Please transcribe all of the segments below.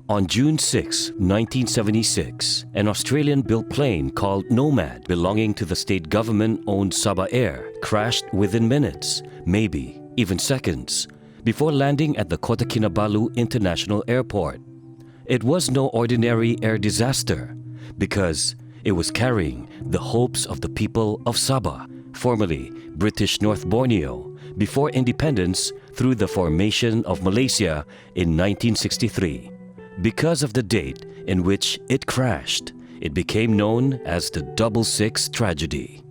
On June 6, 1976, an Australian-built plane called Nomad, belonging to the state government-owned Sabah Air, crashed within minutes, maybe even seconds, before landing at the Kota Kinabalu International Airport. It was no ordinary air disaster because it was carrying the hopes of the people of Sabah, formerly British North Borneo, before independence through the formation of Malaysia in 1963. Because of the date in which it crashed, it became known as the 66 tragedy.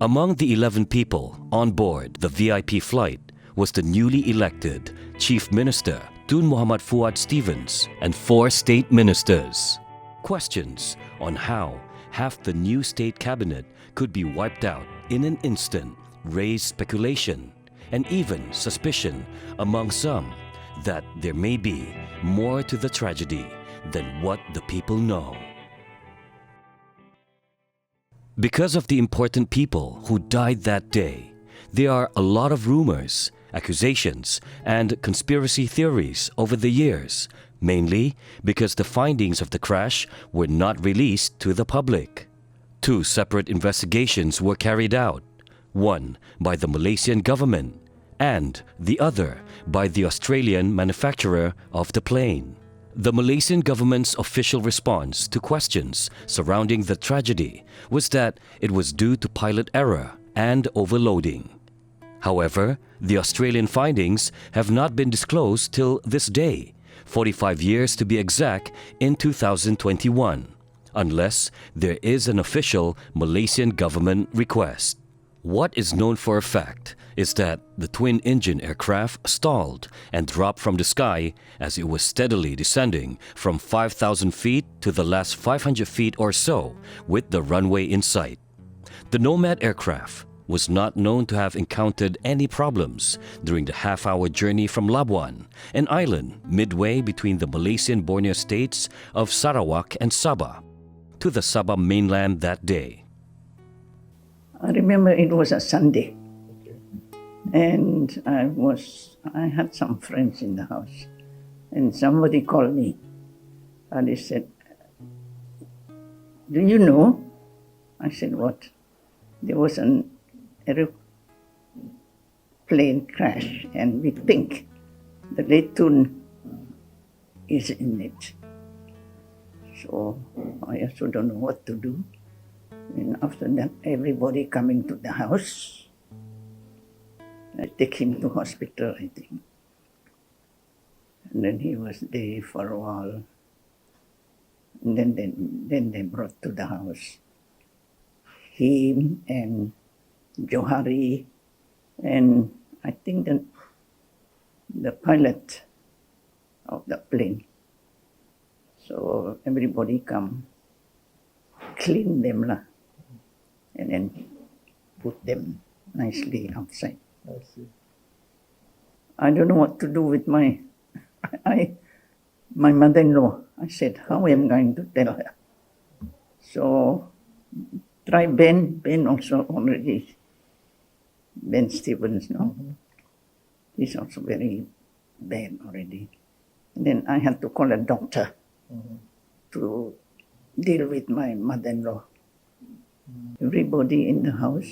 Among the 11 people on board the VIP flight was the newly elected Chief Minister Tun Muhammad Fuad Stevens and 4 state ministers. Questions on how half the new state cabinet could be wiped out in an instant raised speculation and even suspicion among some that there may be more to the tragedy than what the people know. Because of the important people who died that day, there are a lot of rumors, accusations, and conspiracy theories over the years, mainly because the findings of the crash were not released to the public. 2 separate investigations were carried out, one by the Malaysian government and the other by the Australian manufacturer of the plane. The Malaysian government's official response to questions surrounding the tragedy was that it was due to pilot error and overloading. However, the Australian findings have not been disclosed till this day, 45 years to be exact, in 2021, unless there is an official Malaysian government request. What is known for a fact is that the twin-engine aircraft stalled and dropped from the sky as it was steadily descending from 5,000 feet to the last 500 feet or so with the runway in sight. The Nomad aircraft was not known to have encountered any problems during the half-hour journey from Labuan, an island midway between the Malaysian Borneo states of Sarawak and Sabah, to the Sabah mainland that day. I remember it was a Sunday, and I had some friends in the house, and somebody called me, and they said, "Do you know?" I said, "What?" There was an aeroplane crash, and we think the late Tun is in it. So I also don't know what to do. And after that, everybody coming to the house. I take him to hospital, I think. And then he was there for a while. And then they brought to the house him and Johari and I think the pilot of the plane. So everybody come, clean them lah, and then put them nicely outside. I see. I don't know what to do with my mother-in-law. I said, how am I going to tell her? So try Ben also already, Ben Stevens, no? He's also very bad already. And then I had to call a doctor to deal with my mother-in-law. Everybody in the house,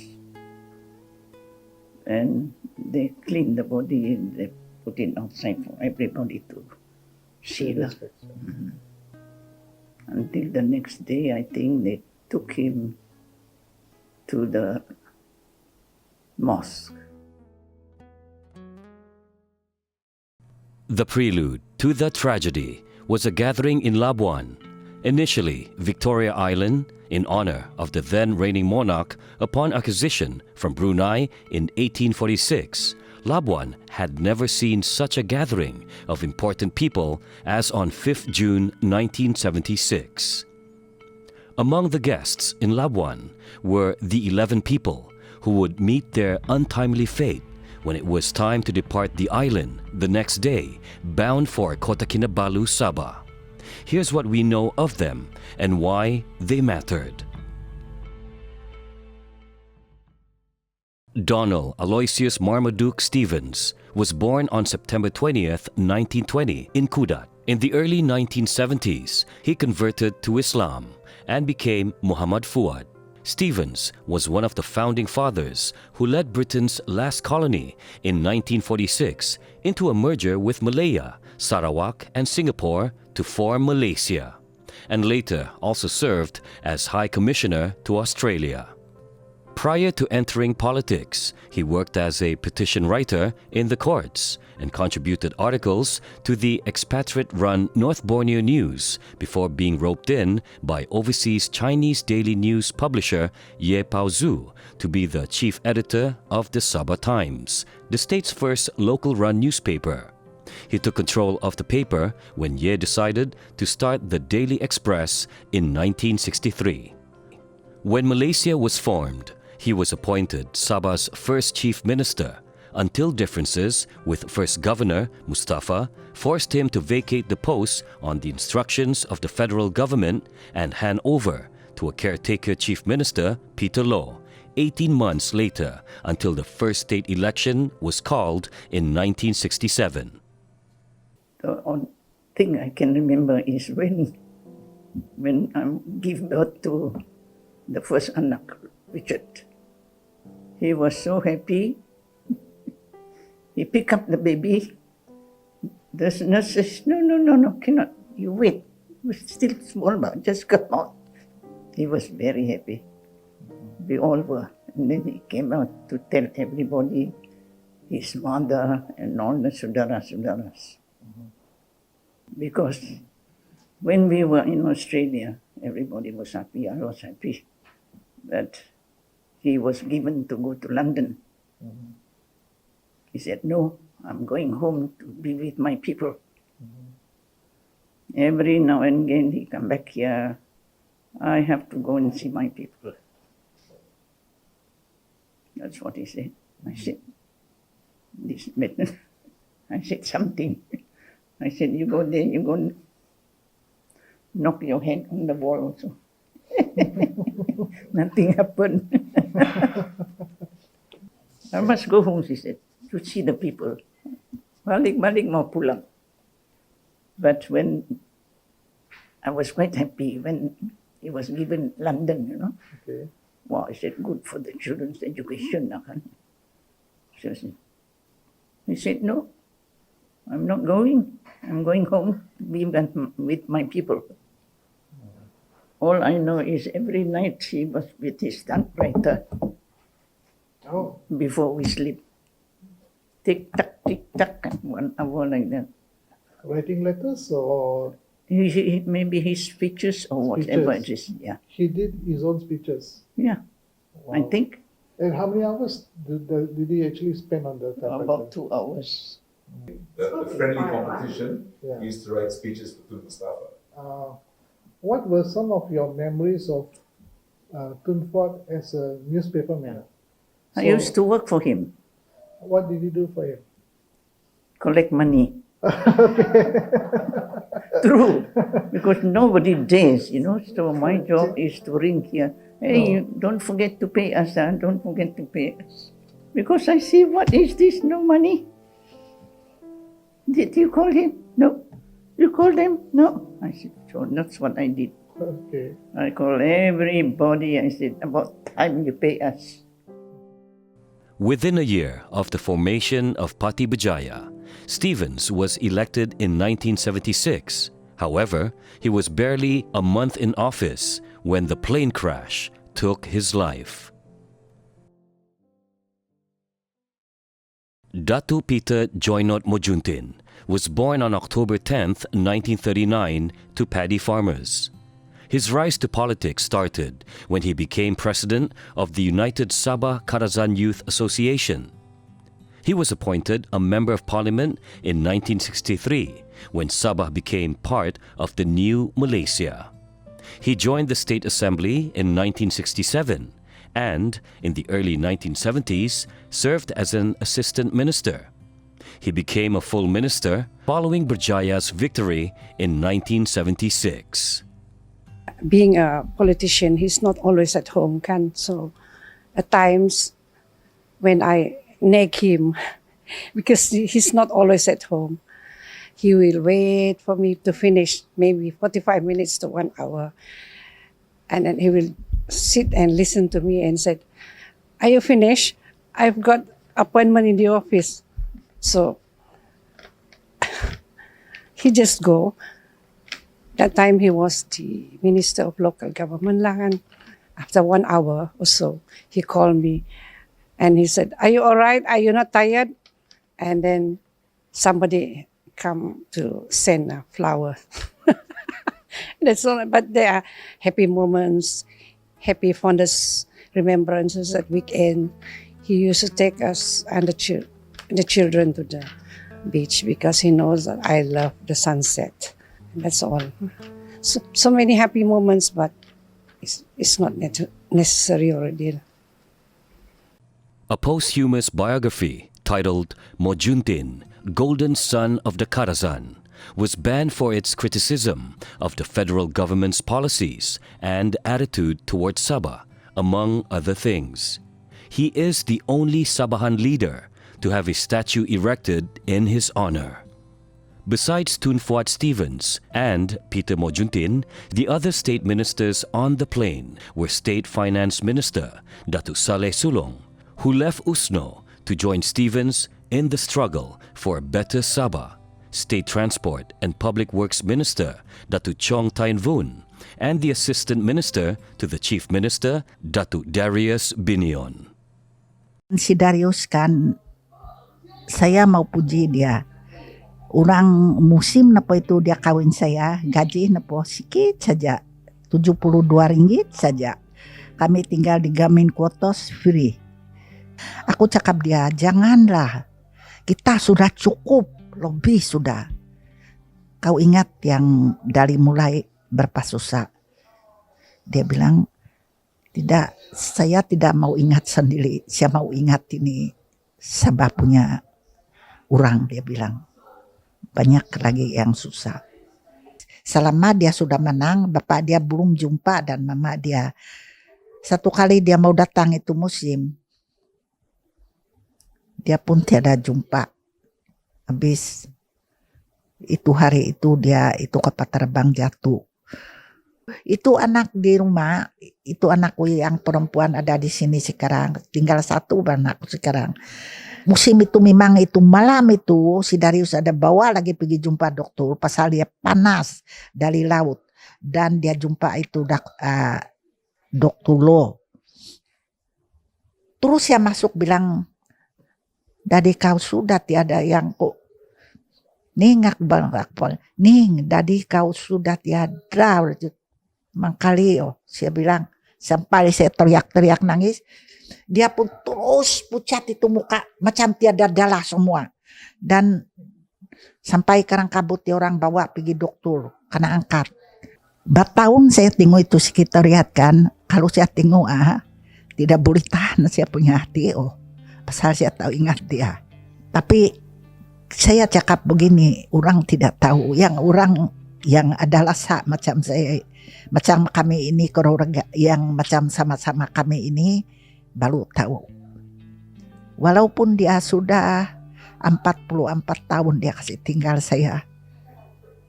and they clean the body and they put it outside for everybody to see. Until the next day, I think they took him to the mosque. The prelude to the tragedy was a gathering in Labuan, initially Victoria Island, in honor of the then reigning monarch upon acquisition from Brunei in 1846. Labuan had never seen such a gathering of important people as on 5th June 1976. Among the guests in Labuan were the 11 people who would meet their untimely fate when it was time to depart the island the next day, bound for Kota Kinabalu, Sabah. Here's what we know of them and why they mattered. Donald Aloysius Marmaduke Stevens was born on September 20th, 1920 in Kudat. In the early 1970s, he converted to Islam and became Muhammad Fuad. Stevens was one of the founding fathers who led Britain's last colony in 1946 into a merger with Malaya, Sarawak, and Singapore to form Malaysia, and later also served as High Commissioner to Australia. Prior to entering politics, he worked as a petition writer in the courts and contributed articles to the expatriate-run North Borneo News before being roped in by overseas Chinese daily news publisher Ye Paozu to be the chief editor of the Sabah Times, the state's first local-run newspaper. He took control of the paper when Ye decided to start the Daily Express in 1963. When Malaysia was formed, he was appointed Sabah's first chief minister until differences with First Governor Mustafa forced him to vacate the post on the instructions of the federal government and hand over to a caretaker chief minister, Peter Low, 18 months later until the first state election was called in 1967. The only thing I can remember is when I give birth to the first anak, Richard. He was so happy. He picked up the baby. The nurse says, no, cannot. You wait. It was still small, but just come out. He was very happy. We all were. And then he came out to tell everybody, his mother and all the saudara-saudaras. Because when we were in Australia, everybody was happy. I was happy. But he was given to go to London. He said, no, I'm going home to be with my people. Every now and again he come back here. I have to go and see my people. That's what he said. I said, this better. I said something. I said, you go there, you go knock your head on the wall also. Nothing happened. I must go home, she said, to see the people. Balik mau pulang. But when I was quite happy when he was given London, Okay. Wow, I said, good for the children's education. So he said, no, I'm not going. I'm going home to be with my people. All I know is every night he was with his typewriter before we sleep. Tick tock, 1 hour like that. Writing letters or? Maybe his speeches or whatever it is. Yeah. He did his own speeches? Yeah, Wow. I think. And how many hours did he actually spend on the typewriter? About 2 hours. The friendly competition Yeah. used to write speeches to Mustafa. What were some of your memories of Tun Fuad as a newspaperman? I used to work for him, What did you do for him? collect money. True, because nobody dares, So my job is to ring here. Hey, you don't forget to pay us, don't forget to pay us. Because I see, what is this? No money. Did you call him? No. You called him? No. I said, so that's what I did. Okay. I called everybody. I said, about time you pay us. Within a year of the formation of Pati Bajaya, Stevens was elected in 1976. However, he was barely a month in office when the plane crash took his life. Datu Peter Joynot Mojuntin was born on October 10, 1939, to paddy farmers. His rise to politics started when he became president of the United Sabah Karazan Youth Association. He was appointed a member of parliament in 1963 when Sabah became part of the new Malaysia. He joined the State Assembly in 1967 and, in the early 1970s, served as an assistant minister. He became a full minister following Berjaya's victory in 1976. Being a politician, he's not always at home, so at times when I nag him because he's not always at home. He will wait for me to finish maybe 45 minutes to 1 hour. And then he will sit and listen to me and said, "Are you finished? I've got appointment in the office." So he just go. That time he was the Minister of Local Government lang. After 1 hour or so, he called me and he said, "Are you all right? Are you not tired?" And then somebody come to send a flower. That's all. But there are happy moments, happy fondest remembrances at weekend. He used to take us and the children to the beach because he knows that I love the sunset. That's all. So many happy moments, but it's not necessary already. A posthumous biography titled Mohd, Golden Son of the Karazhan, was banned for its criticism of the federal government's policies and attitude towards Sabah, among other things. He is the only Sabahan leader to have a statue erected in his honor. Besides Tun Fuad Stevens and Peter Mohd, the other state ministers on the plane were State Finance Minister Datuk Saleh Sulong, who left USNO to join Stevens in the struggle for a better Sabah, State Transport and Public Works Minister Datuk Chong Tain Voon, and the Assistant Minister to the Chief Minister Datuk Darius Binion. Si Darius kan, saya mau puji dia. Orang musim na po itu dia kawin saya, gaji na po sikit saja, 72 ringgit saja. Kami tinggal di Gamin Kuotos free. Aku cakap dia, janganlah, kita sudah cukup, lebih sudah. Kau ingat yang dari mulai berpasusah. Dia bilang, tidak, saya tidak mau ingat sendiri, saya mau ingat ini Sabah punya orang, dia bilang. Banyak lagi yang susah. Selama dia sudah menang, bapak dia belum jumpa dan mama dia. Satu kali dia mau datang itu musim. Dia pun tiada jumpa. Habis itu hari itu dia itu kapal terbang jatuh. Itu anak di rumah, itu anakku yang perempuan ada di sini sekarang. Tinggal satu anakku sekarang. Musim itu memang itu malam itu si Darius ada bawa lagi pergi jumpa dokter pasal dia panas dari laut dan dia jumpa itu dokter lo. Terus dia masuk bilang, "Dadi kau sudah tiada yang kok ningak bang, ning dadi kau sudah tiada." Mangkali saya bilang sampai saya teriak-teriak nangis. Dia pun terus pucat itu muka macam tiada darah semua. Dan sampai karang kabut dia orang bawa pergi dokter karena angkat. Batahun saya tengok itu sekitar lihat kan. Kalau saya tengok tidak boleh tahan saya punya hati. Pasal saya tahu ingat dia. Tapi saya cakap begini, orang tidak tahu. Yang orang yang adalah macam saya, macam kami ini keluarga yang macam sama-sama kami ini baru tahu. Walaupun dia sudah 44 tahun dia kasih tinggal saya.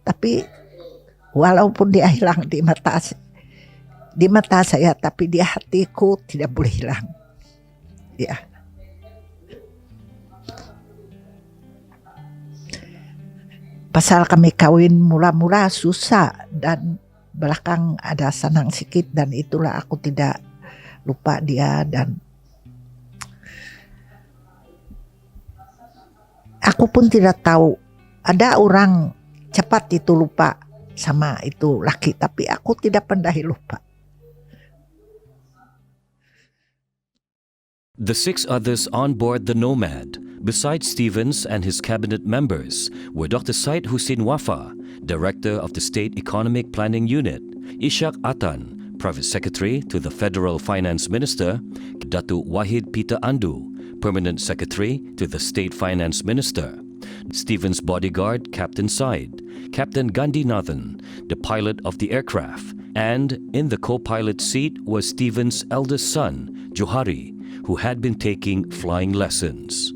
Tapi walaupun dia hilang di mata saya, tapi di hatiku tidak boleh hilang. Ya. Pasal kami kawin mula-mula susah dan belakang ada senang sedikit dan itulah aku tidak lupa dia dan aku pun tidak tahu ada orang cepat itu lupa sama itu laki tapi aku tidak pernah lupa. The 6 others on board the Nomad, besides Stevens and his cabinet members, were Dr. Said Hussein Wafa, Director of the State Economic Planning Unit, Ishak Atan, Private Secretary to the Federal Finance Minister, Datuk Wahid Peter Andu, Permanent Secretary to the State Finance Minister, Stevens' bodyguard Captain Said, Captain Gandhinathan, the pilot of the aircraft, and in the co-pilot seat was Stevens' eldest son, Johari, who had been taking flying lessons.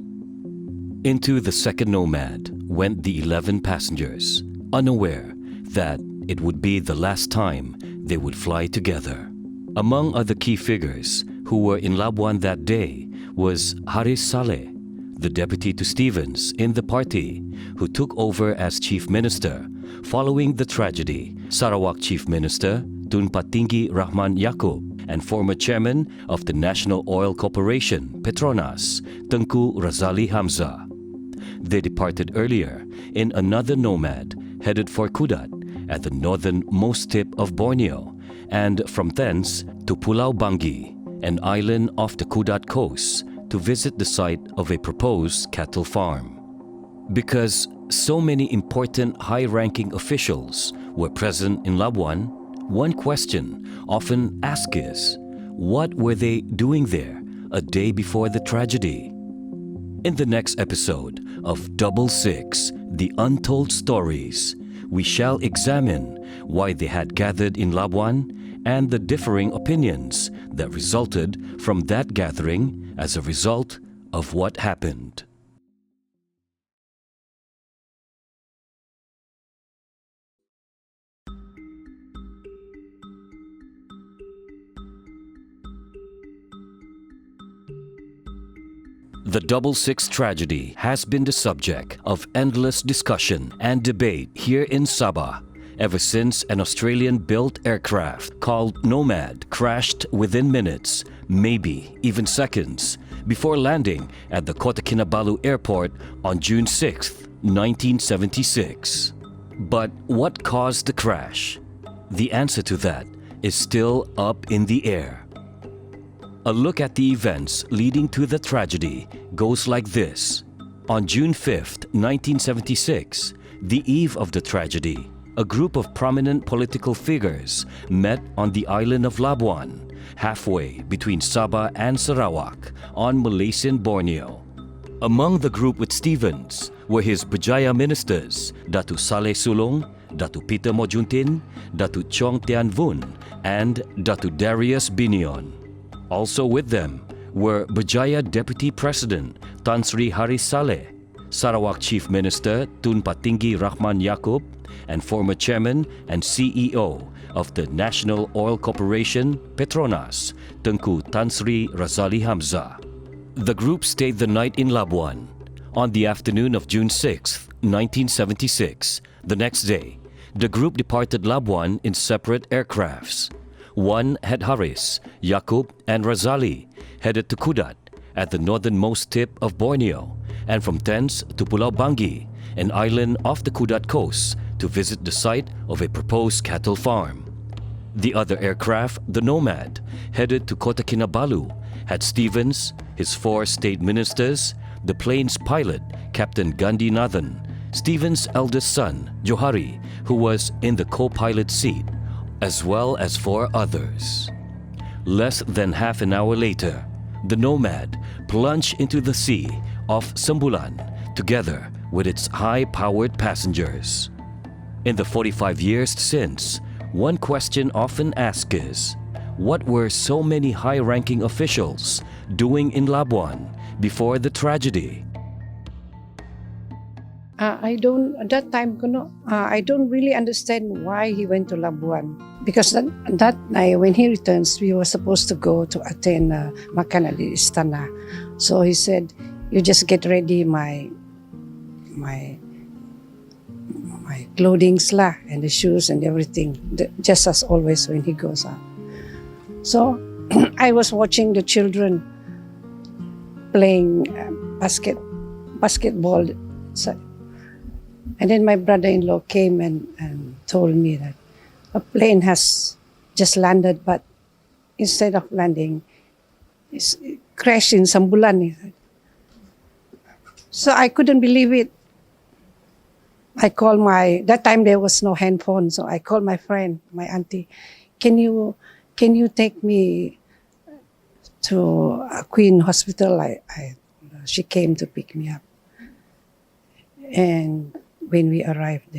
Into the second Nomad went the 11 passengers, unaware that it would be the last time they would fly together. Among other key figures who were in Labuan that day was Haris Saleh, the deputy to Stevens in the party, who took over as chief minister following the tragedy. Sarawak Chief Minister Tun Patinggi Rahman Yaakob and former chairman of the National Oil Corporation, Petronas, Tengku Razali Hamzah. They departed earlier in another Nomad headed for Kudat at the northernmost tip of Borneo, and from thence to Pulau Bangi, an island off the Kudat coast, to visit the site of a proposed cattle farm. Because so many important high-ranking officials were present in Labuan, one question often asked is, what were they doing there a day before the tragedy? In the next episode of Double Six, The Untold Stories, we shall examine why they had gathered in Labuan and the differing opinions that resulted from that gathering as a result of what happened. The Double Six tragedy has been the subject of endless discussion and debate here in Sabah ever since an Australian-built aircraft called Nomad crashed within minutes, maybe even seconds, before landing at the Kota Kinabalu airport on June 6, 1976. But what caused the crash? The answer to that is still up in the air. A look at the events leading to the tragedy goes like this. On June 5, 1976, the eve of the tragedy, a group of prominent political figures met on the island of Labuan, halfway between Sabah and Sarawak on Malaysian Borneo. Among the group with Stevens were his Berjaya ministers, Datuk Saleh Sulong, Datuk Peter Mojuntin, Datuk Chong Tian Vun, and Datuk Darius Binion. Also with them were Berjaya Deputy President Tan Sri Haris Saleh, Sarawak Chief Minister Tun Patinggi Rahman Yaakob, and former Chairman and CEO of the National Oil Corporation, Petronas, Tengku Tan Sri Razali Hamzah. The group stayed the night in Labuan. On the afternoon of June 6, 1976, the next day, the group departed Labuan in separate aircrafts. One had Haris, Yaakob, and Razali headed to Kudat at the northernmost tip of Borneo, and from thence to Pulau Bangi, an island off the Kudat coast, to visit the site of a proposed cattle farm. The other aircraft, the Nomad, headed to Kota Kinabalu, had Stevens, his 4 state ministers, the plane's pilot, Captain Gandhi Nathan, Stevens' eldest son, Johari, who was in the co-pilot seat, as well as 4 others. Less than half an hour later, the Nomad plunged into the sea off Sembulan, together with its high-powered passengers. In the 45 years since, one question often asked is, what were so many high-ranking officials doing in Labuan before the tragedy? I don't really understand why he went to Labuan. Because that night, when he returns, we were supposed to go to attend Makan di Istana. So he said, you just get ready my clothings lah, and the shoes and everything, just as always when he goes out. So I was watching the children playing basketball. And then my brother-in-law came and told me that a plane has just landed, but instead of landing, it crashed in Sembulan. So I couldn't believe it. I called that time there was no handphone, so I called my friend, my auntie, can you take me to Queen Hospital? She came to pick me up. And when we arrived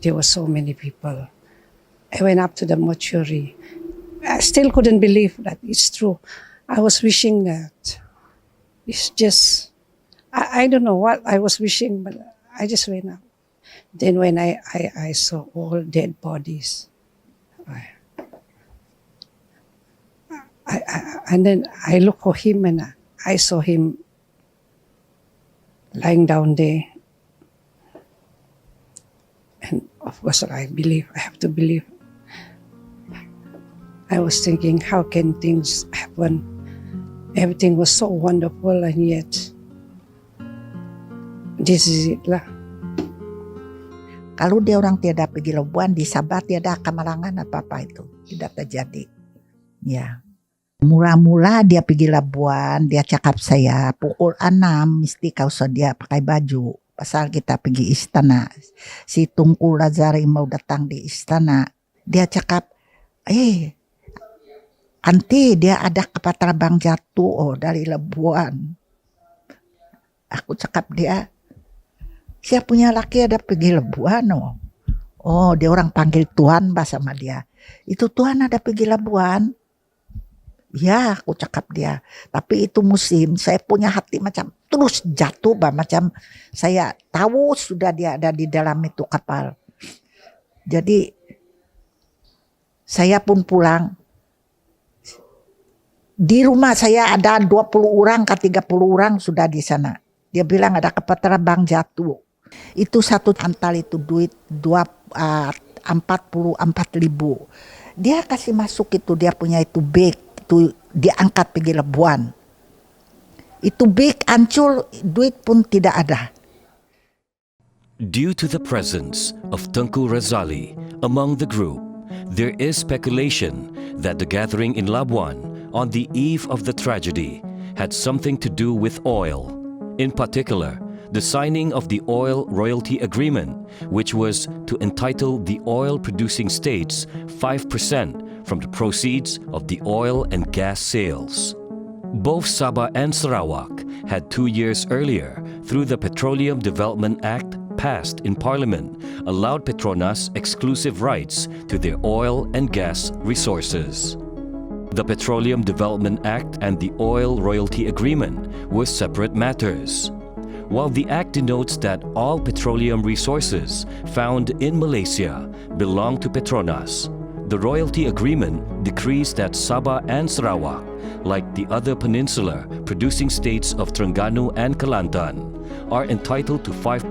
there were so many people. I went up to the mortuary. I still couldn't believe that it's true. I was wishing that it's just, I don't know what I was wishing, but I just went up. Then when I saw all dead bodies, and then I looked for him and I saw him lying down there. And of course I have to believe. I was thinking, how can things happen? Everything was so wonderful and yet, this is it lah. Kalau dia orang tiada pergi Labuan, di Sabah tiada kemalangan apa-apa itu. Tidak terjadi. Ya. Mula-mula dia pergi Labuan, dia cakap saya, pukul 6 mesti kau sedia pakai baju. Pasal kita pergi istana. Si Tunku Lazari mau datang di istana. Dia cakap, anti dia ada kapal terbang jatuh dari Labuan. Aku cakap dia, saya punya laki ada pergi Labuan. Oh, dia orang panggil Tuhan bah sama dia. Itu Tuhan ada pergi Labuan. Ya, aku cakap dia. Tapi itu musim, saya punya hati macam terus jatuh bah. Macam saya tahu sudah dia ada di dalam itu kapal. Jadi, saya pun pulang. Di rumah saya ada 20 orang ke 30 orang sudah di sana. Dia bilang ada kapal terbang jatuh. Itu satu antal itu duit 44.000. Dia kasih masuk itu, dia punya itu bag, itu diangkat pergi Labuan. Itu bag hancur, duit pun tidak ada. Due to the presence of Tunku Razali among the group, there is speculation that the gathering in Labuan on the eve of the tragedy had something to do with oil. In particular, the signing of the oil royalty agreement, which was to entitle the oil-producing states 5% from the proceeds of the oil and gas sales. Both Sabah and Sarawak had 2 years earlier, through the Petroleum Development Act passed in Parliament, allowed Petronas exclusive rights to their oil and gas resources. The Petroleum Development Act and the Oil Royalty Agreement were separate matters. While the Act denotes that all petroleum resources found in Malaysia belong to Petronas, the Royalty Agreement decrees that Sabah and Sarawak, like the other peninsular producing states of Terengganu and Kelantan, are entitled to 5%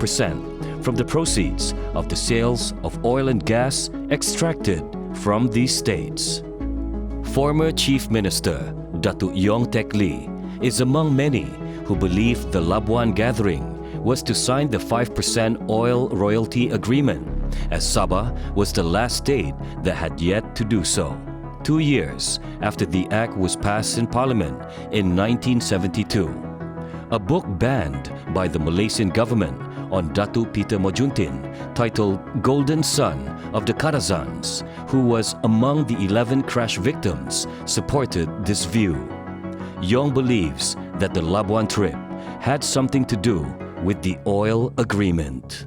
from the proceeds of the sales of oil and gas extracted from these states. Former Chief Minister Datuk Yong Tek Lee is among many who believe the Labuan gathering was to sign the 5% oil royalty agreement, as Sabah was the last state that had yet to do so. 2 years after the act was passed in Parliament in 1972. A book banned by the Malaysian government on Datuk Peter Mojuntin, titled Golden Son of the Karazans, who was among the 11 crash victims, supported this view. Yong believes that the Labuan trip had something to do with the oil agreement.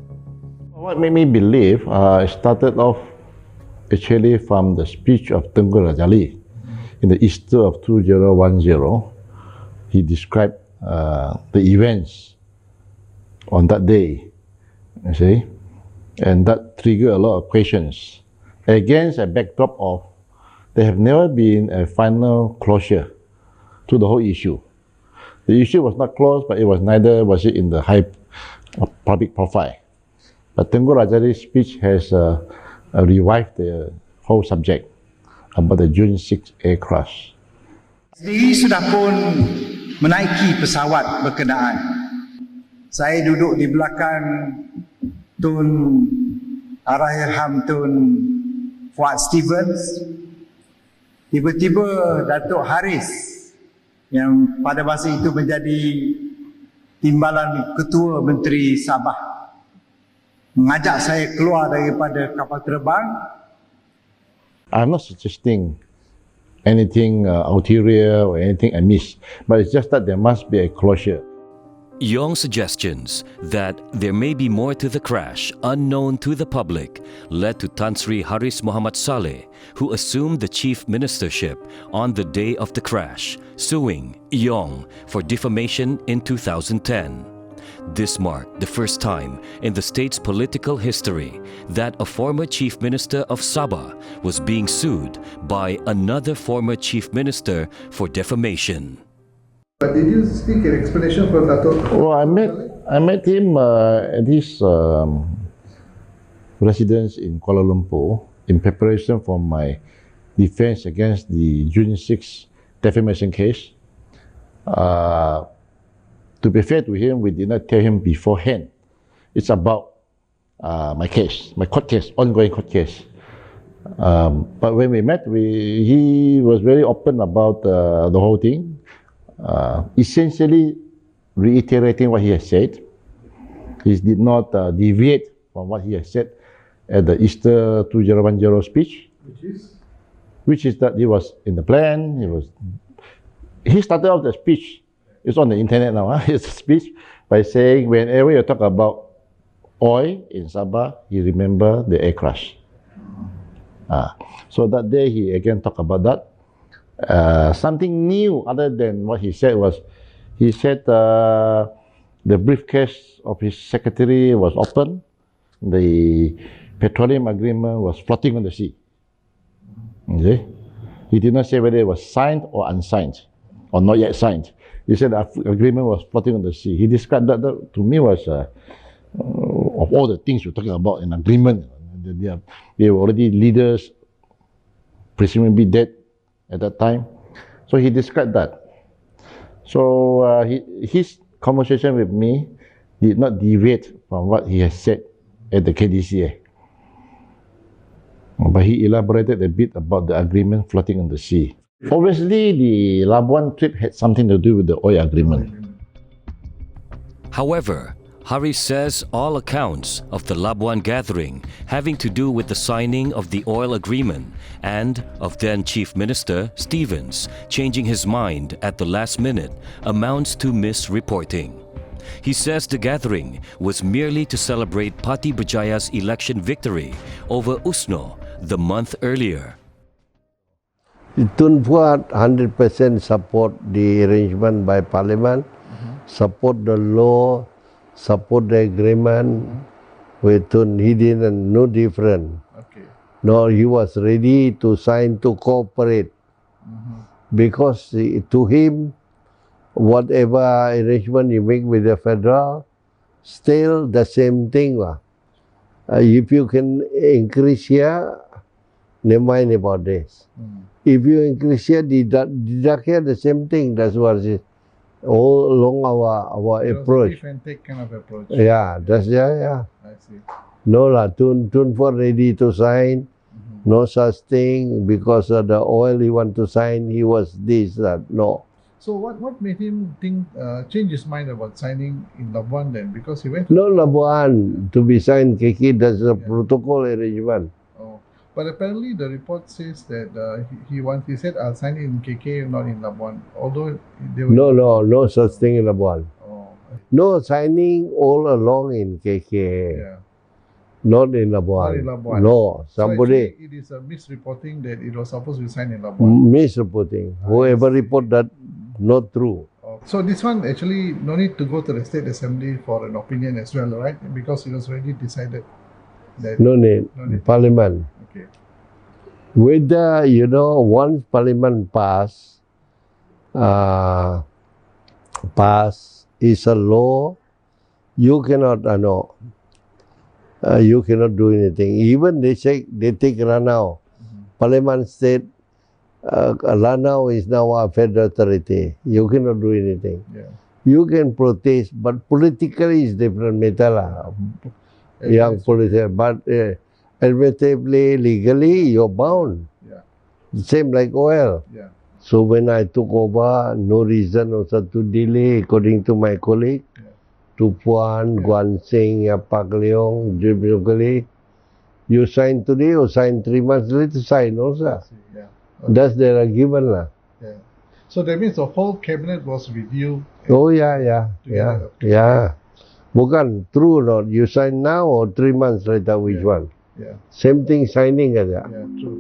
What made me believe, started off actually from the speech of Tunku Razali in the Easter of 2010. He described the events on that day, you see, and that triggered a lot of questions against a backdrop of there have never been a final closure to the whole issue. The issue was not closed, but it was neither was it in the high public profile. But Tunku Razali's speech has revived the whole subject about the June 6 air crash. Sendiri sudah pun menaiki pesawat berkenaan. Saya duduk di belakang Tun Arahirham Tun Fuad Stevens. Tiba-tiba Datuk Haris yang pada masa itu menjadi timbalan Ketua Menteri Sabah mengajak saya keluar daripada kapal terbang. I'm not suggesting anything ulterior or anything amiss, but it's just that there must be a closure. Yong's suggestions that there may be more to the crash unknown to the public led to Tan Sri Haris Muhammad Saleh, who assumed the chief ministership on the day of the crash, suing Yong for defamation in 2010. This marked the first time in the state's political history that a former chief minister of Sabah was being sued by another former chief minister for defamation. But did you seek an explanation for Dato'? Well, I met him at his residence in Kuala Lumpur in preparation for my defense against the June 6 defamation case. To be fair to him, we did not tell him beforehand. It's about my case, my court case, ongoing court case. But when we met, he was very open about the whole thing. Essentially reiterating what he has said. He did not deviate from what he has said at the Easter 2010 speech, which is that he was in the plan. He started off the speech. It's on the internet now. His speech by saying whenever you talk about oil in Sabah, you remember the air crash. So that day he again talked about that. Something new other than what he said was, he said the briefcase of his secretary was open, the petroleum agreement was floating on the sea. Okay? He did not say whether it was signed or unsigned, or not yet signed. He said the agreement was floating on the sea. He described that to me was, of all the things we're talking about, an agreement. They were already leaders, presumably dead at that time. So he described that. So his conversation with me did not deviate from what he has said at the KDCA. But he elaborated a bit about the agreement floating on the sea. Obviously, the Labuan trip had something to do with the oil agreement. However, Haris says all accounts of the Labuan gathering having to do with the signing of the oil agreement and of then Chief Minister Stevens changing his mind at the last minute amounts to misreporting. He says the gathering was merely to celebrate Parti Berjaya's election victory over USNO the month earlier. Tun Fuad 100% support the arrangement by Parliament, support the law, support the agreement with Tun. He didn't, no different. Okay. No, he was ready to sign, to cooperate. Because to him, whatever arrangement you make with the federal, still the same thing. If you can increase here, never mind about this. If you increase here, deduct here, the same thing. That's what it is. All along our approach. Give and take kind of approach. Yeah, that's yeah. I see. No lah, Tun for ready to sign. No such thing because of the oil he want to sign. He was this that no. So what made him think change his mind about signing in Labuan then? Because he went. No Labuan to be signed KK. That's a protocol arrangement. Oh, but apparently the report says that he said I'll sign it in KK, not in Labuan. Although they were No such thing in Labuan. Oh. No signing all along in KK. Yeah. Not in Labuan. Not in Labuan. No, somebody. So it is a misreporting that it was supposed to be signed in Labuan. Misreporting. Whoever report that, not true. So this one actually no need to go to the State Assembly for an opinion as well, right? Because it was already decided that No need. Parliament. Okay. Whether, once Parliament pass is a law, you cannot, you cannot do anything. Even they take Ranau. Parliament said Ranau is now a federal authority. You cannot do anything. Yeah. You can protest, but politically is different matter. Young political, but administratively, legally, you're bound. Yeah. Same like oil. Yeah. So when I took over, no reason also to delay, according to my colleague, to Puan, Guan Sing, Pak Leong, Jim Yokali. You sign today or sign 3 months later, sign also. Yeah. That's their argument. Yeah. So that means the whole cabinet was with you. Oh yeah, yeah, yeah, Together, okay. yeah. Bukan true or not? You sign now or 3 months later? Which Yeah. one? Yeah, Same thing signing aja. yeah, true.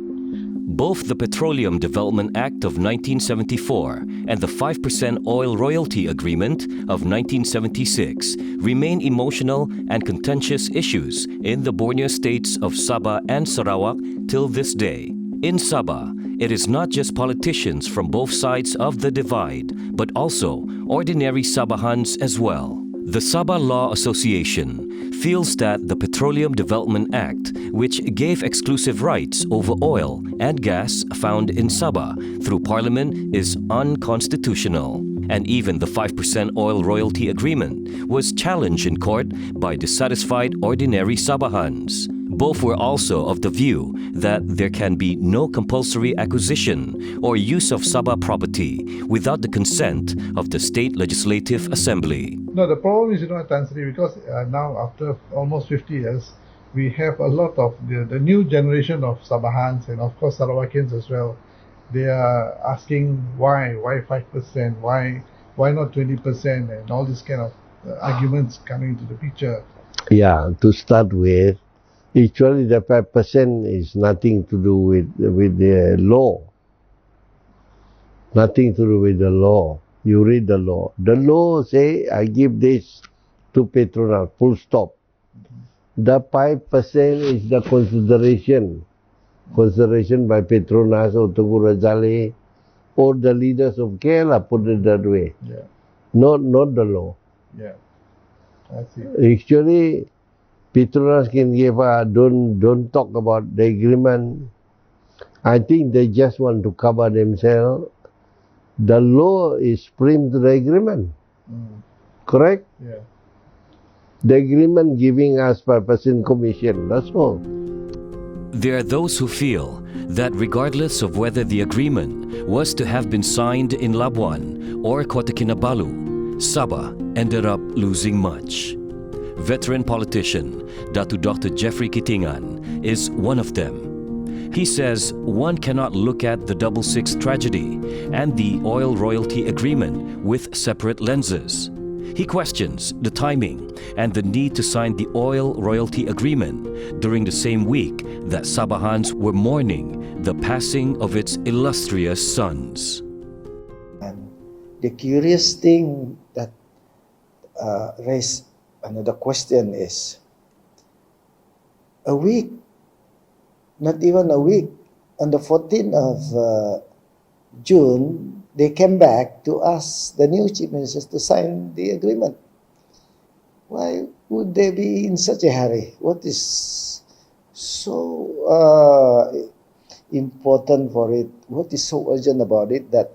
Both the Petroleum Development Act of 1974 and the 5% Oil Royalty Agreement of 1976 remain emotional and contentious issues in the Borneo states of Sabah and Sarawak till this day. In Sabah, it is not just politicians from both sides of the divide, but also ordinary Sabahans as well. The Sabah Law Association feels that the Petroleum Development Act, which gave exclusive rights over oil and gas found in Sabah through Parliament, is unconstitutional. And even the 5% Oil Royalty Agreement was challenged in court by dissatisfied ordinary Sabahans. Both were also of the view that there can be no compulsory acquisition or use of Sabah property without the consent of the State Legislative Assembly. No, the problem is, Tan Sri, because now after almost 50 years, we have a lot of the new generation of Sabahans and of course Sarawakians as well. They are asking why 5%, why not 20%, and all these kind of arguments coming into the picture. Yeah, to start with, actually the 5% is nothing to do with the law. Nothing to do with the law. You read the law. The law say, I give this to Petronas, full stop. The 5% is the consideration by Petronas or Tunku Razali or the leaders of Kerala, put it that way. Yeah, Not the law. yeah, I see. Actually, Petronas can give don't talk about the agreement. I think they just want to cover themselves. The law is framed to the agreement. Correct? Yeah. The agreement giving us 5% commission, that's all. There are those who feel that regardless of whether the agreement was to have been signed in Labuan or Kota Kinabalu, Sabah ended up losing much. Veteran politician Datu Dr. Jeffrey Kitingan is one of them. He says one cannot look at the 66 tragedy and the oil royalty agreement with separate lenses. He questions the timing and the need to sign the oil royalty agreement during the same week that Sabahans were mourning the passing of its illustrious sons. And the curious thing that raised another question is, a week, not even a week, on the 14th of June, they came back to ask the new chief ministers to sign the agreement. Why would they be in such a hurry? What is so important for it? What is so urgent about it that,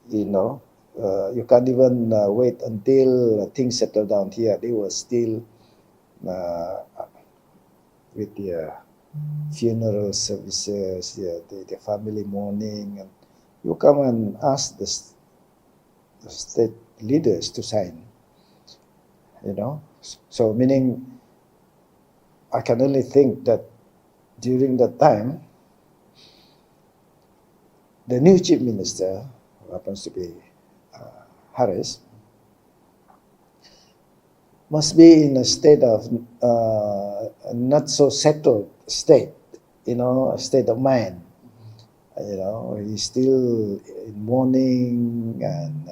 you can't even wait until things settle down here? They were still with the funeral services, the family mourning, and you come and ask the state leaders to sign, So meaning, I can only think that during that time, the new chief minister, who happens to be Harris, must be in a state of not so settled state, a state of mind. He's still in mourning and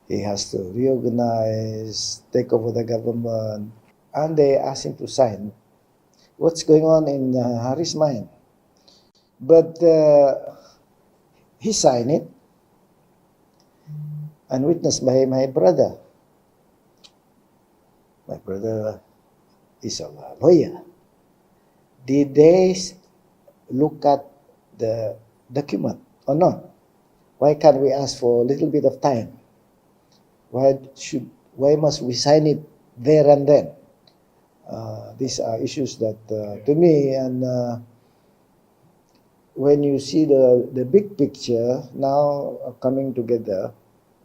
he has to reorganize, take over the government, and they ask him to sign. What's going on in Harry's mind? But he signed it and witnessed by my brother. My brother is a lawyer. Did they look at the document or not? Why can't we ask for a little bit of time? Why must we sign it there and then? These are issues that to me, and when you see the big picture now coming together,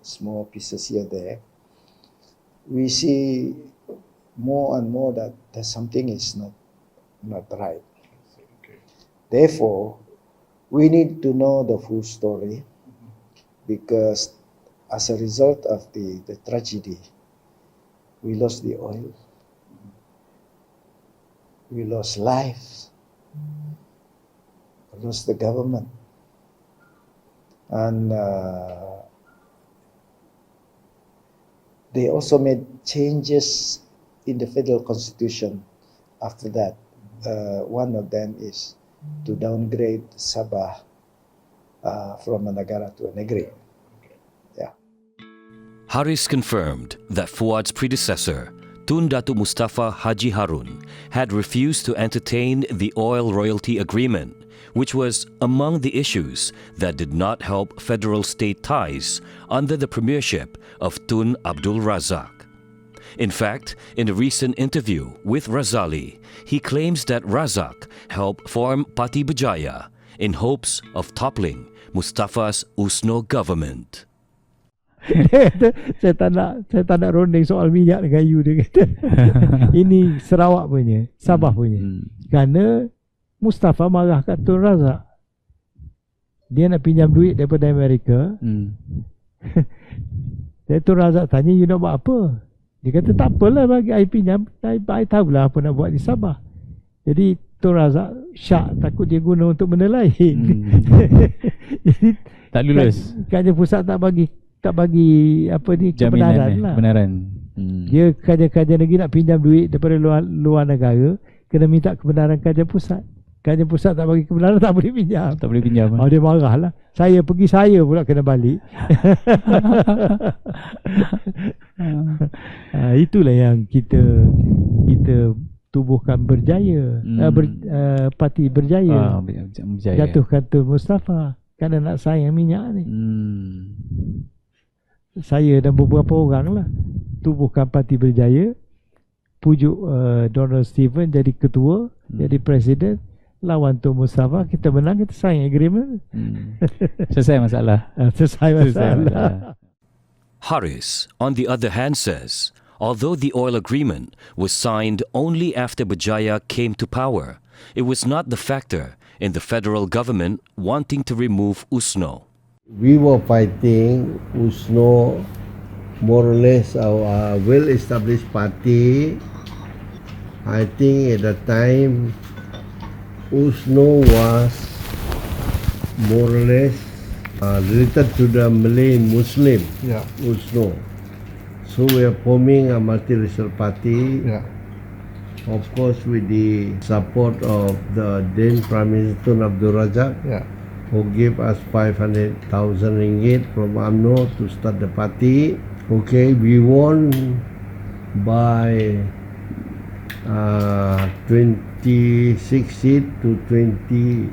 small pieces here there, we see more and more that something is not right. Therefore, we need to know the full story because as a result of the tragedy, we lost the oil, we lost lives, we lost the government, and they also made changes in the federal constitution after that. One of them is to downgrade Sabah from a negara to a negeri. Yeah. Haris confirmed that Fuad's predecessor, Tun Datuk Mustafa Haji Harun, had refused to entertain the oil royalty agreement, which was among the issues that did not help federal-state ties under the premiership of Tun Abdul Razak. In fact, in a recent interview with Razali, he claims that Razak helped form Parti Berjaya in hopes of toppling Mustafa's USNO government. saya tak nak rondeng soal minyak dengan you, dia kata. Ini Sarawak punya, Sabah punya. Kerana Mustafa marah kat Tun Razak. Dia nak pinjam duit daripada Amerika. Jadi Tun Razak tanya, you nak buat apa? Dia kata, tak apalah, bagi I pinjam, I tahulah apa nak buat di Sabah. Jadi Tun Razak syak, takut dia guna untuk benda lain. Jadi tak lulus. Kerajaan pusat tak bagi apa ni, kebenaran lah. Kebenaran. Dia kerajaan negeri nak pinjam duit daripada luar negara, kena minta kebenaran kerajaan pusat. Kerajaan pusat tak bagi kebenaran, tak boleh pinjam. Tak boleh pinjam. Dia marah lah. Saya pula kena balik. Itulah yang kita tubuhkan berjaya. Parti Berjaya. Jatuhkan Tun Mustafa kerana nak sayang minyak ni. Saya dan beberapa orang lah tubuhkan Parti Berjaya, pujuk Donald Stephen jadi ketua, jadi presiden, lawan Tun Mustafa, kita menang, kita sign agreement. Selesai masalah. Selesai masalah. Haris, on the other hand, says, although the oil agreement was signed only after Berjaya came to power, it was not the factor in the federal government wanting to remove USNO. We were fighting USNO, more or less our well-established party. I think at the time USNO was more or less related to the Malay Muslim. Yeah. USNO. So we are forming a multiracial party. Yeah. Of course, with the support of the then Prime Minister Tun Abdul Razak, Yeah. who gave us 500,000 ringgit from UMNO to start the party. Okay, we won by 26 seats to 28.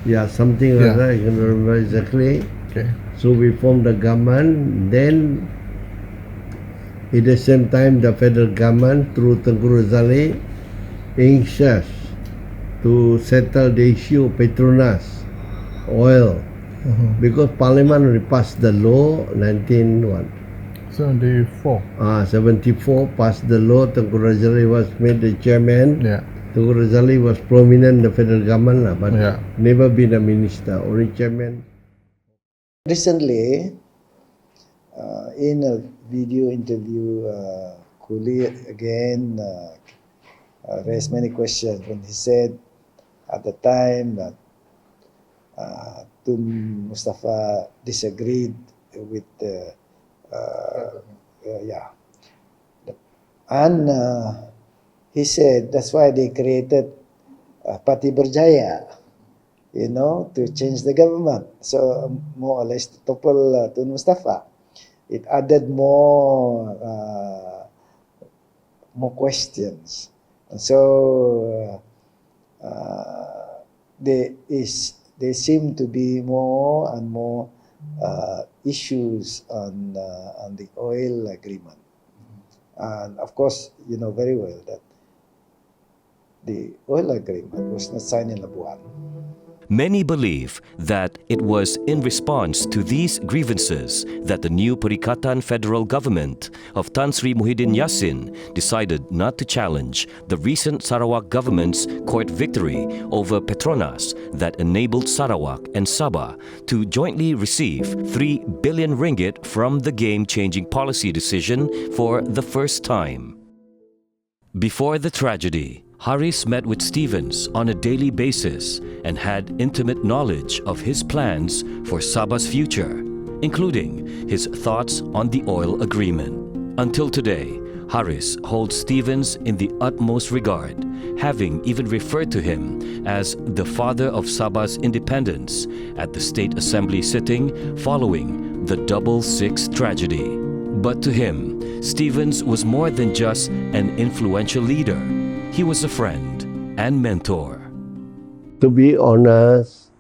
Yeah, something like that. I can remember exactly. Okay. So we formed the government. Then, at the same time, the federal government through Tengku Razali anxious to settle the issue of Petronas oil, because Parliament already passed the law 74. 74 passed the law. Tengku Razali was made the chairman. Yeah. Tengku Razali was prominent in the federal government, but Yeah. never been a minister, only chairman. Recently, in a video interview, Kuli again raised many questions when he said at the time that Tun Mustafa disagreed with the and he said that's why they created Parti Berjaya, to change the government. So more or less to topple Tun Mustafa. It added more questions, and so there seem to be more and more issues on the oil agreement, and of course you know very well that the oil agreement was not signed in Labuan. Many believe that it was in response to these grievances that the new Perikatan federal government of Tan Sri Muhyiddin Yassin decided not to challenge the recent Sarawak government's court victory over Petronas that enabled Sarawak and Sabah to jointly receive 3 billion ringgit from the game-changing policy decision for the first time. Before the tragedy, Haris met with Stevens on a daily basis and had intimate knowledge of his plans for Sabah's future, including his thoughts on the oil agreement. Until today, Haris holds Stevens in the utmost regard, having even referred to him as the father of Sabah's independence at the State Assembly sitting following the 666 tragedy. But to him, Stevens was more than just an influential leader. He was a friend and mentor. To be honest,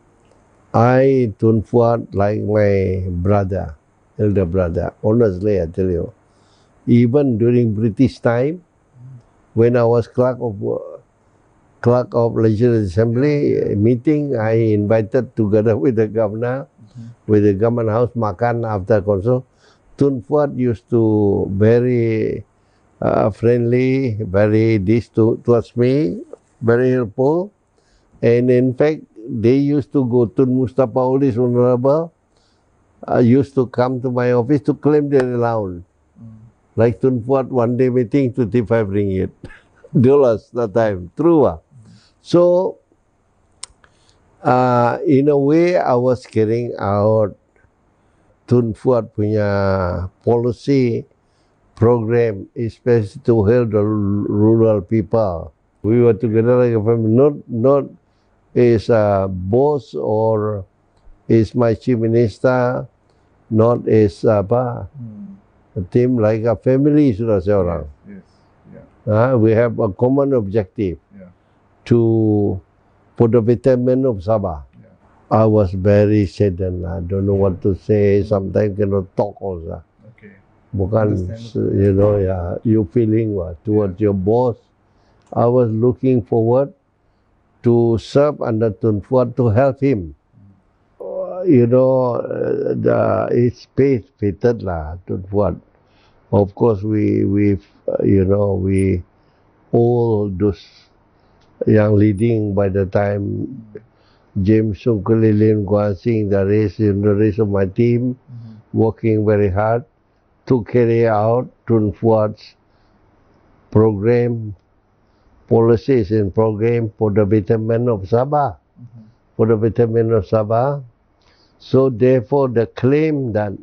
I Tun Fuad like my brother, elder brother. Honestly, I tell you. Even during British time, when I was clerk of Legislative Assembly meeting, I invited together with the governor, with the government house makan after council. Tun Fuad used to very friendly, very towards me, very helpful. And in fact, they used to go to Mustafa, all these honorable, used to come to my office to claim their allowance. Like Tun Fuad, one day meeting, 25 ringgit. Dollars that time. True. So, in a way, I was carrying out Tun Fuad punya policy program, especially to help the rural people. We were together like a family, not as a boss or as my chief minister, not as a team, like a family sudah seorang. Yes. Yeah. We have a common objective for the betterment of Sabah. Yeah. I was very saddened. I don't know what to say. Sometimes cannot talk also. Okay. Bukan, you feeling towards your boss. I was looking forward to serve under Tun Fuad to help him. It's fated lah, Tun Fuad. Of course, we all those young leading by the time James Sungkulilin Guan Sing, the rest of my team, working very hard to carry out Tun Fuad's program, policies and program for the betterment of Sabah. So therefore, the claim that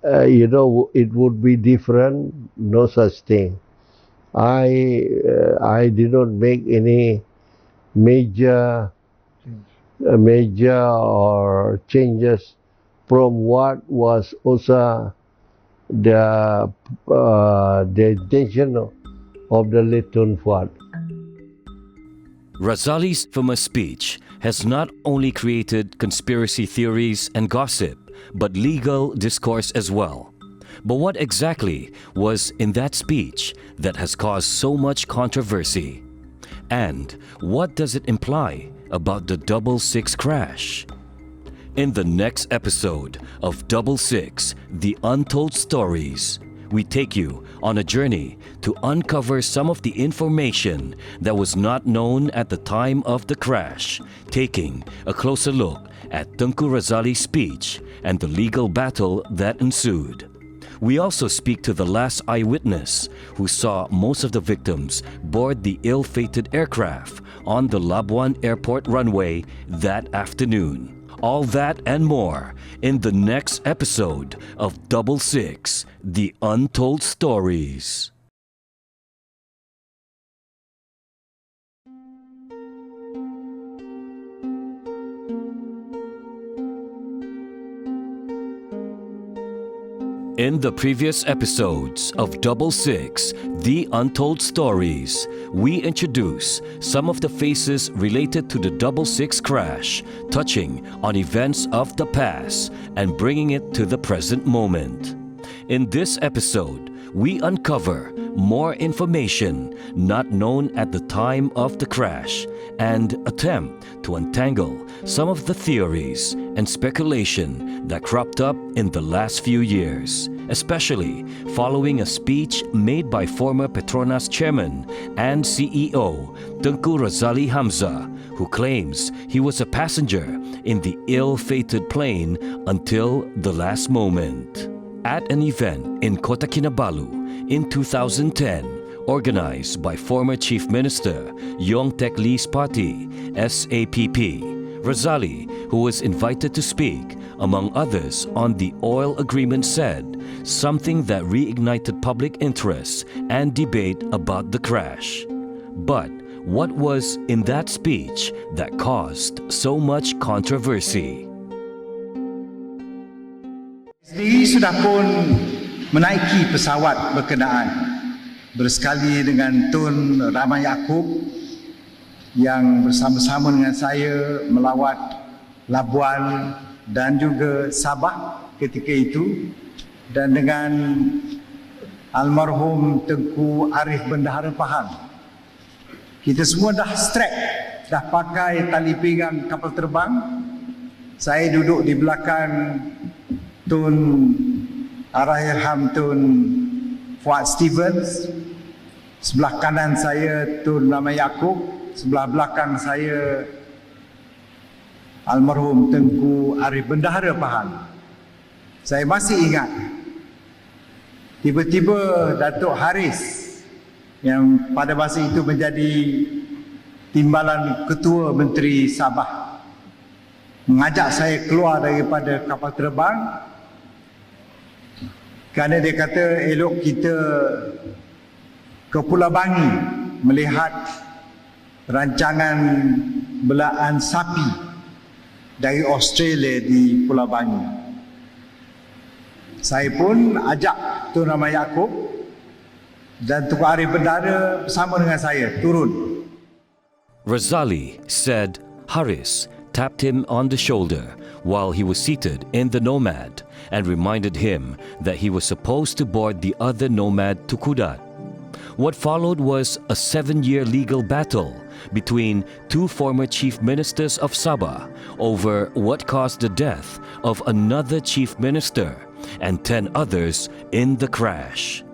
it would be different, no such thing. I did not make any major or changes from what was also the intention of the late Tun Fuad. Razali's famous speech has not only created conspiracy theories and gossip, but legal discourse as well. But what exactly was in that speech that has caused so much controversy? And what does it imply about the 666 crash? In the next episode of 666, The Untold Stories, we take you on a journey to uncover some of the information that was not known at the time of the crash, taking a closer look at Tengku Razali's speech and the legal battle that ensued. We also speak to the last eyewitness who saw most of the victims board the ill-fated aircraft on the Labuan airport runway that afternoon. All that and more in the next episode of 666, The Untold Stories. In the previous episodes of 666, The Untold Stories, we introduce some of the faces related to the 666 crash, touching on events of the past and bringing it to the present moment. In this episode, we uncover more information not known at the time of the crash and attempt to untangle some of the theories and speculation that cropped up in the last few years, especially following a speech made by former Petronas chairman and CEO Tengku Razali Hamzah, who claims he was a passenger in the ill-fated plane until the last moment. At an event in Kota Kinabalu in 2010, organized by former Chief Minister Yong Tek Lee's party, SAPP, Razali, who was invited to speak, among others, on the oil agreement, said something that reignited public interest and debate about the crash. But what was in that speech that caused so much controversy? Sendiri sudah pun menaiki pesawat berkenaan bersekali dengan Tun Rama Yaakob yang bersama-sama dengan saya melawat Labuan dan juga Sabah ketika itu, dan dengan almarhum Tengku Arif Bendahara Pahang. Kita semua dah strap, dah pakai tali pinggang kapal terbang. Saya duduk di belakang Tun Allahyarham Tun Fuad Stevens, sebelah kanan saya Tun Rama Yaakob, sebelah belakang saya almarhum Tengku Arif Bendahara Pahang. Saya masih ingat, tiba-tiba Datuk Haris yang pada masa itu menjadi timbalan Ketua Menteri Sabah mengajak saya keluar daripada kapal terbang kerana dia kata elok kita ke Pulau Bangi melihat rancangan belaan sapi dari Australia di Pulau Bangi. Saya pun ajak Tun Rama Yaakob dan Tengku Arif Bendahara bersama dengan saya turun. Razali said Haris tapped him on the shoulder while he was seated in the Nomad and reminded him that he was supposed to board the other Nomad to Kudat. What followed was a 7-year legal battle between two former chief ministers of Sabah over what caused the death of another chief minister and 10 others in the crash.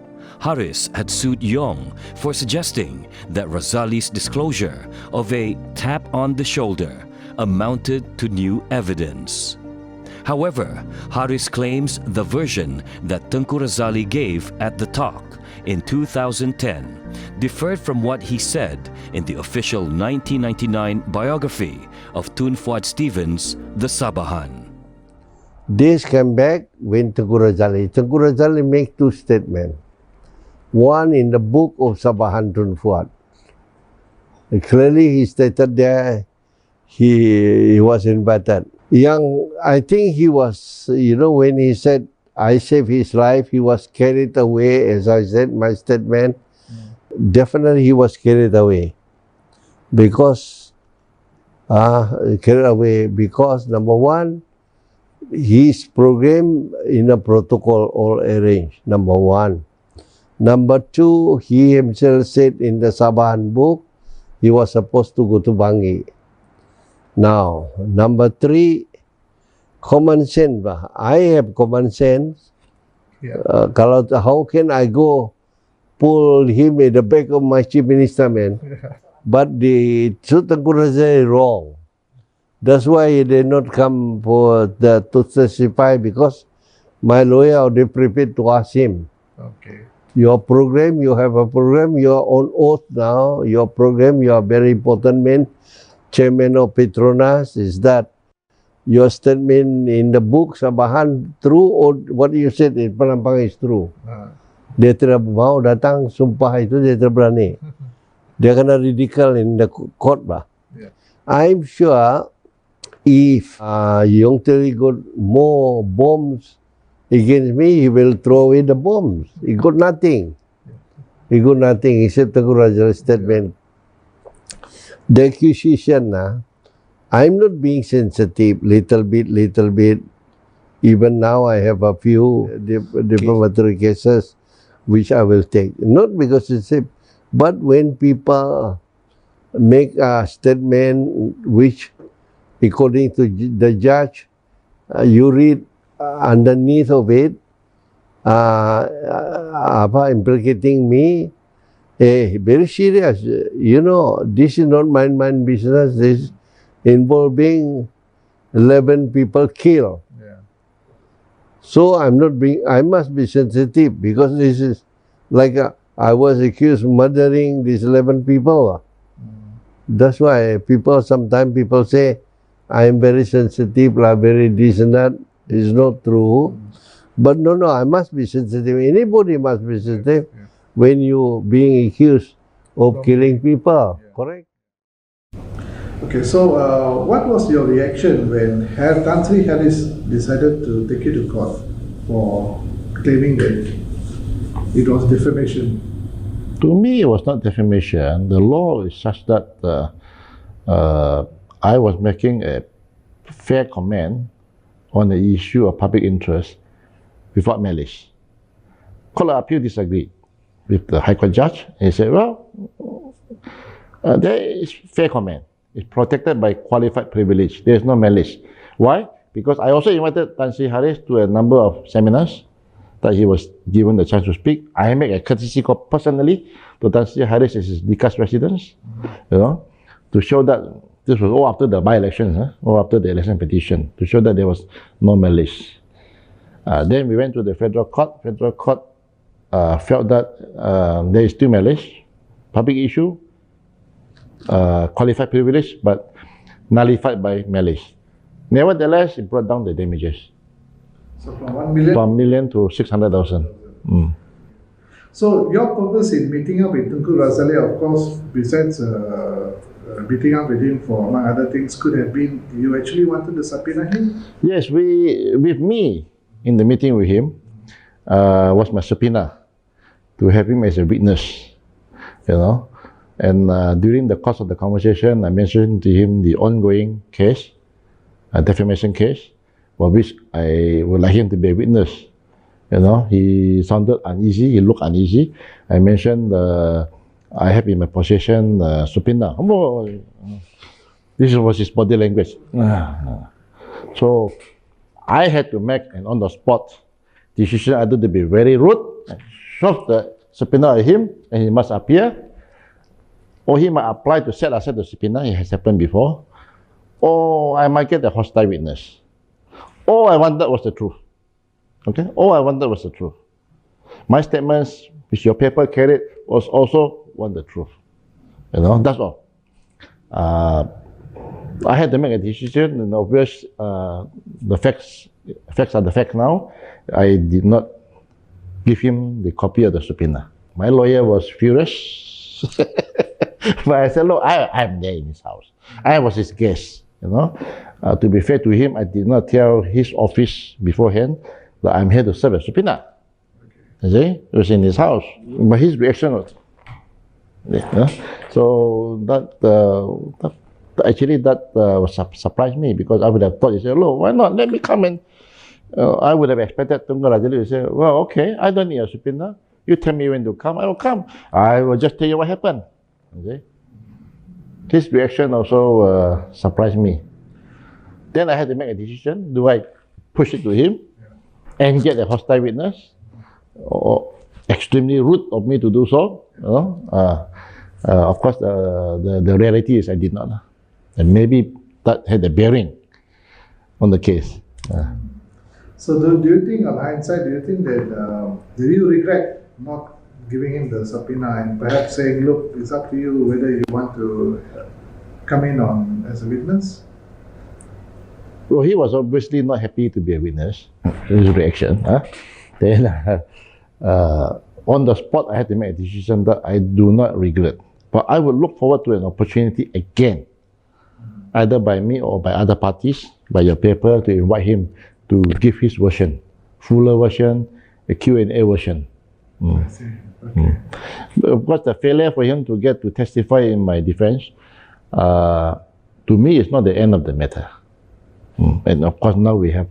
Haris had sued Yong for suggesting that Razali's disclosure of a tap on the shoulder amounted to new evidence. However, Haris claims the version that Tengku Razali gave at the talk in 2010 differed from what he said in the official 1999 biography of Tun Fuad Stevens, The Sabahan. This came back when Tengku Razali make two statements. One in the book of Sabahan Tun Fuad. Clearly he stated there he was invited. I think he was, when he said, I saved his life, he was carried away, as I said, my statement. Definitely he was carried away. Because, number one, his program in a protocol all arranged, number one. Number two, he himself said in the Sabahan book, he was supposed to go to Bangi. Now, number three, common sense. I have common sense. Yeah. How can I go pull him in the back of my chief minister, man? But the Tengku Razali is wrong. That's why he did not come to testify, because my lawyer already prepared to ask him. Okay. Your program, you have a program, you are on oath now. Your program, you are very important man. Chairman of Petronas, is that your statement in the book Sabahan true, or what you said in Palampang is true? Dia tidak mau datang, sumpah itu dia tidak berani. Dia kena ridicule in the court lah. Yeah. I'm sure if Yong Teri got more bombs against me, he will throw away the bombs. He got nothing. He got nothing except Tengku Razali's statement. The accusation, I'm not being sensitive, little bit. Even now I have a few defamatory cases which I will take. Not because it's safe, but when people make a statement which, according to the judge, you read underneath of it, implicating me, very serious. You know, this is not my business. This is involving 11 people killed. Yeah. So I must be sensitive, because this is like I was accused of murdering these 11 people. That's why sometimes people say I am very sensitive, very this and that. It's not true. But no, I must be sensitive. Anybody must be sensitive when you being accused of killing people. Correct? Okay, so what was your reaction when Tan Sri Harris decided to take you to court for claiming that it was defamation? To me, it was not defamation. The law is such that I was making a fair comment on the issue of public interest without malice. Court of Appeal disagreed with the High Court judge, and he said, well, there is fair comment. It's protected by qualified privilege. There is no malice. Why? Because I also invited Tan Sri Harris to a number of seminars that he was given the chance to speak. I make a courtesy call personally to Tan Sri Harris as his Dikas residence, to show that this was all after the by-elections, all after the election petition, to show that there was no malice. Then we went to the federal court. Federal court felt that there is still malice, public issue, qualified privilege, but nullified by malice. Nevertheless, it brought down the damages. So from 1 million? From 1 million to 600,000. So your purpose in meeting up with Tunku Razali, of course, besides meeting up with him for among other things, could have been you actually wanted to subpoena him? Yes, with me in the meeting with him was my subpoena to have him as a witness, And during the course of the conversation, I mentioned to him the ongoing case, a defamation case, for which I would like him to be a witness. He sounded uneasy, he looked uneasy. I mentioned I have in my possession subpoena. This was his body language. So I had to make an on-the-spot decision either to be very rude, shove the subpoena at him, and he must appear, or he might apply to set aside the subpoena. It has happened before. Or I might get a hostile witness. All I wanted was the truth. Okay? All I wanted was the truth. My statements, which your paper carried, was also the truth. That's all. I had to make a decision, and obvious the facts are the facts now. I did not give him the copy of the subpoena. My lawyer was furious. But I said, look, I'm there in his house. I was his guest, To be fair to him, I did not tell his office beforehand that I'm here to serve a subpoena. You see? It was in his house. But his reaction was, so that surprised me, because I would have thought, he said, look, why not? Let me come and, I would have expected Tunku Razali to say, well, okay, I don't need a subpoena. You tell me when to come, I will come. I will just tell you what happened. Okay. His reaction also surprised me. Then I had to make a decision. Do I push it to him and get a hostile witness, or extremely rude of me to do so? Of course, the reality is I did not. And maybe that had a bearing on the case. So do you think, on hindsight, do you think that, do you regret not giving him the subpoena and perhaps saying, look, it's up to you whether you want to come in as a witness? Well, he was obviously not happy to be a witness. His reaction. Then, on the spot, I had to make a decision that I do not regret. But I would look forward to an opportunity again, either by me or by other parties, by your paper, to invite him to give his version, fuller version, a Q&A version. I see. Okay. Of course, the failure for him to get to testify in my defense, to me, is not the end of the matter. And of course, now we have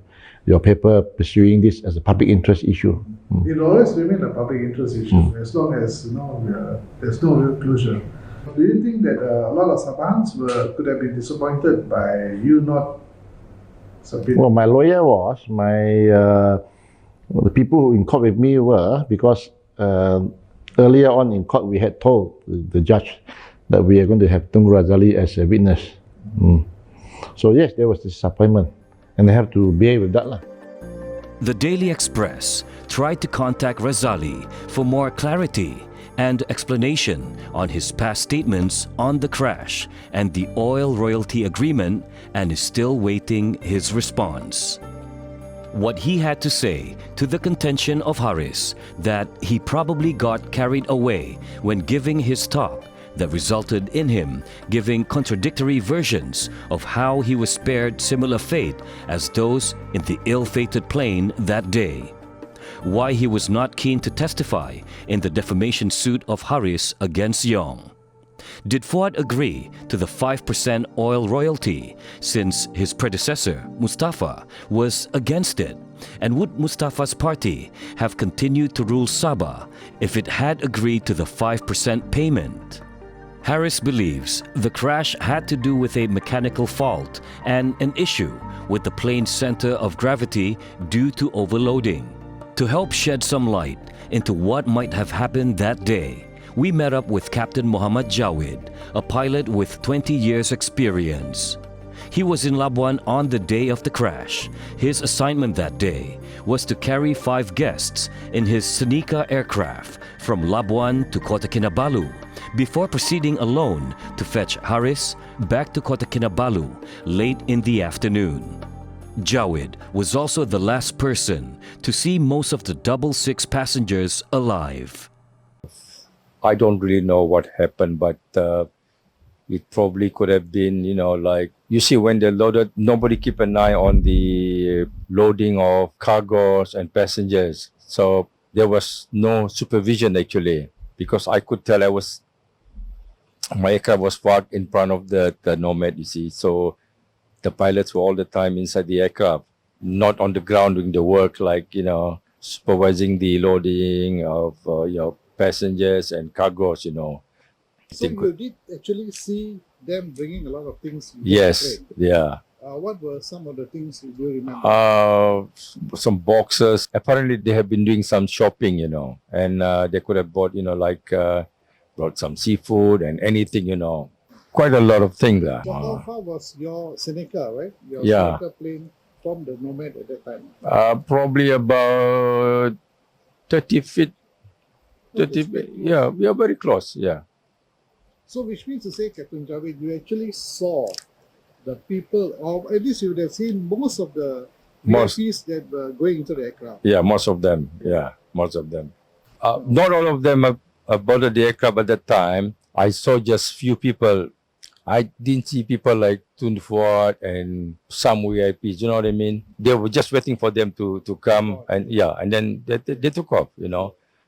your paper pursuing this as a public interest issue. It always remain a public interest issue as long as there's no real closure. Do you think that a lot of Sabahans could have been disappointed by you not submitting? Well, my lawyer was, the people who in court with me were, because earlier on in court we had told the judge that we are going to have Tunku Razali as a witness. So yes, there was disappointment, and they have to bear with that. The Daily Express tried to contact Razali for more clarity and explanation on his past statements on the crash and the oil royalty agreement, and is still waiting his response. What he had to say to the contention of Haris that he probably got carried away when giving his talk that resulted in him giving contradictory versions of how he was spared similar fate as those in the ill-fated plane that day. Why he was not keen to testify in the defamation suit of Haris against Yong. Did Fuad agree to the 5% oil royalty since his predecessor, Mustafa, was against it? And would Mustafa's party have continued to rule Sabah if it had agreed to the 5% payment? Haris believes the crash had to do with a mechanical fault and an issue with the plane's center of gravity due to overloading. To help shed some light into what might have happened that day, we met up with Captain Muhammad Jawid, a pilot with 20 years experience. He was in Labuan on the day of the crash. His assignment that day was to carry 5 guests in his Senica aircraft from Labuan to Kota Kinabalu before proceeding alone to fetch Haris back to Kota Kinabalu late in the afternoon. Jawid was also the last person to see most of the 66 passengers alive. I don't really know what happened, but it probably could have been, like, you see, when they're loaded, nobody keep an eye on the loading of cargoes and passengers. So there was no supervision actually, because I could tell my aircraft was parked in front of the Nomad, you see. So the pilots were all the time inside the aircraft, not on the ground doing the work, like, supervising the loading of, passengers and cargoes, So you did actually see them bringing a lot of things? Yes, yeah. What were some of the things you do remember? Some boxes. Apparently, they have been doing some shopping, and they could have bought, brought some seafood and anything, Quite a lot of things. So how far was your Seneca, right? Your Yeah. Seneca plane from the Nomad at that time? Probably about 30 feet. 30 feet. Yeah, we are very close, yeah. So which means to say, Captain Javed, you actually saw the people, or at least you would have seen most of the VIPs that were going into the aircraft. Yeah, most of them. Yeah, most of them. Not all of them have boarded the aircraft at that time. I saw just few people. I didn't see people like Tun Fuad and some VIPs, you know what I mean? They were just waiting for them to come, and and then they took off,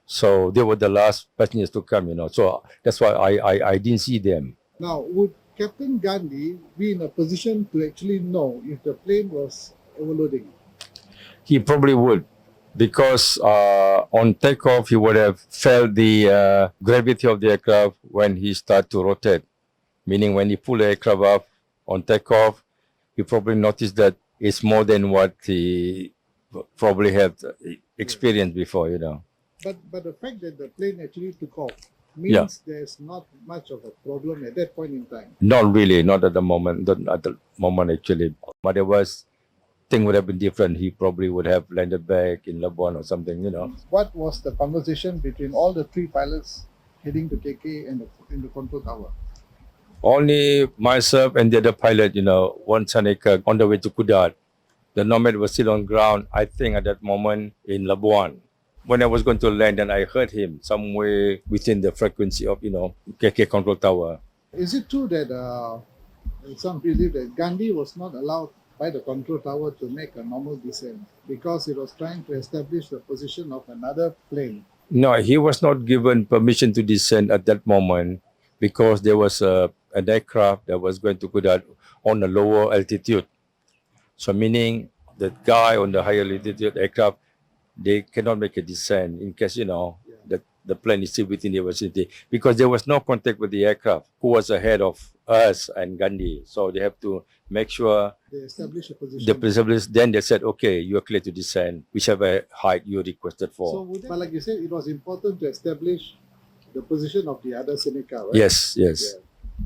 So they were the last passengers to come, So that's why I didn't see them. Now, would Captain Gandhi be in a position to actually know if the plane was overloading? He probably would, because on takeoff, he would have felt the gravity of the aircraft when he started to rotate. Meaning when he pulled the aircraft up on takeoff, he probably noticed that it's more than what he probably had experienced before, But the fact that the plane actually took off means there's not much of a problem at that point in time. Not really, not at the moment, actually. But there was, thing would have been different. He probably would have landed back in Labuan or something, What was the conversation between all the 3 pilots heading to KK and in the control tower? Only myself and the other pilot, one Seneca on the way to Kudat. The Nomad was still on ground, I think at that moment in Labuan. When I was going to land, and I heard him somewhere within the frequency of, KK control tower. Is it true that some believe that Gandhi was not allowed by the control tower to make a normal descent because he was trying to establish the position of another plane? No, he was not given permission to descend at that moment because there was an aircraft that was going to Kudat on a lower altitude. So meaning the guy on the higher altitude aircraft, they cannot make a descent in case, the plane is still within the vicinity, because there was no contact with the aircraft who was ahead of us and Gandhi. So they have to make sure They establish a position. the principals, then they said, okay, you are clear to descend, whichever height you requested for. But like you said, it was important to establish the position of the other Seneca, right? Yes. Yeah.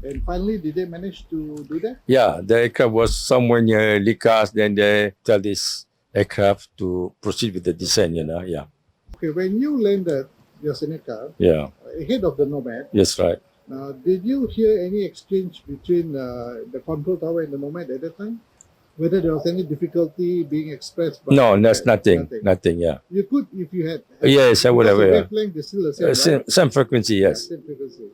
And finally, did they manage to do that? Yeah, the aircraft was somewhere near Likas, then they tell this aircraft to proceed with the descent, yeah. Okay, when you landed your Seneca Yeah, ahead of the Nomad, yes, right. did you hear any exchange between the control tower and the Nomad at that time? Whether there was any difficulty being expressed? By No, the that's Nomad? nothing, yeah. You could, if you had. Yes, I would have, because the yeah. wavelength is still the same, right? Same frequency, yes. Same frequency.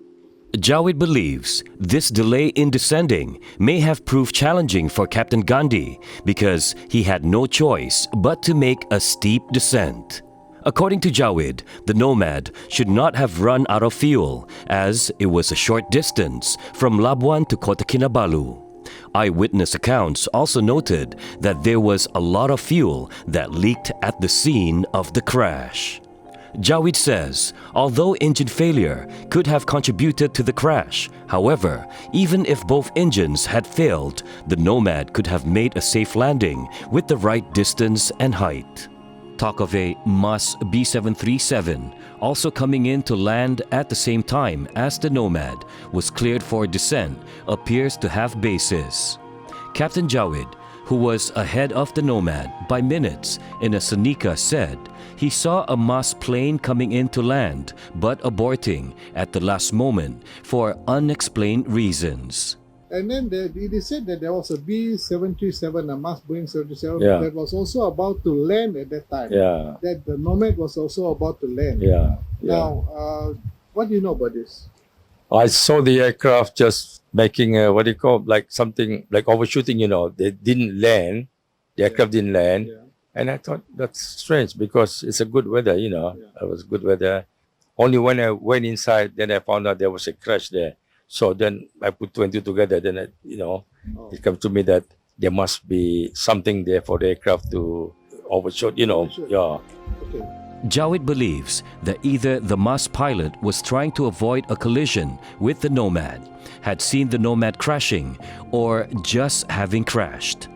Jawed believes this delay in descending may have proved challenging for Captain Gandhi because he had no choice but to make a steep descent. According to Jawed, the Nomad should not have run out of fuel as it was a short distance from Labuan to Kota Kinabalu. Eyewitness accounts also noted that there was a lot of fuel that leaked at the scene of the crash. Jawed says, although engine failure could have contributed to the crash, however, even if both engines had failed, the Nomad could have made a safe landing with the right distance and height. Talk of a MAS B737 also coming in to land at the same time as the Nomad was cleared for descent appears to have basis. Captain Jawed, who was ahead of the Nomad by minutes in a Seneca, said he saw a MAS plane coming in to land but aborting at the last moment for unexplained reasons. And then it is said that there was a B737, a MAS Boeing 737, Yeah. that was also about to land at that time. Yeah. That the Nomad was also about to land. Yeah. Now, what do you know about this? I saw the aircraft just making a, like something like overshooting, they didn't land, the aircraft didn't land. Yeah. And I thought that's strange because it's a good weather, It was good weather. Only when I went inside, then I found out there was a crash there. So then I put two and two together. Then, it comes to me that there must be something there for the aircraft to overshoot, Yeah. Okay. Jawed believes that either the MAS pilot was trying to avoid a collision with the Nomad, had seen the Nomad crashing, or just having crashed.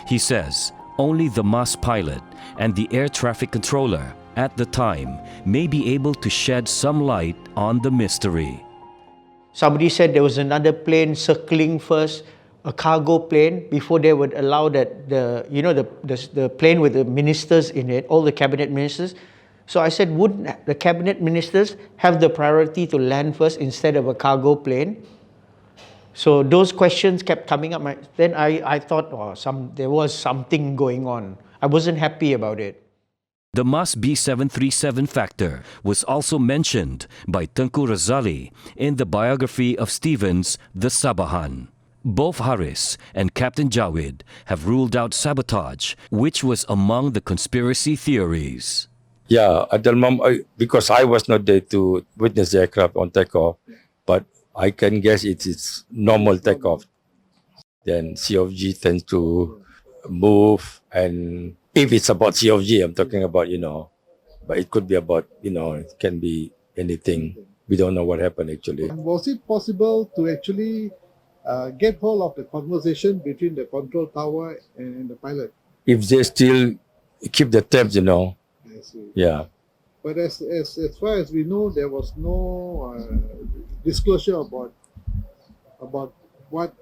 He says only the MAS pilot and the air traffic controller at the time may be able to shed some light on the mystery. Somebody said there was another plane circling first, a cargo plane, before they would allow that the plane with the ministers in it, all the cabinet ministers. So I said, wouldn't the cabinet ministers have the priority to land first instead of a cargo plane? So those questions kept coming up. Then I thought, there was something going on. I wasn't happy about it. The MAS B737 factor was also mentioned by Tengku Razali in the biography of Stevens, The Sabahan. Both Haris and Captain Jawed have ruled out sabotage, which was among the conspiracy theories. Yeah, at the moment, because I was not there to witness the aircraft on takeoff, but I can guess it's normal takeoff. Then CFG tends to move, and if it's about CFG, I'm talking about, but it could be about, it can be anything. We don't know what happened actually. Was it possible to actually get hold of the conversation between the control tower and the pilot? If they still keep the tapes, I see. yeah. But as far as we know, there was no disclosure about what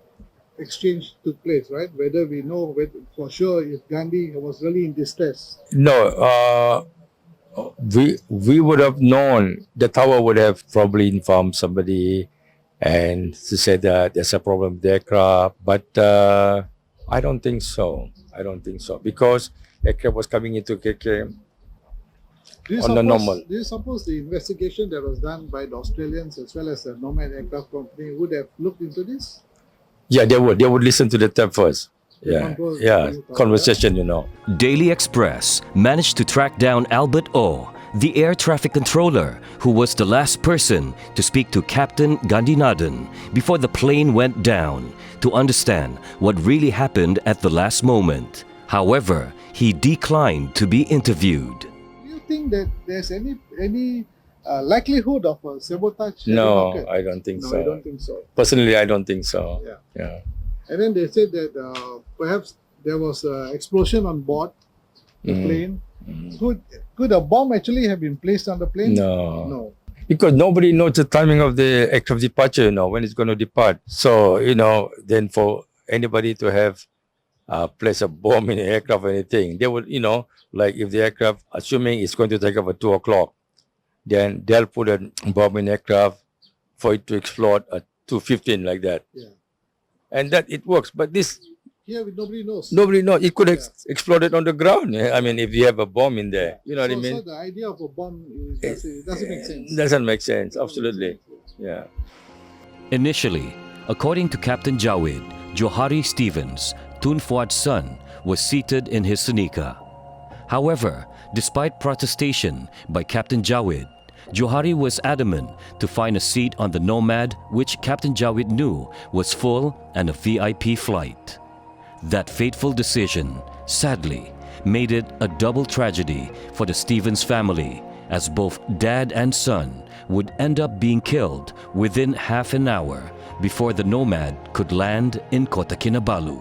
exchange took place, right? Whether we know for sure if Gandhi was really in distress. No, we would have known. The tower would have probably informed somebody and to say that there's a problem with the aircraft. But I don't think so. Because aircraft was coming into KK on the normal. Do you suppose the investigation that was done by the Australians as well as the Nomad Aircraft Company would have looked into this? Yeah, they would listen to the tape first. Yeah, conversation, Daily Express managed to track down Albert O, the air traffic controller, who was the last person to speak to Captain Gandhinadan before the plane went down, to understand what really happened at the last moment. However, he declined to be interviewed. Do you think that there's any likelihood of a sabotage? No, having occurred? I don't think No, so. I don't think so. Personally, I don't think so. Yeah. And then they said that perhaps there was an explosion on board the plane. Could a bomb actually have been placed on the plane? No. Because nobody knows the timing of the aircraft departure, when it's going to depart. So, then for anybody to have place a bomb in the aircraft or anything, they would, like if the aircraft, assuming it's going to take off at 2 o'clock, then they'll put a bomb in the aircraft for it to explode at 2:15 like that. Yeah. And that it works. But this, Here, nobody knows. nobody knows. It could have exploded on the ground. I mean, if you have a bomb in there, you know what I mean? So the idea of a bomb doesn't make sense. Doesn't make sense. Absolutely. Yeah. Initially, according to Captain Jawid, Johari Stevens, Tun Fuad's son, was seated in his Senika. However, despite protestation by Captain Jawid, Johari was adamant to find a seat on the Nomad, which Captain Jawid knew was full and a VIP flight. That fateful decision, sadly, made it a double tragedy for the Stevens family, as both dad and son would end up being killed within half an hour before the Nomad could land in Kota Kinabalu.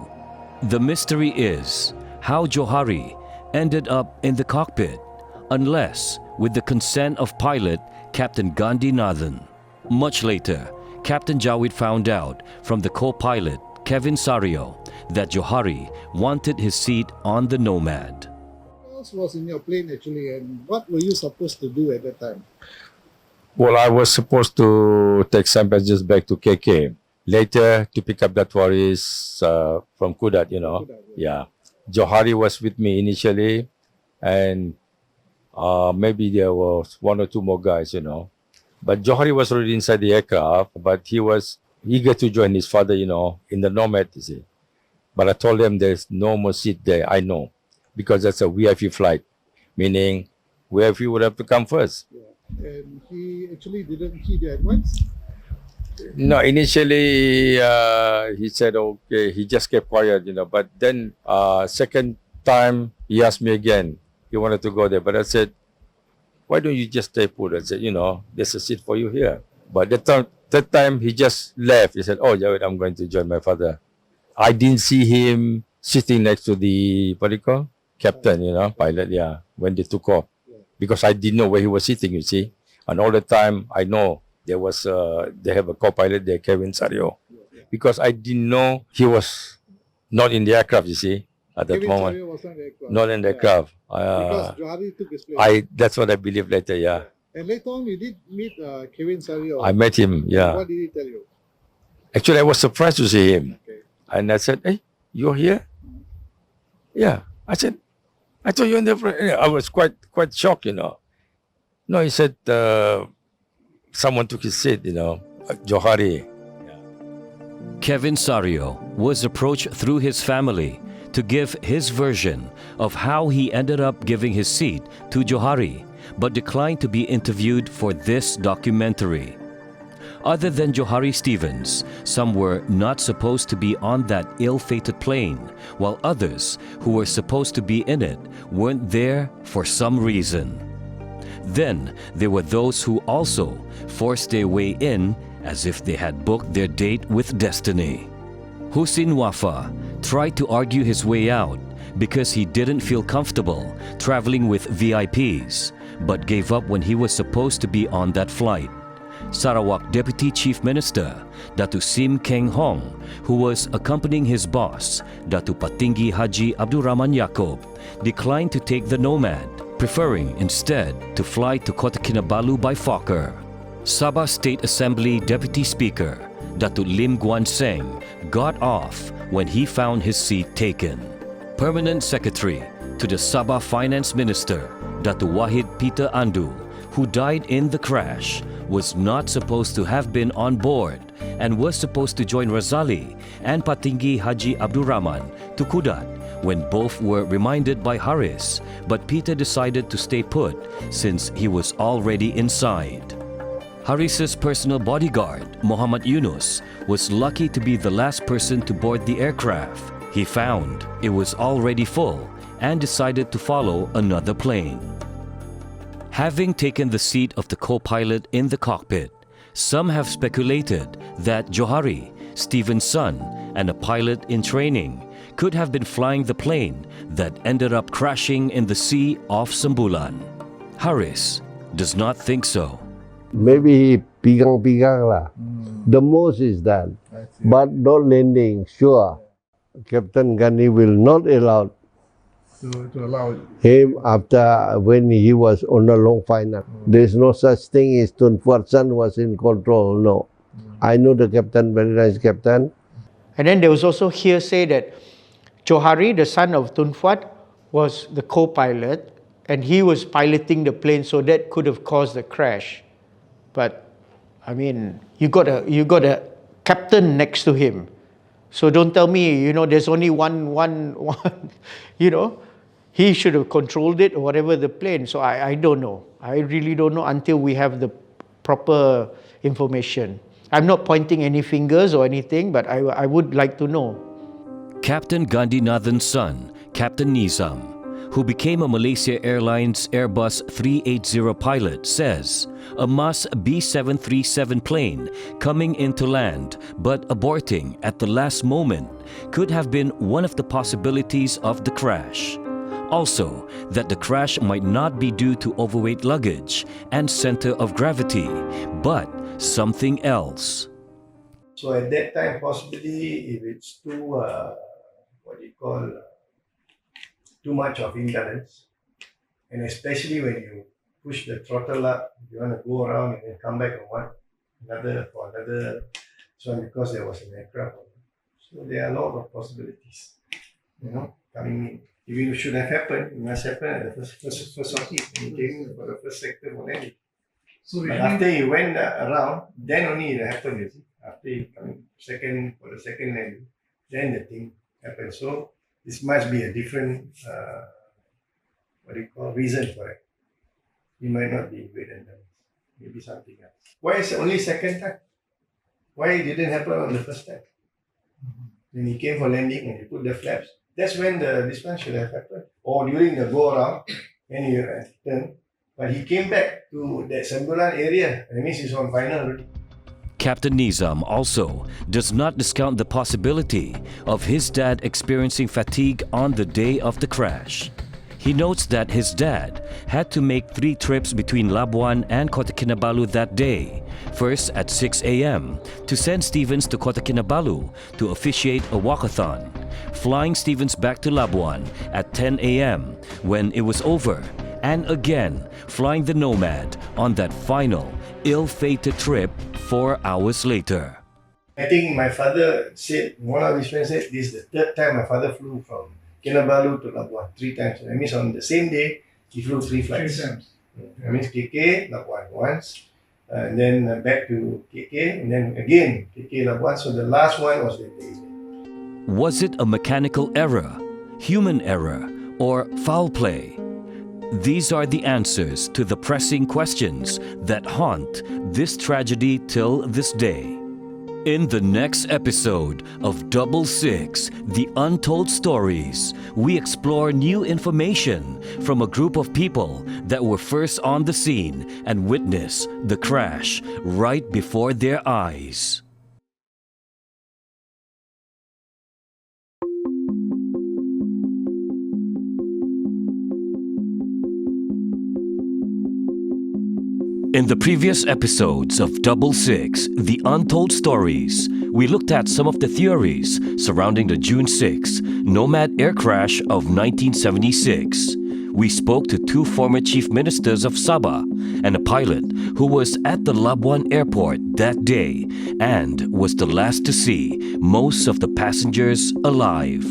The mystery is how Johari ended up in the cockpit, unless with the consent of pilot Captain Gandhi Nathan. Much later, Captain Jawid found out from the co-pilot Kevin Sario that Johari wanted his seat on the Nomad. What else was in your plane actually, and what were you supposed to do at that time? Well, I was supposed to take some passengers back to KK. Later, to pick up the tourists from Kudat, Yeah. Johari was with me initially, and maybe there was 1 or 2 more guys, But Johari was already inside the aircraft, but he was eager to join his father, in the Nomad, you see. But I told him there's no more seat there, I know, because that's a VIP flight, meaning VIP would have to come first. Yeah. And he actually didn't heed the advice? No, initially he said, okay, he just kept quiet, But then second time he asked me again, he wanted to go there. But I said, why don't you just stay put? I said, there's a seat for you here. But that time he just left. He said, oh, Jawid, I'm going to join my father. I didn't see him sitting next to the, captain, pilot, when they took off. Because I didn't know where he was sitting, you see. And all the time, I know they have a co-pilot there, Kevin Sario. Because I didn't know he was not in the aircraft, you see, at that Kevin moment. Sario was not in the aircraft. Not in the aircraft. Because Johari took his place. That's what I believe later, yeah. And later on, you did meet Kevin Sario. I met him, yeah. What did he tell you? Actually, I was surprised to see him. Okay. And I said, hey, you're here? Yeah. I said, I thought you were in the front. I was quite shocked, No, he said, someone took his seat, Johari. Kevin Sario was approached through his family to give his version of how he ended up giving his seat to Johari, but declined to be interviewed for this documentary. Other than Johari Stevens, some were not supposed to be on that ill-fated plane, while others who were supposed to be in it weren't there for some reason. Then there were those who also forced their way in as if they had booked their date with destiny. Hussein Wafa tried to argue his way out because he didn't feel comfortable traveling with VIPs, but gave up when he was supposed to be on that flight. Sarawak Deputy Chief Minister Datu Sim Keng Hong, who was accompanying his boss, Datu Patinggi Haji Abdul Rahman Yaakob, declined to take the Nomad, preferring instead to fly to Kota Kinabalu by Fokker. Sabah State Assembly Deputy Speaker Datu Lim Guan Seng got off when he found his seat taken. Permanent Secretary to the Sabah Finance Minister Datu Wahid Peter Andu, who died in the crash, was not supposed to have been on board and was supposed to join Razali and Patinggi Haji Abdul Rahman to Kudat when both were reminded by Haris, but Peter decided to stay put since he was already inside. Haris's personal bodyguard, Muhammad Yunus, was lucky to be the last person to board the aircraft. He found it was already full and decided to follow another plane. Having taken the seat of the co-pilot in the cockpit, some have speculated that Johari, Stephen's son and a pilot in training, could have been flying the plane that ended up crashing in the sea off Sembulan. Haris does not think so. Maybe he pigang-pigang lah. The most is that. But not landing, sure. Captain Gandhi will not allow to allow him after when he was on a long final. There's no such thing as Tun Fuad's son was in control, no. I know the captain, very nice captain. And then there was also hearsay that Johari, the son of Tun Fuad, was the co-pilot and he was piloting the plane, so that could have caused the crash. But I mean, you got a captain next to him. So don't tell me, there's only one, he should have controlled it or whatever the plane. So I don't know. I really don't know until we have the proper information. I'm not pointing any fingers or anything, but I would like to know. Captain Gandhinathan's son, Captain Nizam, who became a Malaysia Airlines Airbus 380 pilot, says a MAS B737 plane coming into land but aborting at the last moment could have been one of the possibilities of the crash. Also, that the crash might not be due to overweight luggage and center of gravity, but something else. So at that time, possibly if it's too, too much of imbalance, and especially when you push the throttle up, you want to go around and then come back on another, so because there was an aircraft. So there are a lot of possibilities, coming in. If it should have happened, it must happen at the first sortie, when he came for the first sector for landing. So but after he went around, then only it happened, you see. After he coming for the second landing, then the thing happened. So this must be a different, reason for it. It might not be weight and balance. Maybe something else. Why is it only second time? Why it didn't happen on the first time? When he came for landing and he put the flaps, that's when this one should have happened. Or during the go around, when he turned. But he came back to that Sembulan area. That means he's on final already. Captain Nizam also does not discount the possibility of his dad experiencing fatigue on the day of the crash. He notes that his dad had to make 3 trips between Labuan and Kota Kinabalu that day. First at 6 a.m. to send Stevens to Kota Kinabalu to officiate a walkathon, flying Stevens back to Labuan at 10 a.m. when it was over, and again flying the Nomad on that final ill-fated trip 4 hours later. I think my father said, one of his friends said, this is the third time my father flew from Kinabalu to Labuan, 3 times. That means on the same day, he flew 3 flights. 3 times. That means KK, Labuan once, and then back to KK, and then again KK, Labuan. So the last one was the day. Was it a mechanical error, human error, or foul play? These are the answers to the pressing questions that haunt this tragedy till this day. In the next episode of 66, The Untold Stories, we explore new information from a group of people that were first on the scene and witnessed the crash right before their eyes. In the previous episodes of 66, The Untold Stories, we looked at some of the theories surrounding the June 6 Nomad air crash of 1976. We spoke to 2 former chief ministers of Sabah and a pilot who was at the Labuan airport that day and was the last to see most of the passengers alive.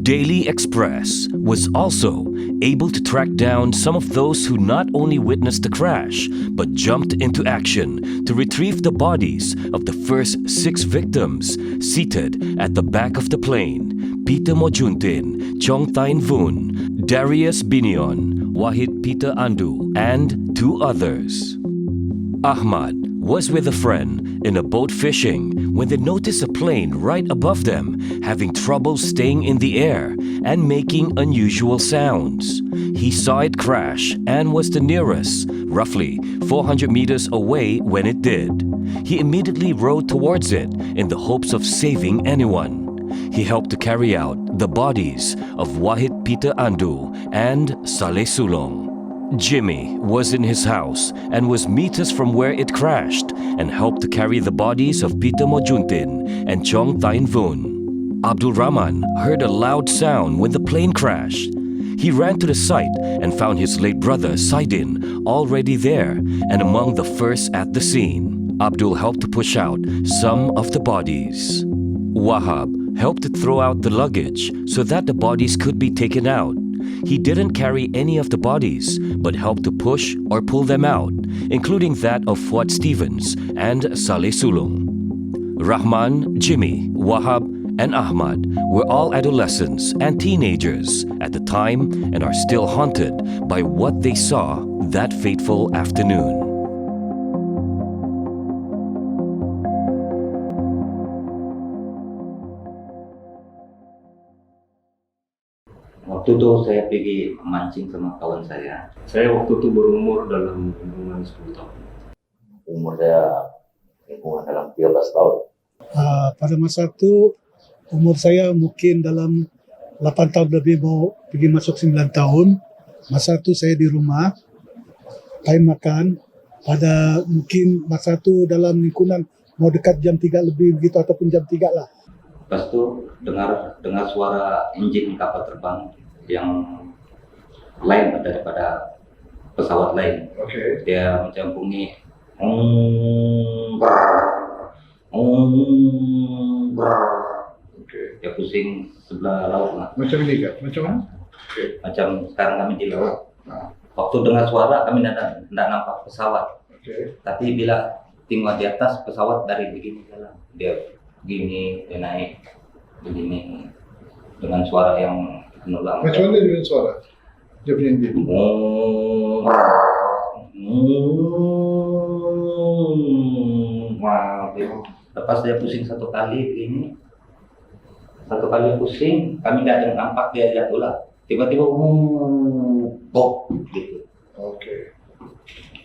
Daily Express was also able to track down some of those who not only witnessed the crash but jumped into action to retrieve the bodies of the first 6 victims seated at the back of the plane: Peter Mojuntin, Chong Tain Vun, Darius Binion, Wahid Peter Andu, and 2 others. Ahmad was with a friend in a boat fishing when they noticed a plane right above them having trouble staying in the air and making unusual sounds. He saw it crash and was the nearest, roughly 400 meters away when it did. He immediately rowed towards it in the hopes of saving anyone. He helped to carry out the bodies of Wahid Peter Andu and Saleh Sulong. Jimmy was in his house and was meters from where it crashed and helped to carry the bodies of Peter Mojuntin and Chong Tain Vun. Abdul Rahman heard a loud sound when the plane crashed. He ran to the site and found his late brother Saidin already there and among the first at the scene. Abdul helped to push out some of the bodies. Wahab helped to throw out the luggage so that the bodies could be taken out. He didn't carry any of the bodies, but helped to push or pull them out, including that of Fuad Stevens and Saleh Sulong. Rahman, Jimmy, Wahab, and Ahmad were all adolescents and teenagers at the time and are still haunted by what they saw that fateful afternoon. Waktu itu saya pergi mancing sama kawan saya. Saya waktu itu berumur dalam lingkungan 10 tahun. Umur saya lingkungan dalam 13 tahun. Pada masa itu umur saya mungkin dalam 8 tahun lebih, mau pergi masuk 9 tahun. Masa itu saya di rumah, time makan. Pada mungkin masa itu dalam lingkungan mau dekat jam 3 lebih begitu ataupun jam 3 lah. Pas itu dengar suara engine kapal terbang yang lain daripada pesawat lain. Okay. Dia macam bunyi dia pusing sebelah laut lah. Macam ini kan? Macam mana? Okay. Macam sekarang kami di laut. Waktu dengar suara kami tidak nampak pesawat. Okay. Tapi bila tengok di atas pesawat dari begini jalan, dia begini, dia naik begini dengan suara yang menulang. Macam mana dengan suara? Dia punya dia. Lepas dia pusing satu kali begini, satu kali pusing, kami tidak nampak dia jatuh lah. Tiba-tiba bok gitu. Oke.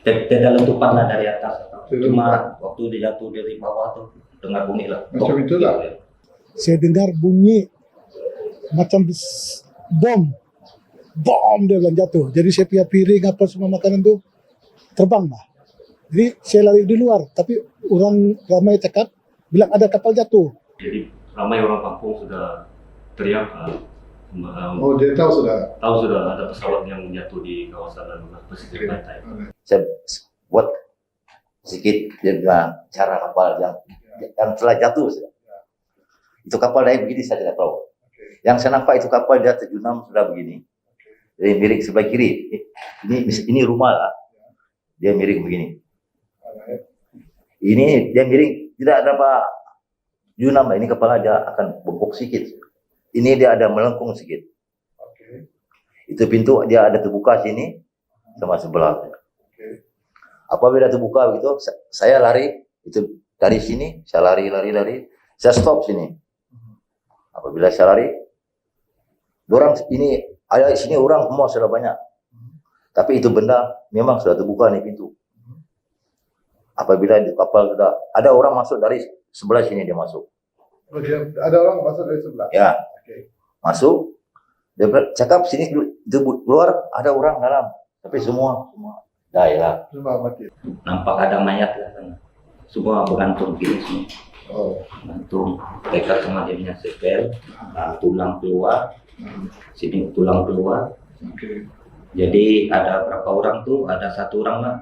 Tidak letupan lah dari atas. Cuma waktu dia jatuh dari bawah tuh dengar bunyi lah. Macam itulah. Saya dengar bunyi macam bom dia bilang jatuh. Jadi saya punya piring apa semua makanan tuh terbang lah. Jadi saya lari di luar, tapi orang ramai cakap bilang ada kapal jatuh. Jadi ramai orang kampung sudah teriak. Oh, dia tahu sudah. Tahu sudah ada pesawat yang jatuh di kawasan pesisir pantai. Saya buat sedikit dia bilang cara kapal yang telah jatuh. Itu kapal naik begini saya tidak tahu. Yang saya nampak itu kapal dia terjunam sudah begini. Jadi miring sebelah kiri. Ini rumah lah. Dia miring begini. Ini dia miring tidak ada apa junam lah. Ini kepala dia akan bengkok sedikit. Ini dia ada melengkung sedikit. Itu pintu dia ada terbuka sini sama sebelah. Apabila terbuka begitu, saya lari itu dari sini, saya lari, saya stop sini. Apabila saya lari, orang ini ada di sini orang semua sudah banyak. Tapi itu benda memang sudah terbuka nih pintu. Apabila di kapal sudah ada orang masuk dari sebelah sini dia masuk. Oh, ada orang masuk dari sebelah. Ya, masuk. Dia cakap sini itu keluar ada orang dalam. Tapi semua dah ya. Semua mati. Nampak ada mayat lah sana. Semua bergantung gini semua. Oh. Gantung. Dekat sama dia punya sepel, tulang keluar. Sini tulang keluar. Okay. Jadi ada berapa orang tuh? Ada satu orang lah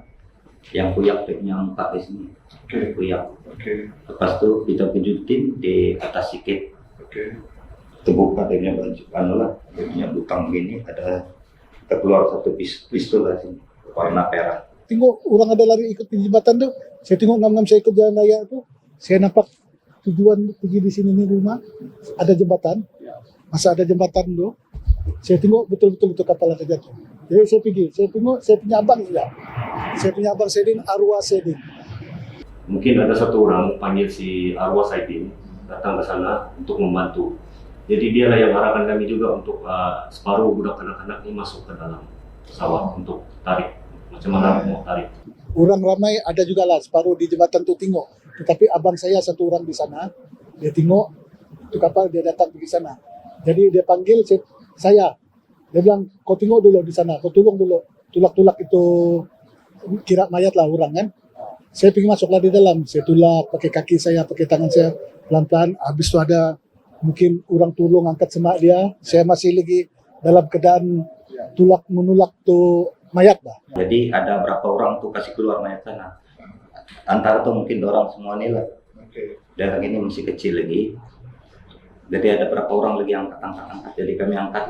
yang kuyak punya muka di sini. Okay. Kuyak. Okay. Lepas tuh kita pijutin di atas sikit. Okay. Terbuka dia punya baju lah. Dia punya butang begini ada kita keluar satu pistol lah sini warna perak. Tengok orang ada lari ikut di jembatan tuh. Saya tengok ngam-ngam saya ikut jalan raya tuh. Saya nampak tujuan pergi di sini nih rumah. Ada jembatan. Masa ada jembatan tuh. Saya tengok betul-betul itu kapal ada jatuh. Jadi saya pergi. Saya tengok saya punya abang ya. Saya punya abang Sedin, arwah Sedin. mungkin ada satu orang panggil si arwah Saidin datang ke sana untuk membantu. Jadi dialah yang arahkan kami juga untuk separuh budak anak-anak ini masuk ke dalam pesawat untuk tarik. Macam mana mau tarik? Orang ramai ada juga lah separuh di jembatan tu tengok. Tetapi abang saya satu orang di sana, dia tengok tu kapal, dia datang pergi sana. Jadi dia panggil saya. Dia bilang, kau tengok dulu di sana, kau tolong dulu. Tulak-tulak itu kira mayat lah orang kan. Saya pergi masuklah di dalam, saya tulak pakai kaki saya, pakai tangan saya pelan-pelan. Habis tu ada mungkin orang tolong angkat semak dia. Saya masih lagi dalam keadaan menulak tu mayat lah. Jadi ada berapa orang tuh kasih keluar mayat sana. Antara tuh mungkin orang semua nih lah. Dan ini masih kecil lagi. Jadi ada berapa orang lagi yang angkat. Jadi kami angkat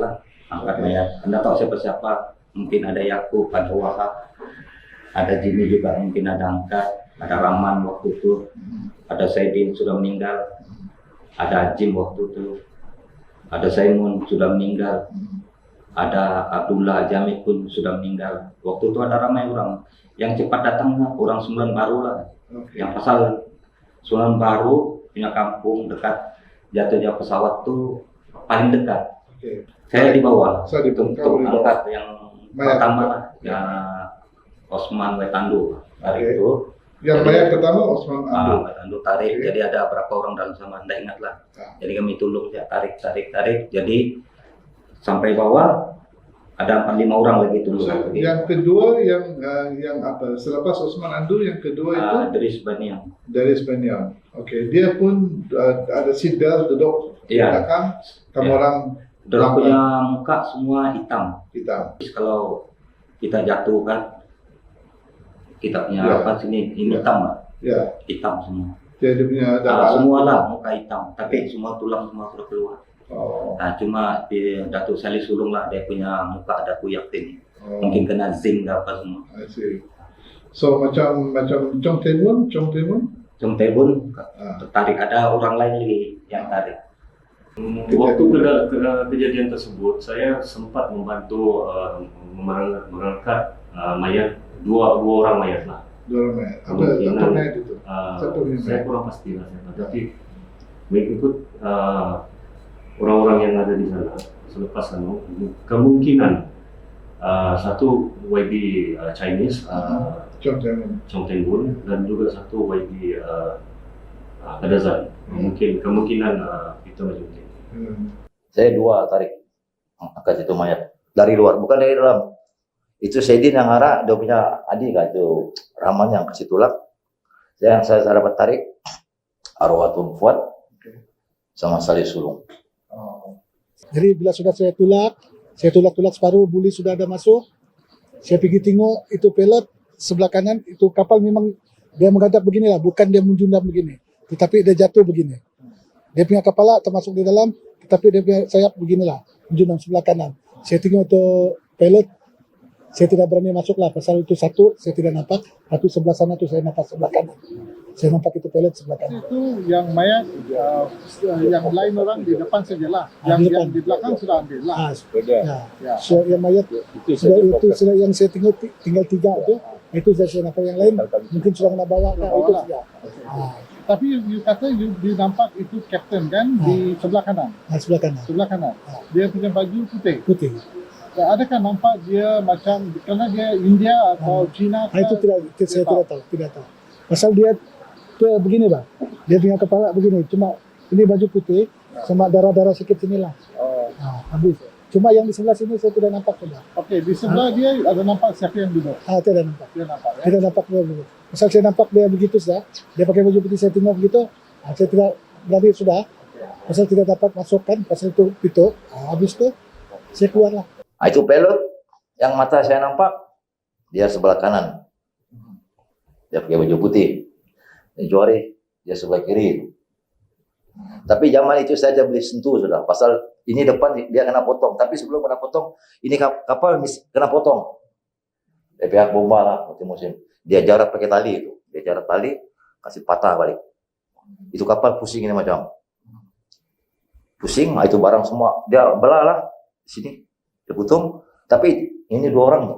mayat. Anda tahu siapa-siapa? Mungkin ada Yakub, ada Wahab, ada Jimmy juga mungkin ada angkat, ada Rahman waktu itu, ada Saidin sudah meninggal, ada Jim waktu itu, ada Simon sudah meninggal, ada Abdullah Jamid pun sudah meninggal. Waktu itu ada ramai orang yang cepat datang, orang Sembilan Baru lah, yang pasal Sembilan Baru punya kampung dekat jatuhnya pesawat tuh paling dekat. Saya di bawah untuk angkat yang pertama lah, ya Osman Wetandu tarik itu. Yang mayat pertama Osman Wetandu tarik. Jadi ada berapa orang dalam sama, anda ingat lah. Jadi kami tolong ya tarik. Jadi sampai bawah ada 4-5 orang lagi tolong. Yang kedua yang apa? Selepas Osman Andu yang kedua itu Deris Baniam. Okey, dia pun ada sidal duduk di belakang. Kamu orang Dia punya muka semua hitam. Kalau kita jatuh kan, kita punya apa sini ini hitam lah. Hitam semua. Dia punya semua lah muka hitam, tapi semua tulang semua sudah keluar. Nah, cuma di Datuk Salih Sulung lah dia punya muka ada kuyak ini. Mungkin kena zinc apa semua. I see. So macam Chong Tebun tarik, ada orang lain lagi yang tarik. Waktu kejadian tersebut, saya sempat membantu mengangkat mayat dua orang mayat lah. Dua orang mayat. Kemungkinan apa mayat itu? Saya kurang pasti lah, tapi mengikut orang-orang yang ada di sana selepas kemungkinan satu YB Chinese Chong Tebun dan juga satu YB Kadazan. Mungkin kemungkinan itu macam ini. Saya dua tarik angkat itu mayat dari luar, bukan dari dalam. Itu Saidin yang arah, dia punya adik kan itu Rahman yang kasih tulak. Saya dapat tarik arwah Fuad sama Salih Sulung. Jadi bila sudah saya tulak separuh, buli sudah ada masuk. Saya pergi tengok itu pilot sebelah kanan, itu kapal memang dia menghadap begini lah, bukan dia menjundam begini, tetapi dia jatuh begini. Dia punya kepala termasuk di dalam, tetapi dia punya sayap beginilah, menjundam sebelah kanan. Saya tengok itu pilot, saya tidak berani masuk lah, pasal itu satu saya tidak nampak, satu sebelah sana tu saya nampak sebelah kanan. Saya nampak itu pilot sebelah kanan. Itu yang mayat, yang lain orang di depan sajalah, yang di belakang sudah ambil lah. So yang mayat sudah yang saya tengok tinggal 3 itu saya nampak, yang lain mungkin sudah nak bawa lah, itu sudah. Tapi you kata you nampak itu kapten kan di sebelah kanan. Sebelah kanan. Dia punya baju putih. Dan adakah nampak dia macam kerana dia India atau China? Itu saya tidak tahu. Pasal dia begini bang. Dia punya kepala begini. Cuma ini baju putih sama darah-darah sikit sinilah. Habis. Cuma yang di sebelah sini saya tidak nampak sudah. Okey, di sebelah dia ada nampak siapa yang duduk? Tidak nampak. Tidak nampak dia duduk. Pasal saya nampak dia begitu sudah, dia pakai baju putih, saya tengok begitu, saya tidak berani sudah, pasal tidak dapat masukkan, pasal itu pintu, habis itu saya keluar lah. Itu pilot yang mata saya nampak, dia sebelah kanan, dia pakai baju putih, Juari dia sebelah kiri. Tapi zaman itu saya boleh sentuh sudah, pasal ini depan dia kena potong, tapi sebelum kena potong, ini kapal kena potong. Dia pihak bomba lah, musim. Dia jarak pakai tali itu. Dia jarak tali, kasih patah balik. Itu kapal pusing ini macam. Pusing, itu barang semua. Dia belah lah. Di sini. Dia putung. Tapi ini 2 orang.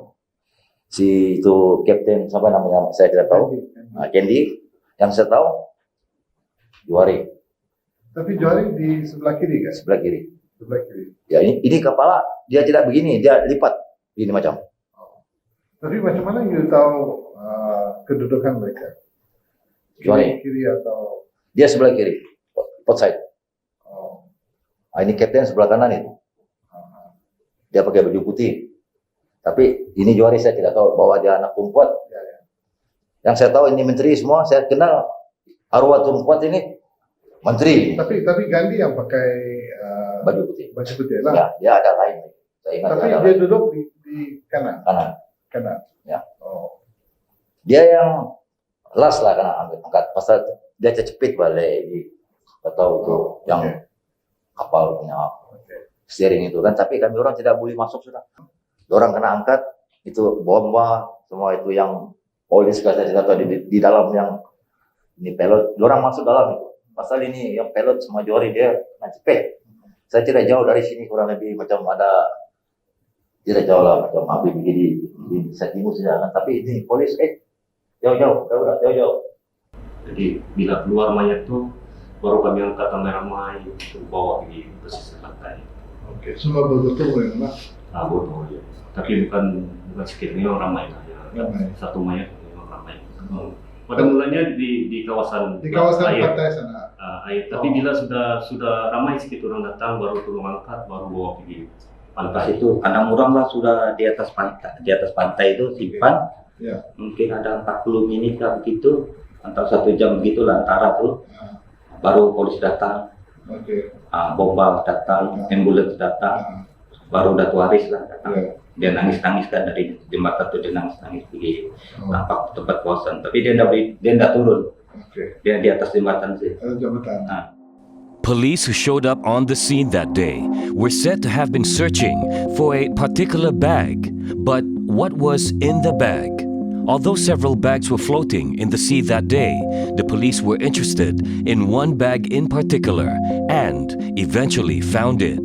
Si itu kapten, siapa namanya? Saya tidak tahu. Candy. Yang saya tahu Juari. Tapi Juari di sebelah kiri kan? Sebelah kiri. Sebelah kiri. Ya ini kepala dia tidak begini, dia lipat ini macam. Tapi macam mana you tahu kedudukan mereka? Juari. Kiri atau? Dia sebelah kiri, pot side. Ini kapten sebelah kanan itu. Dia pakai baju putih. Tapi ini Juari saya tidak tahu bahwa dia anak perempuan. Yang saya tahu ini menteri semua, saya kenal arwah perempuan ini menteri. Tapi Gandhi yang pakai baju putih. Baju putih lah. Ya, dia ada lain. Saya ingat tapi dia lain. Duduk di kanan. Kanan. Ya. Dia yang last lah kena angkat. Pasal dia tercepit balik di atau itu yang kapal punya steering itu kan. Tapi kami orang tidak boleh masuk sudah. Orang kena angkat itu bomba semua itu yang polis kata tidak tahu di dalam yang ini pilot. Orang masuk dalam itu. Pasal ini yang pilot semua Juari dia kena cepet. Saya tidak jauh dari sini kurang lebih macam ada tidak jauh lah macam habis begini di Setimu saja kan. Tapi ini polis jauh. Jadi bila keluar mayat tuh baru kami angkat ramai-ramai bawa pergi pesisir pantai. Oke, semua betul memang. Betul ya. Tapi bukan sedikit, memang ramai lah ya. Ramai. Satu mayat memang ramai. Pada mulanya di kawasan kawasan air, pantai sana. Air. Tapi bila sudah ramai sedikit orang datang baru tolong angkat baru bawa pergi Pas pantai. itu kandang orang lah sudah di atas pantai itu simpan. Ya. Mungkin ada 40 menit lah begitu, atau 1 jam begitu lah antara tuh. Baru polisi datang, bomba datang, ambulans datang, baru Datu Haris lah datang. Dia nangis-nangis kan dari jembatan tuh, dia nangis-nangis pergi nampak tempat kawasan. Tapi dia tidak turun, dia di atas jembatan sih. Police who showed up on the scene that day were said to have been searching for a particular bag. But what was in the bag? Although several bags were floating in the sea that day, the police were interested in one bag in particular and eventually found it.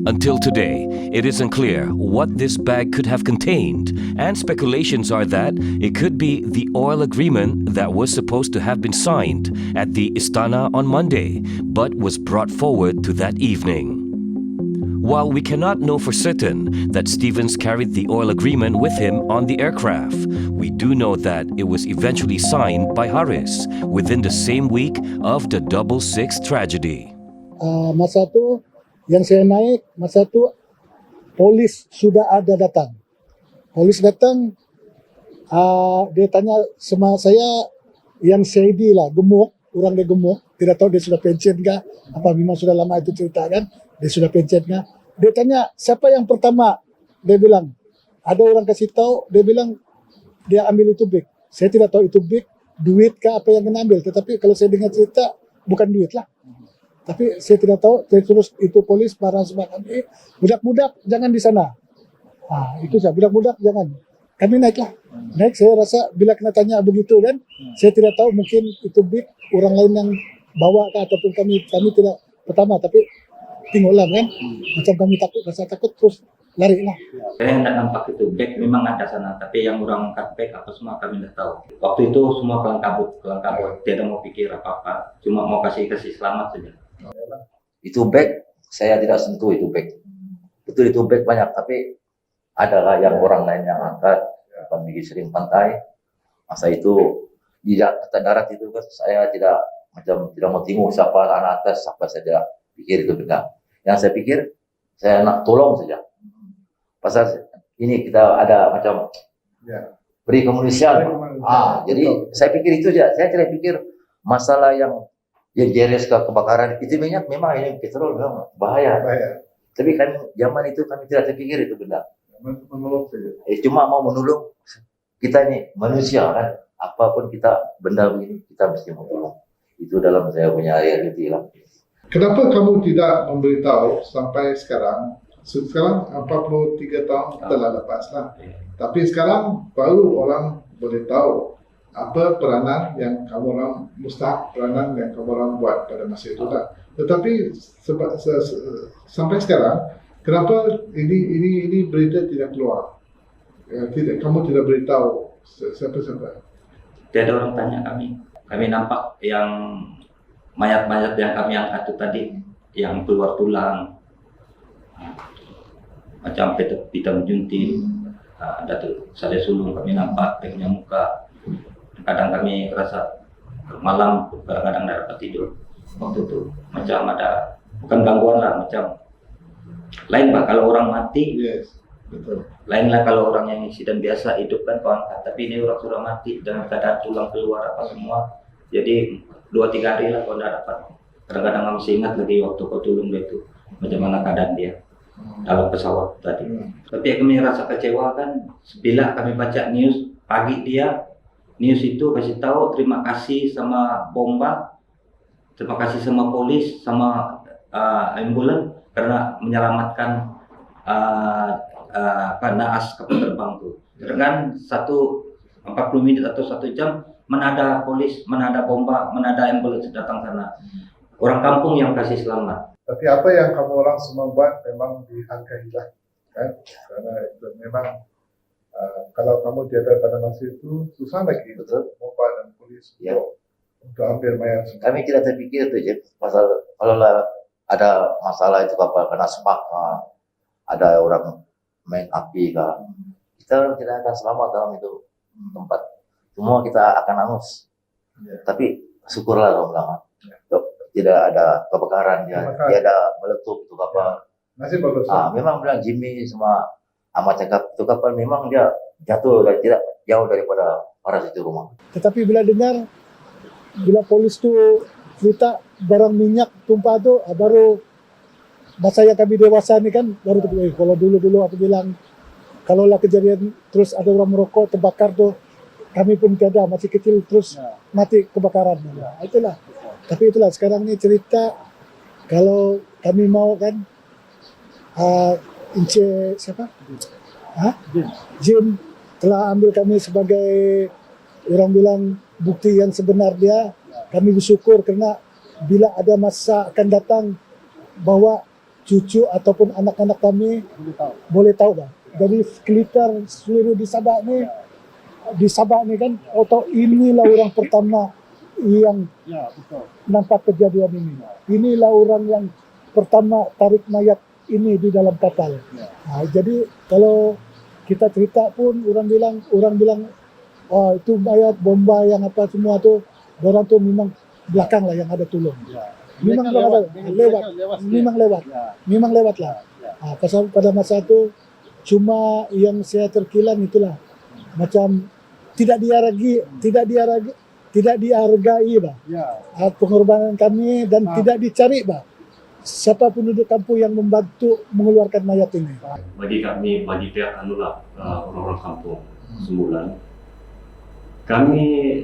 Until today, it isn't clear what this bag could have contained, and speculations are that it could be the oil agreement that was supposed to have been signed at the Istana on Monday, but was brought forward to that evening. While we cannot know for certain that Stevens carried the oil agreement with him on the aircraft, we do know that it was eventually signed by Haris within the same week of the 666 tragedy. Masa itu yang saya naik, masa itu polis sudah ada datang. Polis datang, dia tanya sama saya yang Saidi lah, gemuk, orang dia gemuk, tidak tahu dia sudah pensiun kah, apa memang sudah lama itu cerita kan, dia sudah pensiun kah. Dia tanya, siapa yang pertama? Dia bilang, ada orang kasih tahu, dia bilang, dia ambil itu bag. Saya tidak tahu itu bag, duit kah apa yang kena ambil. Tetapi kalau saya dengar cerita, bukan duit lah. Tapi saya tidak tahu, terus itu polis marah sama kami, budak-budak jangan di sana. Itu saja, budak-budak jangan. Kami naiklah. Naik, saya rasa bila kena tanya begitu kan, saya tidak tahu mungkin itu bag, orang lain yang bawa kah ataupun kami tidak pertama, tapi tengoklah kan, macam kami takut, rasa takut terus lari lah. Saya tidak nampak itu bag, memang ada sana, tapi yang orang angkat bag apa semua kami tidak tahu. Waktu itu semua kelang kabut, tidak mau pikir apa-apa, cuma mau kasih selamat saja. Itu bag, saya tidak sentuh itu bag. Betul itu bag banyak, tapi adalah yang orang lain yang angkat, pergi sering pantai. Masa itu di darat itu kan saya tidak mau tengok siapa anak atas, siapa saya tidak pikir itu benar. Yang saya pikir saya nak tolong saja. Pasal ini kita ada macam beri kemanusiaan. Jadi saya pikir itu saja. Saya tidak pikir masalah yang jeles kebakaran itu minyak memang ini petrol memang bahaya. Tapi kami zaman itu kami tidak terpikir itu benar. Menolong saja. Cuma mau menolong kita ini manusia kan. Apapun kita benda begini kita mesti mau tolong. Itu dalam saya punya reality lah. Kenapa kamu tidak memberitahu sampai sekarang? Sekarang 43 tahun telah lepas lah. Tapi sekarang baru orang boleh tahu apa peranan yang kamu orang peranan yang kamu orang buat pada masa itu lah. Tetapi sampai sekarang kenapa ini berita tidak keluar? Kamu tidak beritahu siapa-siapa. Tidak ada orang tanya kami. kami nampak yang mayat-mayat yang kami angkat itu tadi, yang keluar tulang, macam pita menjunting, ada tuh sale sulung kami nampak, punya muka. Kadang kami rasa malam kadang-kadang tidak dapat tidur waktu itu, macam ada bukan gangguan lah, macam lain Pak kalau orang mati. Betul. Lain lah kalau orang yang insiden biasa hidup kan kau angkat, tapi ini orang sudah mati dengan keadaan tulang keluar apa semua. Jadi 2-3 hari lah kau tidak dapat. Kadang-kadang kau masih ingat lagi waktu kau tolong dia itu macam mana keadaan dia dalam pesawat tadi. Tapi kami rasa kecewa kan bila kami baca news pagi dia news itu kasih tahu terima kasih sama bomba, terima kasih sama polis, sama ambulans karena menyelamatkan naas kapal terbang itu. Dengan 40 menit atau 1 jam mana ada polis, mana ada bomba, mana ada ambulans datang sana. Orang kampung yang kasih selamat. Tapi apa yang kamu orang semua buat memang dihargailah, kan? Karena itu memang kalau kamu tiada pada masa itu susah lagi, betul? Bomba dan polis untuk ambil mayat. Kami tidak terpikir tuh, Jeff. Pasal kalau ada masalah itu kapal kena semak, ada orang main api kah, kita tidak akan selamat dalam itu tempat. Semua kita akan hangus. Tapi syukurlah kamu bilang, tidak ada kebakaran, dia ada meletup itu kapal. Masih bagus. Memang bilang Jimmy sama cakap itu kapal memang dia jatuh dan tidak jauh daripada paras itu rumah. Tetapi bila polis tu cerita barang minyak tumpah tu, baru masa yang kami dewasa ni kan baru tu, kalau dulu aku bilang kalau lah kejadian terus ada orang merokok terbakar tu, kami pun tiada, masih kecil terus mati kebakaran. Itulah. Tapi itulah sekarang ni cerita kalau kami mau kan Ince siapa? Jim telah ambil kami sebagai orang bilang bukti yang sebenar dia. Kami bersyukur karena bila ada masa akan datang bahwa cucu ataupun anak-anak kami boleh tahu bang. Dari sekitar seluruh di Sabah ni kan, atau inilah orang pertama yang nampak kejadian ini. Inilah orang yang pertama tarik mayat ini di dalam kapal. Jadi kalau kita cerita pun orang bilang oh itu mayat bomba yang apa semua tu, orang tu memang belakang lah yang ada tolong. Memang lewat lah. Pasal pada masa tu cuma yang saya terkilan itulah macam tidak dihargai bah. Pengorbanan kami dan tidak dicari bah. Siapa penduduk kampung yang membantu mengeluarkan mayat ini. Bagi kami, bagi pihak orang-orang kampung semula, kami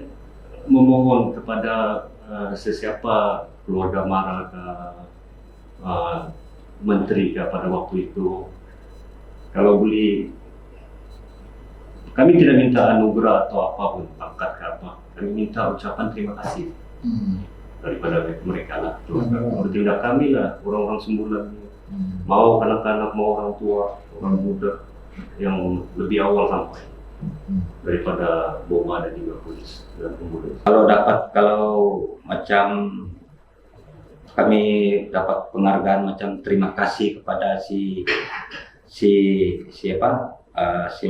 memohon kepada sesiapa keluarga mara ke menteri ke pada waktu itu, kalau boleh kami tidak minta anugerah atau apapun, pangkat ke apa, kami minta ucapan terima kasih daripada mereka lah, bertindak kami lah, orang-orang sembulan, mau anak-anak, mau orang tua, orang muda yang lebih awal sampai daripada bomba dan juga polis dan pembunuh. Kalau macam kami dapat penghargaan macam terima kasih kepada si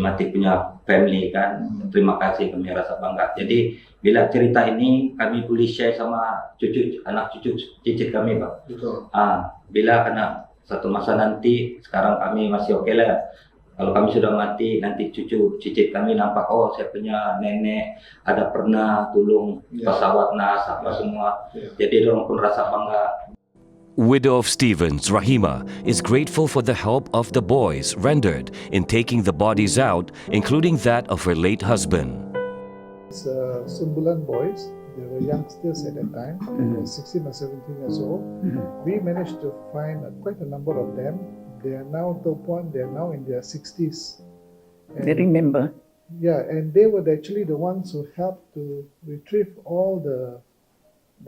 mati punya family kan, terima kasih, kami rasa bangga. Jadi bila cerita ini kami boleh share sama anak cucu cicit kami bang. Betul. Bila kena satu masa nanti, sekarang kami masih okey lah. Kalau kami sudah mati, nanti cucu cicit kami nampak, oh saya punya nenek ada pernah tolong pesawat NAS apa semua. Jadi orang pun rasa bangga. Widow of Stevens, Rahima, is grateful for the help of the boys rendered in taking the bodies out, including that of her late husband. It's Sumbulan boys. They were youngsters at that time, 16 or 17 years old. We managed to find quite a number of them. They are now to a point, they are now in their 60s. And, they remember. Yeah, and they were actually the ones who helped to retrieve all the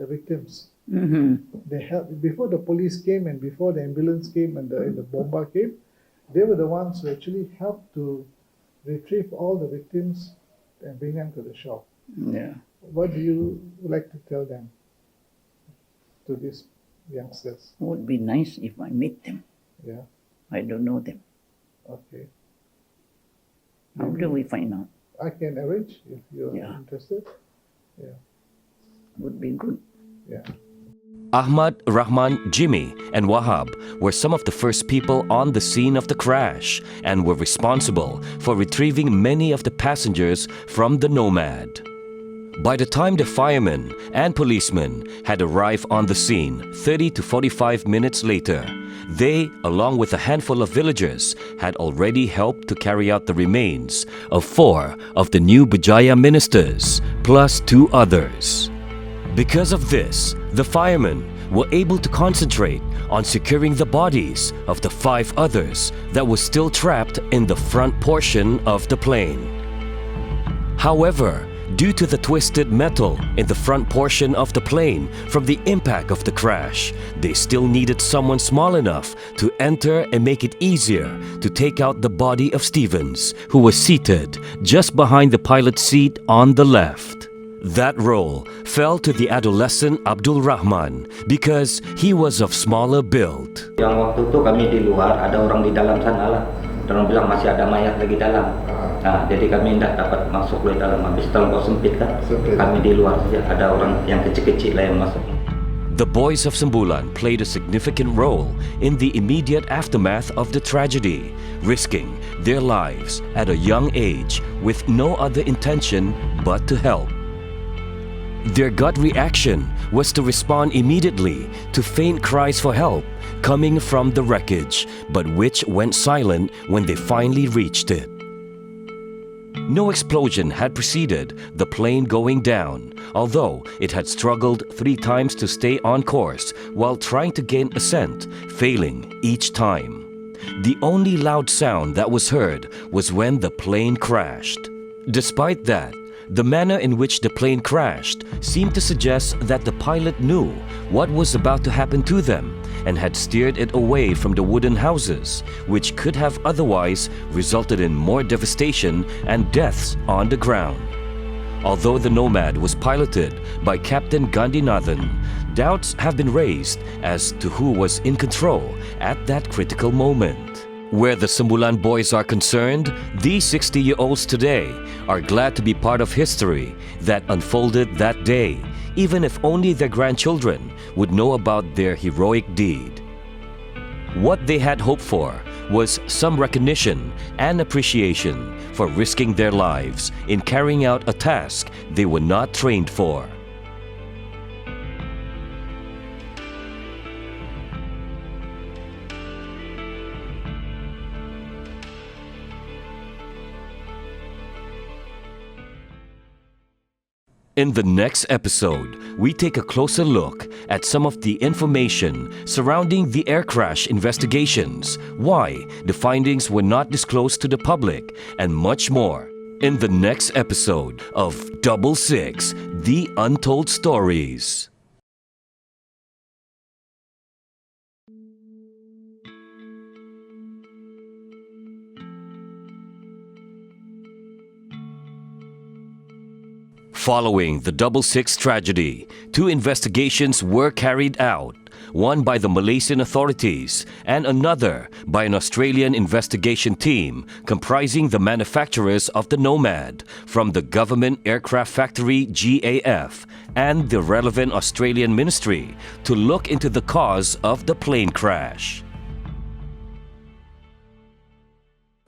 victims. They helped before the police came and before the ambulance came and the bomber came. They were the ones who actually helped to retrieve all the victims and bring them to the shore. What do you like to tell them, to these youngsters? It would be nice if I meet them. Yeah. I don't know them. Okay. How do we find out? I can arrange if you're Yeah. interested. Yeah. Would be good. Yeah. Ahmad, Rahman, Jimmy, and Wahab were some of the first people on the scene of the crash and were responsible for retrieving many of the passengers from the Nomad. By the time the firemen and policemen had arrived on the scene 30 to 45 minutes later, they, along with a handful of villagers, had already helped to carry out the remains of 4 of the new Bijaya ministers, plus 2 others. Because of this, the firemen were able to concentrate on securing the bodies of the 5 others that were still trapped in the front portion of the plane. However, due to the twisted metal in the front portion of the plane from the impact of the crash, they still needed someone small enough to enter and make it easier to take out the body of Stevens, who was seated just behind the pilot's seat on the left. That role fell to the adolescent Abdul Rahman because he was of smaller build. Yang waktu itu kami di luar, ada orang di dalam sana lah. Orang bilang masih ada mayat lagi dalam. Nah, jadi kami tidak dapat masuk ke dalam. Habis terlalu sempit kan? Kami di luar saja. Ada orang yang kecil-kecil lah yang masuk. The boys of Sembulan played a significant role in the immediate aftermath of the tragedy, risking their lives at a young age with no other intention but to help. Their gut reaction was to respond immediately to faint cries for help coming from the wreckage, but which went silent when they finally reached it. No explosion had preceded the plane going down, although it had struggled 3 times to stay on course while trying to gain ascent, failing each time. The only loud sound that was heard was when the plane crashed. Despite that, the manner in which the plane crashed seemed to suggest that the pilot knew what was about to happen to them and had steered it away from the wooden houses, which could have otherwise resulted in more devastation and deaths on the ground. Although the Nomad was piloted by Captain Gandhinathan, doubts have been raised as to who was in control at that critical moment. Where the Sembulan boys are concerned, these 60-year-olds today are glad to be part of history that unfolded that day, even if only their grandchildren would know about their heroic deed. What they had hoped for was some recognition and appreciation for risking their lives in carrying out a task they were not trained for. In the next episode, we take a closer look at some of the information surrounding the air crash investigations, why the findings were not disclosed to the public, and much more. In the next episode of 66, The Untold Stories. Following the 66 tragedy, 2 investigations were carried out, one by the Malaysian authorities and another by an Australian investigation team comprising the manufacturers of the Nomad from the Government Aircraft Factory GAF and the relevant Australian ministry to look into the cause of the plane crash.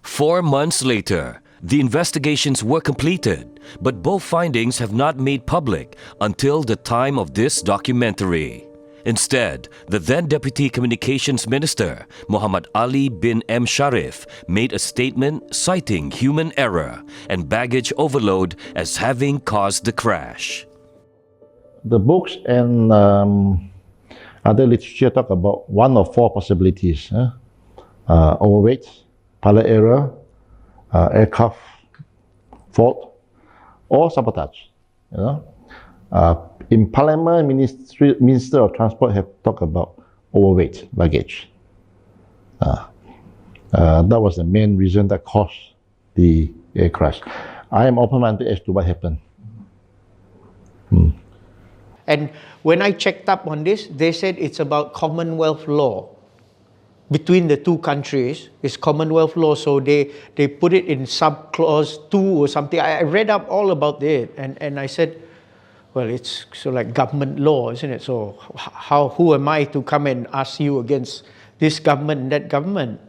4 months later, the investigations were completed, but both findings have not made public until the time of this documentary. Instead, the then Deputy Communications Minister, Muhammad Ali bin M. Sharif, made a statement citing human error and baggage overload as having caused the crash. The books and other literature talk about 1 of 4 possibilities. Overweight, pilot error, aircraft fault, or sabotage. In Parliament, Minister of Transport have talked about overweight luggage. That was the main reason that caused the air crash. I am open-minded as to what happened. And when I checked up on this, they said it's about Commonwealth law. Between the two countries, it's Commonwealth law, so they put it in sub-clause 2 or something. I read up all about it, and I said, well, it's so like government law, isn't it? So who am I to come and ask you against this government and that government?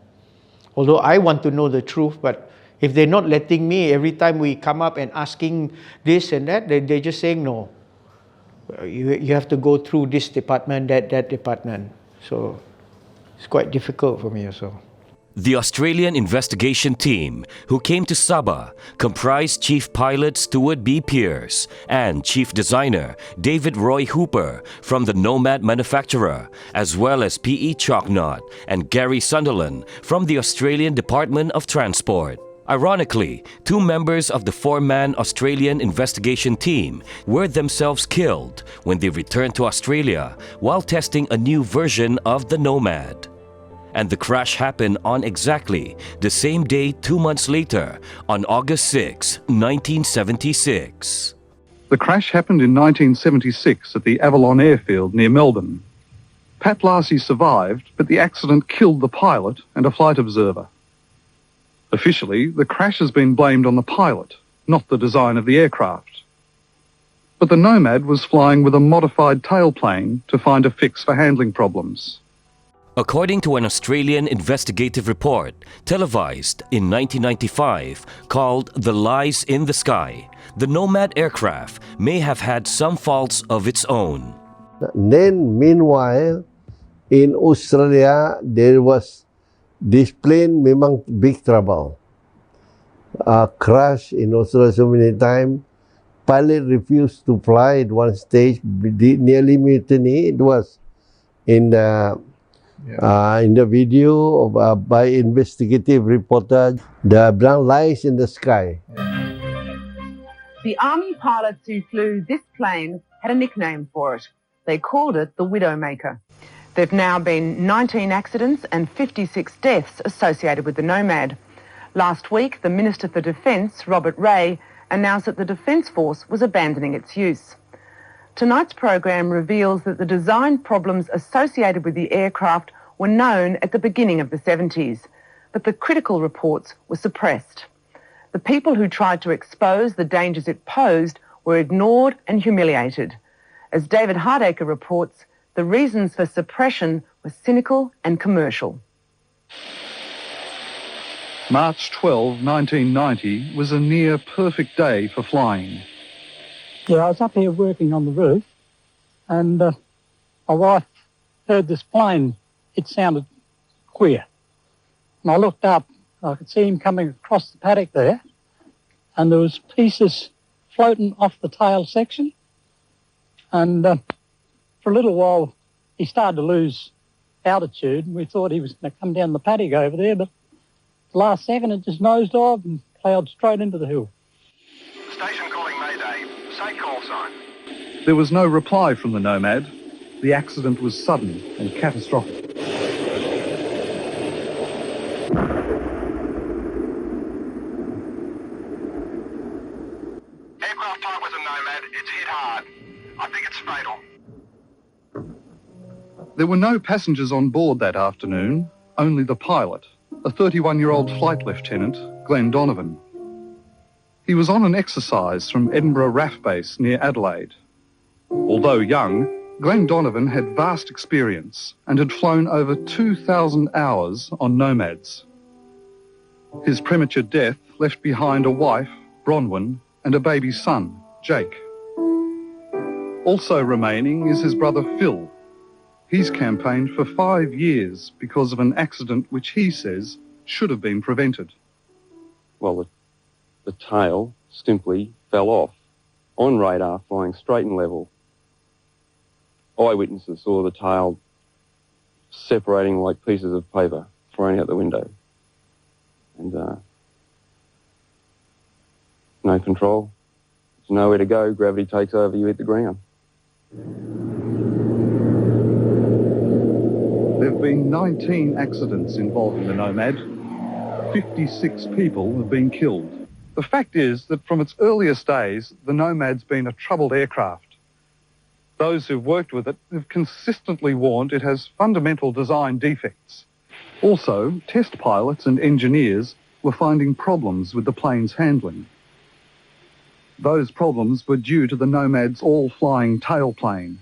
Although I want to know the truth, but if they're not letting me, every time we come up and asking this and that, they're just saying no. You have to go through this department, that department. So it's quite difficult for me also. The Australian investigation team who came to Sabah comprised Chief Pilot Stuart B. Pearce and Chief Designer David Roy Hooper from the Nomad manufacturer, as well as P.E. Chalknot and Gary Sunderland from the Australian Department of Transport. Ironically, 2 members of the 4-man Australian investigation team were themselves killed when they returned to Australia while testing a new version of the Nomad. And the crash happened on exactly the same day 2 months later, on August 6, 1976. The crash happened in 1976 at the Avalon airfield near Melbourne. Pat Lassie survived, but the accident killed the pilot and a flight observer. Officially, the crash has been blamed on the pilot, not the design of the aircraft. But the Nomad was flying with a modified tailplane to find a fix for handling problems. According to an Australian investigative report televised in 1995 called The Lies in the Sky, the Nomad aircraft may have had some faults of its own. Then, meanwhile, in Australia, there was this plane memang big trouble. Crash in Australia so many times. Pilot refused to fly at one stage, nearly mutiny. It was in the video by investigative reporter, the blank lies in the sky. The army pilots who flew this plane had a nickname for it. They called it the Widowmaker. There have now been 19 accidents and 56 deaths associated with the Nomad. Last week, the Minister for Defence, Robert Ray, announced that the Defence Force was abandoning its use. Tonight's program reveals that the design problems associated with the aircraft were known at the beginning of the 70s, but the critical reports were suppressed. The people who tried to expose the dangers it posed were ignored and humiliated. As David Hardacre reports, the reasons for suppression were cynical and commercial. March 12, 1990 was a near-perfect day for flying. Yeah, I was up here working on the roof, and my wife heard this plane. It sounded queer. And I looked up, I could see him coming across the paddock there, and there was pieces floating off the tail section. And for a little while, he started to lose altitude, and we thought he was going to come down the paddock over there, but the last second it just nosed off and plowed straight into the hill. Station calling Mayday. Say call sign. There was no reply from the Nomad. The accident was sudden and catastrophic. Aircraft type was a Nomad. It's hit hard. I think it's fatal. There were no passengers on board that afternoon, only the pilot, a 31-year-old flight lieutenant, Glenn Donovan. He was on an exercise from Edinburgh RAF base near Adelaide. Although young, Glenn Donovan had vast experience and had flown over 2,000 hours on Nomads. His premature death left behind a wife, Bronwyn, and a baby son, Jake. Also remaining is his brother Phil. He's campaigned for 5 years because of an accident which he says should have been prevented. Well, the tail simply fell off on radar, flying straight and level. Eyewitnesses saw the tail separating like pieces of paper thrown out the window. And no control. There's nowhere to go. Gravity takes over, you hit the ground. There have been 19 accidents involving the Nomad. 56 people have been killed. The fact is that from its earliest days, the Nomad's been a troubled aircraft. Those who've worked with it have consistently warned it has fundamental design defects. Also, test pilots and engineers were finding problems with the plane's handling. Those problems were due to the Nomad's all-flying tailplane.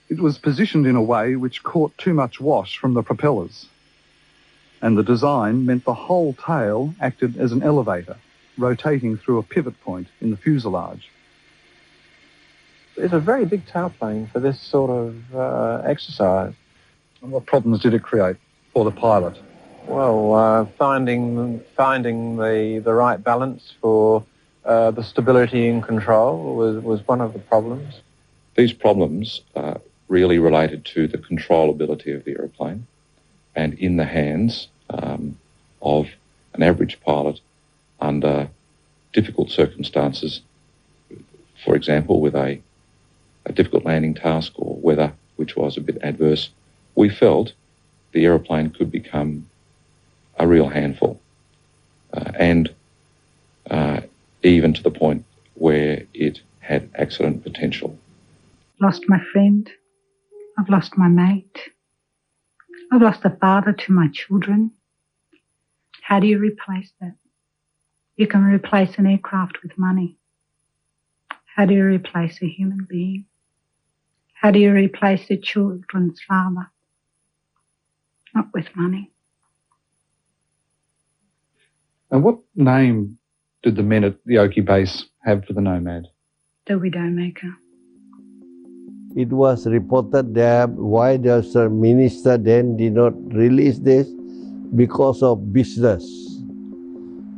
It was positioned in a way which caught too much wash from the propellers. And the design meant the whole tail acted as an elevator, rotating through a pivot point in the fuselage. It's a very big tailplane for this sort of exercise. And what problems did it create for the pilot? Well, finding the right balance for the stability and control was one of the problems. These problems really related to the controllability of the aeroplane and in the hands of an average pilot under difficult circumstances, for example, with a difficult landing task or weather which was a bit adverse. We felt the aeroplane could become a real handful and even to the point where it had accident potential. Lost my friend. I've lost my mate. I've lost a father to my children. How do you replace that? You can replace an aircraft with money. How do you replace a human being? How do you replace a children's father? Not with money. And what name did the men at the Oki base have for the Nomad? The Widowmaker. It was reported that why the minister then did not release this because of business.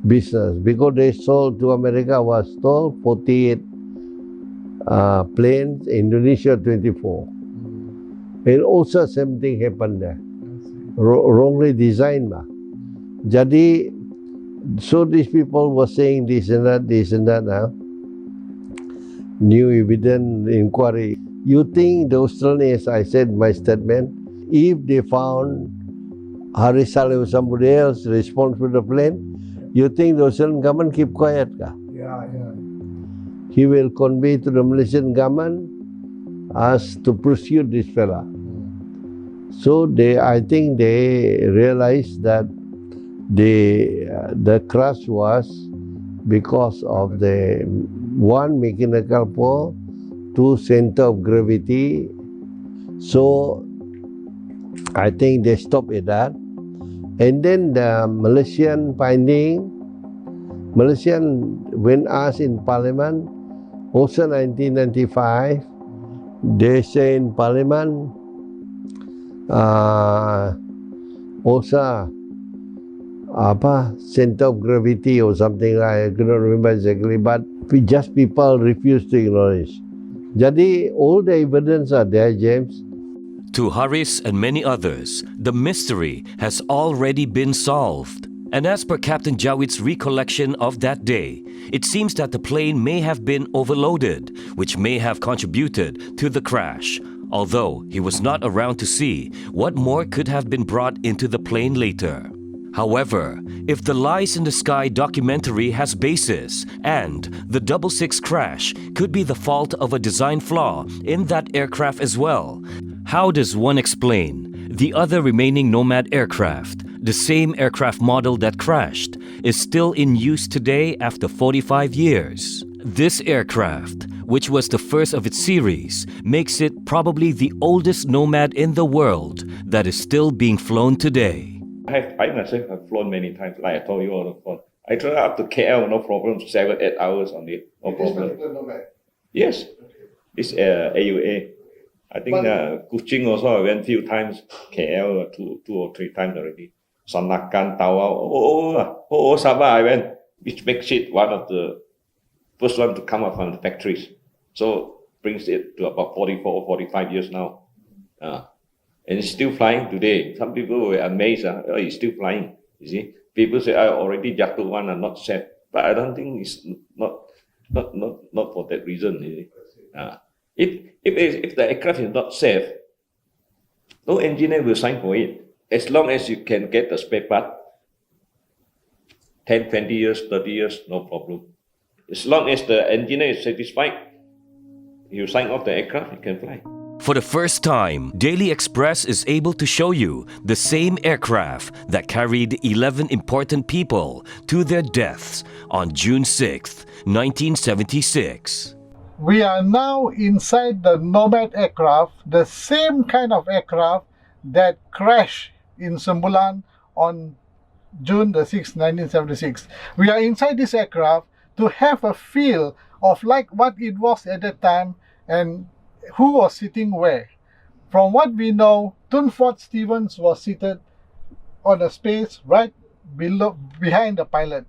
Because they sold to America was sold 48 planes, Indonesia 24. And also same thing happened there. Wrongly designed. Jadi, so these people were saying this and that now. New evidence inquiry. You think the Australians, I said my statement, if they found Hari Saleh or somebody else responsible for the plane, you think the Australian government keep quiet? Yeah. He will convey to the Malaysian government as to pursue this fella. So I think they realized that the crash was because of the one mechanical fault, two center of gravity. So I think they stopped at that. And then the Malaysian when asked in Parliament, also 1995, they say in Parliament, also center of gravity or something like, I cannot remember exactly, but people refuse to acknowledge. Jadi all the evidence are there, James. To Haris and many others, the mystery has already been solved. And as per Captain Jawid's recollection of that day, it seems that the plane may have been overloaded, which may have contributed to the crash, although he was not around to see what more could have been brought into the plane later. However, if the Lies in the Sky documentary has basis and the 66 crash could be the fault of a design flaw in that aircraft as well, how does one explain the other remaining Nomad aircraft, the same aircraft model that crashed, is still in use today after 45 years? This aircraft, which was the first of its series, makes it probably the oldest Nomad in the world that is still being flown today. I myself have flown many times, like I told you on the phone. I travel up to KL, no problem, 7-8 hours on it, no problem. Yes, it's AUA. I think Kuching also I went few times, KL two or three times already. Sanakan, Tawau, Sabah I went, which makes it one of the first one to come up from the factories. So brings it to about 44 or 45 years now. And it's still flying today. Some people were amazed, it's still flying, you see. People say, I already jatuh one and not safe. But I don't think it's not for that reason, you see. If the aircraft is not safe, no engineer will sign for it. As long as you can get the spare part, 10, 20 years, 30 years, no problem. As long as the engineer is satisfied, you sign off the aircraft, you can fly. For the first time, Daily Express is able to show you the same aircraft that carried 11 important people to their deaths on June 6, 1976. We are now inside the Nomad aircraft, the same kind of aircraft that crashed in Sembulan on June the 6th, 1976. We are inside this aircraft to have a feel of like what it was at that time and who was sitting where. From what we know, Fuad Stevens was seated on a space right behind the pilot.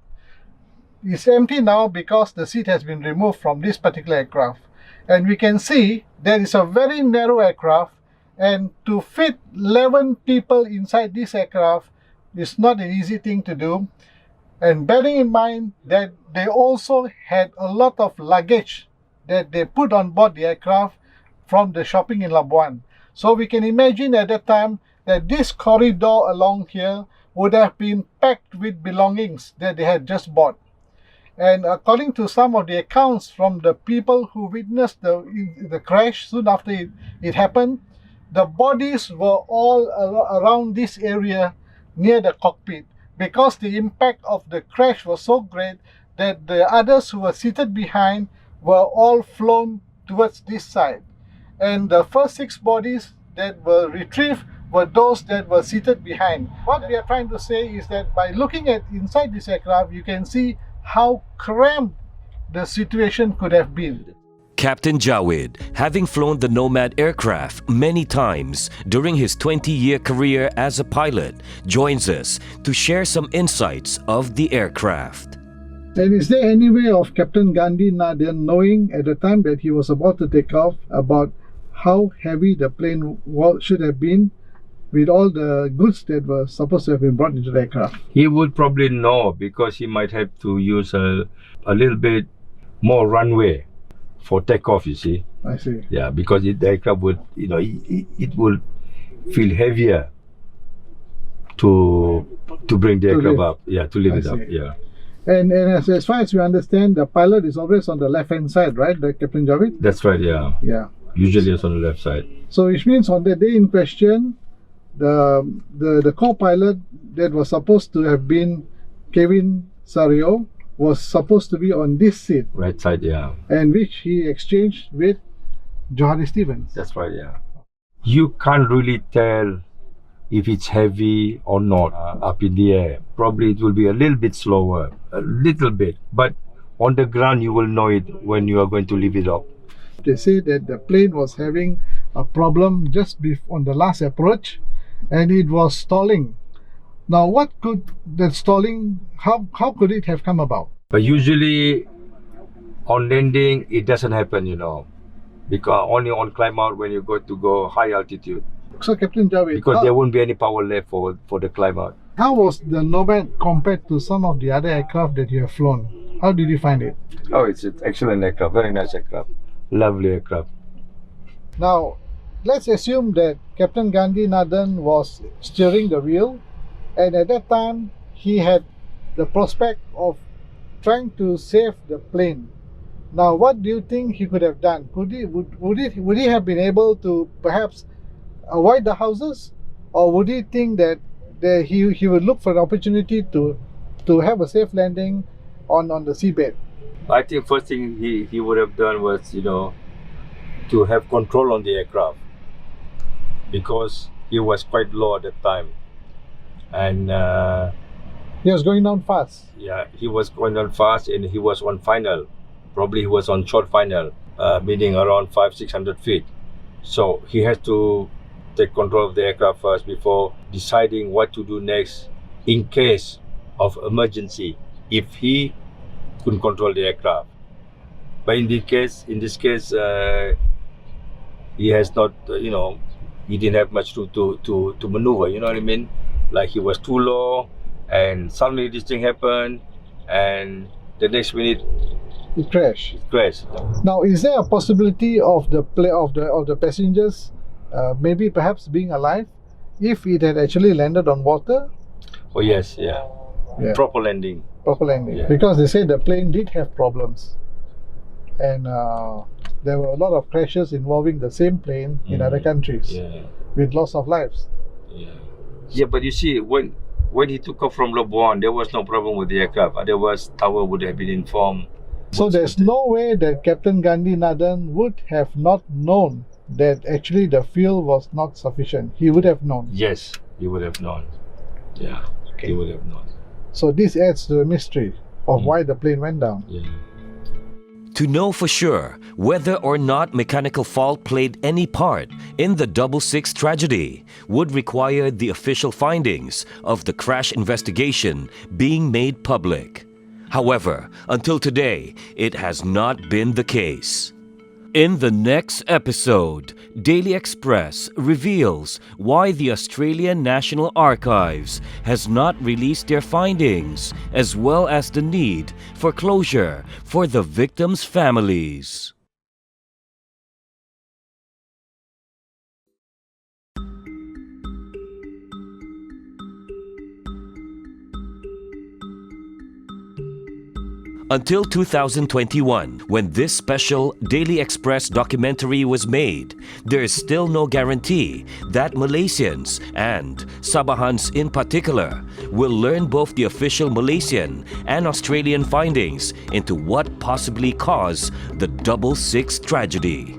It's empty now because the seat has been removed from this particular aircraft. And we can see there is a very narrow aircraft, and to fit 11 people inside this aircraft is not an easy thing to do. And bearing in mind that they also had a lot of luggage that they put on board the aircraft from the shopping in Labuan. So we can imagine at that time that this corridor along here would have been packed with belongings that they had just bought. And according to some of the accounts from the people who witnessed the crash soon after it happened, the bodies were all around this area near the cockpit, because the impact of the crash was so great that the others who were seated behind were all flown towards this side. And the first 6 bodies that were retrieved were those that were seated behind. What we are trying to say is that by looking at inside this aircraft, you can see how cramped the situation could have been. Captain Jawed, having flown the Nomad aircraft many times during his 20-year career as a pilot, joins us to share some insights of the aircraft. And is there any way of Captain Gandhi Nadan knowing at the time that he was about to take off about how heavy the plane should have been with all the goods that were supposed to have been brought into the aircraft? He would probably know, because he might have to use a little bit more runway for takeoff, you see. I see. Yeah, because the aircraft would, it would feel heavier to bring the aircraft up. Yeah, to lift it up. Yeah. And as far as we understand, the pilot is always on the left-hand side, right, the Captain Javed? That's right, yeah. Yeah. Usually it's on the left side. So which means on the day in question, the co-pilot that was supposed to have been Kevin Sario was supposed to be on this seat. Right side, yeah. And which he exchanged with Johari Stevens. That's right, yeah. You can't really tell if it's heavy or not up in the air. Probably it will be a little bit slower, a little bit. But on the ground, you will know it when you are going to leave it up. They say that the plane was having a problem just on the last approach, and it was stalling. Now, what could that stalling, how could it have come about? But usually on landing, it doesn't happen, because only on climb out when you go high altitude. So, Captain Javed, because there won't be any power left for the climb out. How was the Nomad compared to some of the other aircraft that you have flown? How did you find it? Oh, it's an excellent aircraft, very nice aircraft, lovely aircraft. Now, let's assume that Captain Gandhi Nadan was steering the wheel, and at that time he had the prospect of trying to save the plane. Now, what do you think he could have done? Would he have been able to perhaps avoid the houses, or would he think that he would look for an opportunity to have a safe landing on the seabed? I think first thing he would have done was, to have control on the aircraft, because he was quite low at the time, and he was going down fast. Yeah, he was going down fast, and he was on final. Probably he was on short final, meaning around 500-600 feet. So he has to take control of the aircraft first before deciding what to do next in case of emergency, if he couldn't control the aircraft. But in this case, he has not, he didn't have much to maneuver, you know what I mean? Like he was too low, and suddenly this thing happened, and the next minute it crashed. Now, is there a possibility of the passengers, maybe perhaps being alive, if it had actually landed on water? Oh yes, yeah. Proper landing. Proper landing, yeah. Because they say the plane did have problems, and there were a lot of crashes involving the same plane in other countries with loss of lives. Yeah, but you see, when he took off from Labuan, there was no problem with the aircraft. Otherwise, tower would have been informed. So there's no way that Captain Gandhi Nadan would have not known that actually the fuel was not sufficient. He would have known. Yes, he would have known. Yeah, he would have known. So this adds to the mystery of why the plane went down. To know for sure whether or not mechanical fault played any part in the 66 tragedy would require the official findings of the crash investigation being made public. However, until today, it has not been the case. In the next episode, Daily Express reveals why the Australian National Archives has not released their findings, as well as the need for closure for the victims' families. Until 2021, when this special Daily Express documentary was made, there is still no guarantee that Malaysians, and Sabahans in particular, will learn both the official Malaysian and Australian findings into what possibly caused the 66 tragedy.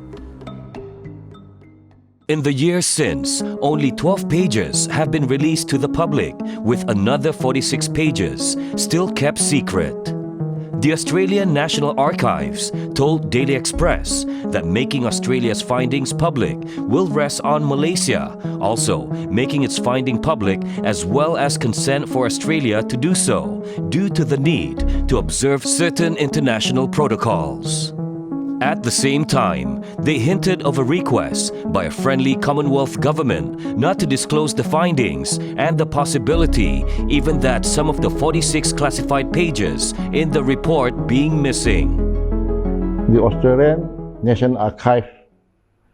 In the years since, only 12 pages have been released to the public, with another 46 pages still kept secret. The Australian National Archives told Daily Express that making Australia's findings public will rest on Malaysia, also making its finding public as well as consent for Australia to do so, due to the need to observe certain international protocols. At the same time, they hinted of a request by a friendly Commonwealth government not to disclose the findings and the possibility even that some of the 46 classified pages in the report being missing. The Australian National Archive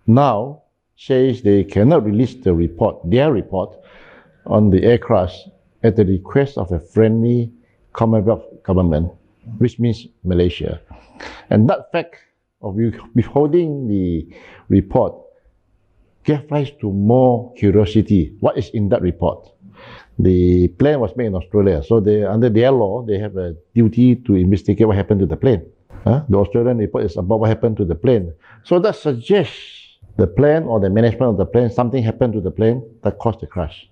now says they cannot release the report, their report, on the aircraft at the request of a friendly Commonwealth government, which means Malaysia. And that fact of withholding the report gave rise to more curiosity. What is in that report? The plane was made in Australia, so under their law, they have a duty to investigate what happened to the plane. The Australian report is about what happened to the plane. So that suggests the plane or the management of the plane, something happened to the plane that caused the crash.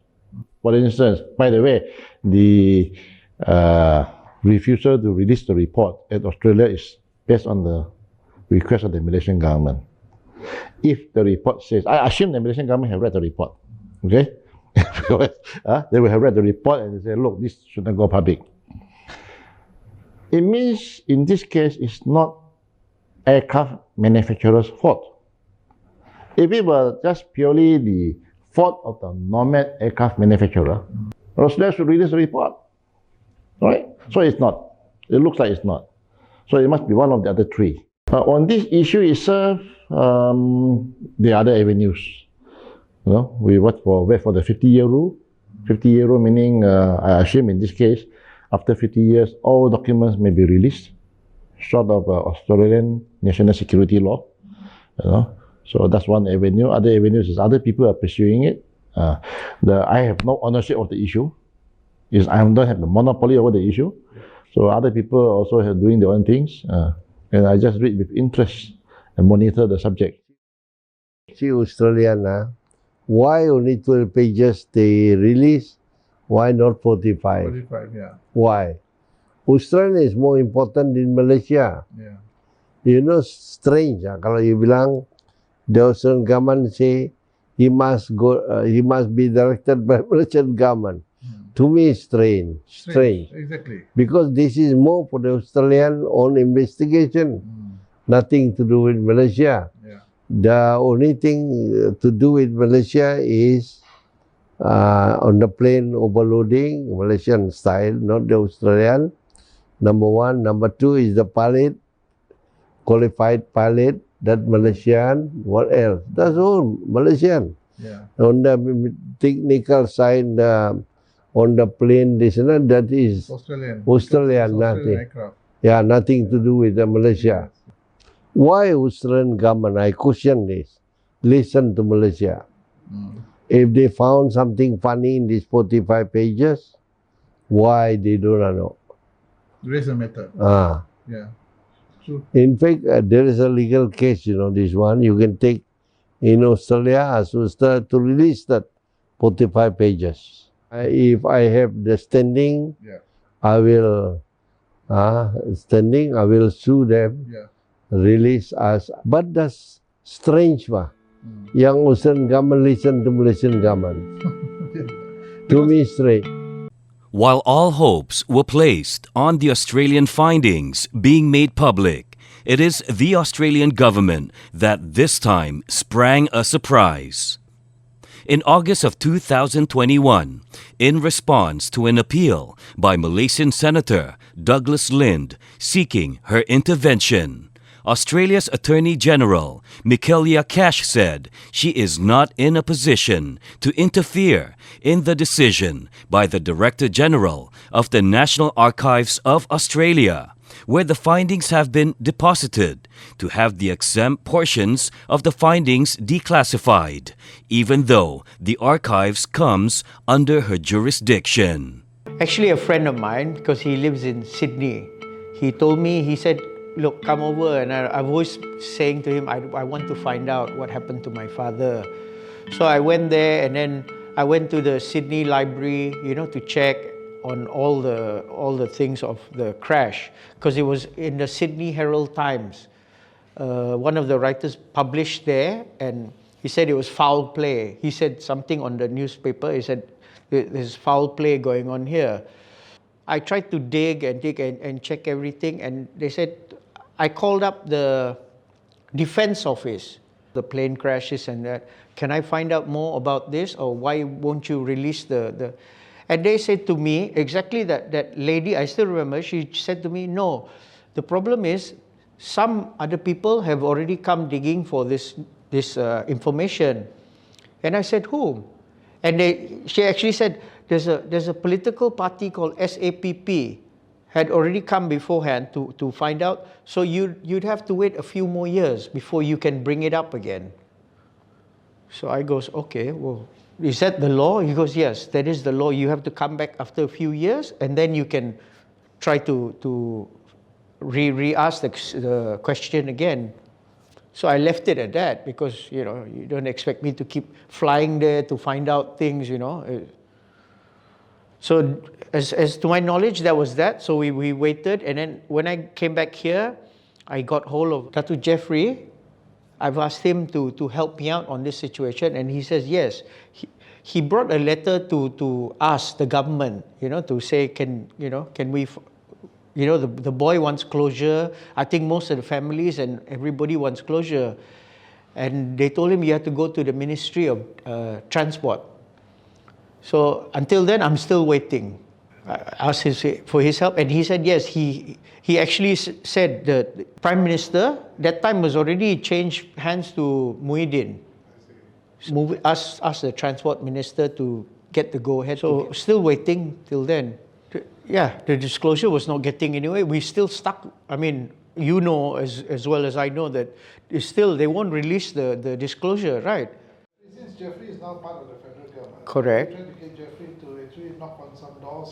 For instance, by the way, the refusal to release the report at Australia is based on the request of the Malaysian government. If the report says, I assume the Malaysian government have read the report, okay? They will have read the report and they say, look, this should not go public. It means, in this case, it's not aircraft manufacturer's fault. If it were just purely the fault of the Nomad aircraft manufacturer, Australia should release the report, right? So it's not. It looks like it's not. So it must be one of the other three. On this issue itself, the other avenues. You know, we wait for the 50-year rule. 50-year rule meaning, I assume in this case, after 50 years, all documents may be released, short of Australian national security law. You know, so that's one avenue. Other avenues is other people are pursuing it. I have no ownership of the issue. I don't have the monopoly over the issue. So other people also are doing their own things. And I just read with interest and monitor the subject. See, Australian, why only 12 pages they release? Why not 45? 45, yeah. Why? Australia is more important in Malaysia. Yeah. You know, strange. Kalau you bilang, the Australian government say he must be directed by Malaysian government. To me, it's strange. Exactly. Because this is more for the Australian own investigation. Nothing to do with Malaysia. Yeah. The only thing to do with Malaysia is on the plane overloading, Malaysian style, not the Australian. Number one. Number two is the pilot, qualified pilot, that Malaysian. What else? That's all Malaysian. Yeah. On the technical side, on the plane, that is Australian. Australian, nothing. Aircraft. Yeah, nothing to do with Malaysia. Why Australian government, I question this, listen to Malaysia. If they found something funny in these 45 pages, why they do not know? Raise a matter. Yeah. True. In fact, there is a legal case, this one. You can take in Australia, ask Australia to release that 45 pages. If I have the standing, I will sue them, release us. But that's strange, Young Australian government listen to Malaysian government. To me, strange. While all hopes were placed on the Australian findings being made public, it is the Australian government that this time sprang a surprise. In August of 2021, in response to an appeal by Malaysian Senator Douglas Lind seeking her intervention, Australia's Attorney General, Michaelia Cash, said she is not in a position to interfere in the decision by the Director General of the National Archives of Australia, where the findings have been deposited, to have the exempt portions of the findings declassified, even though the archives comes under her jurisdiction. Actually, a friend of mine, because he lives in Sydney, he told me, he said, look, come over. And I've always saying to him, I want to find out what happened to my father. So I went there, and then I went to the Sydney Library, to check on all the things of the crash, because it was in the Sydney Herald Times. One of the writers published there, and he said it was foul play. He said something on the newspaper. He said, there's foul play going on here. I tried to dig and check everything, and they said, I called up the defense office, the plane crashes and that. Can I find out more about this, or why won't you release the... And they said to me, exactly that lady, I still remember, she said to me, no, the problem is some other people have already come digging for this information. And I said, who? And she actually said, there's a political party called SAPP, had already come beforehand to find out, so you'd have to wait a few more years before you can bring it up again. So I goes, okay, well, is that the law? He goes, yes, that is the law. You have to come back after a few years, and then you can try to re-ask the question again. So I left it at that, because, you don't expect me to keep flying there to find out things, So as to my knowledge, that was that. So we waited, and then when I came back here, I got hold of Datu Jeffrey. I've asked him to help me out on this situation, and he says yes. He brought a letter to ask the government, to say, can we, the boy wants closure. I think most of the families and everybody wants closure. And they told him you have to go to the Ministry of Transport. So until then, I'm still waiting. I asked for his help, and he said yes. He actually said the Prime Minister, that time was already changed hands to Muhyiddin. Asked the Transport Minister to get the go-ahead. So still waiting till then. Yeah, the disclosure was not getting anywhere. We still stuck. I mean, as well as I know that they won't release the disclosure, right? Since Jeffrey is now part of the federal government, correct. You're trying to get Jeffrey to actually knock on some doors.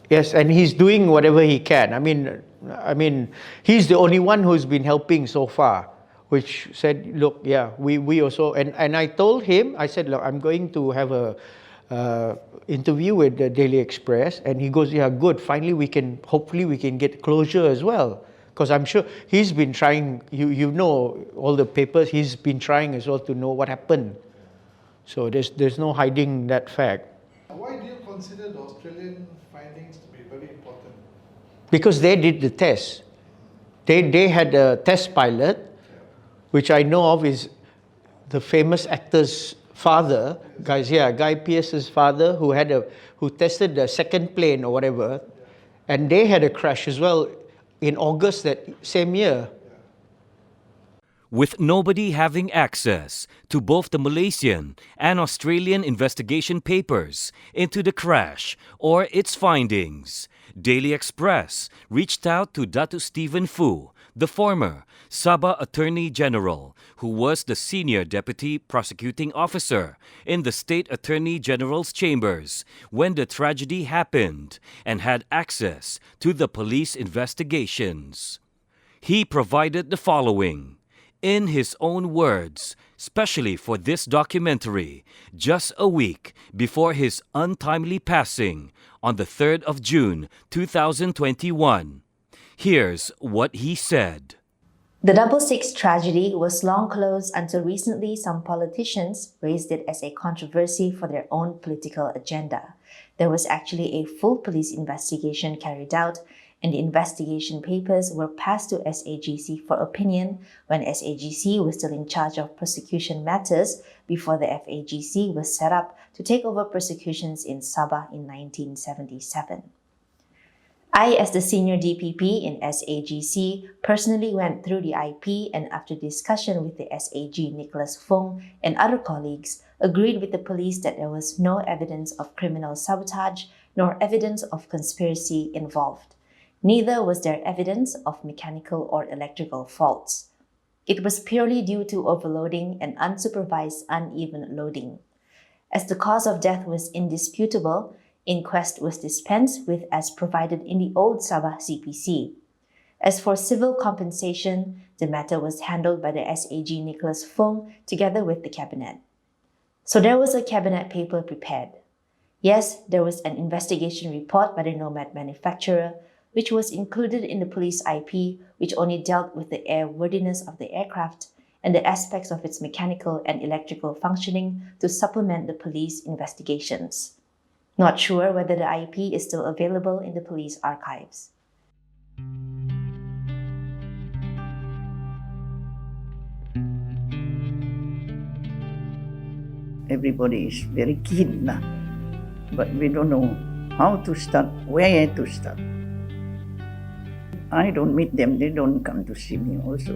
Yes, and he's doing whatever he can. I mean, he's the only one who's been helping so far. Which said, look, yeah, we also, and I told him, I said, look, I'm going to have a interview with the Daily Express, and he goes, yeah, good, finally hopefully we can get closure as well, because I'm sure he's been trying, you know all the papers, he's been trying as well to know what happened. So there's no hiding that fact. Why do you consider the Australian findings to be very important? Because they did the test. They had a test pilot, which I know of is the famous actor's father, Guy Pearce's father, who tested the second plane or whatever, and they had a crash as well in August that same year. With nobody having access to both the Malaysian and Australian investigation papers into the crash or its findings, Daily Express reached out to Datu Stephen Fu, the former Sabah Attorney General, who was the senior deputy prosecuting officer in the State Attorney General's chambers when the tragedy happened and had access to the police investigations. He provided the following, in his own words, specially for this documentary, just a week before his untimely passing on the 3rd of June 2021. Here's what he said. The 666 tragedy was long closed until recently some politicians raised it as a controversy for their own political agenda. There was actually a full police investigation carried out, and the investigation papers were passed to SAGC for opinion when SAGC was still in charge of prosecution matters before the FAGC was set up to take over prosecutions in Sabah in 1977. I, as the senior DPP in SAGC, personally went through the IP and after discussion with the SAG Nicholas Fung and other colleagues, agreed with the police that there was no evidence of criminal sabotage nor evidence of conspiracy involved. Neither was there evidence of mechanical or electrical faults. It was purely due to overloading and unsupervised uneven loading. As the cause of death was indisputable, inquest was dispensed with as provided in the old Sabah CPC. As for civil compensation, the matter was handled by the SAG Nicholas Fung together with the cabinet. So there was a cabinet paper prepared. Yes, there was an investigation report by the Nomad manufacturer, which was included in the police IP, which only dealt with the airworthiness of the aircraft and the aspects of its mechanical and electrical functioning to supplement the police investigations. Not sure whether the IP is still available in the police archives. Everybody is very keen now, but we don't know how to start, where to start. I don't meet them, they don't come to see me also.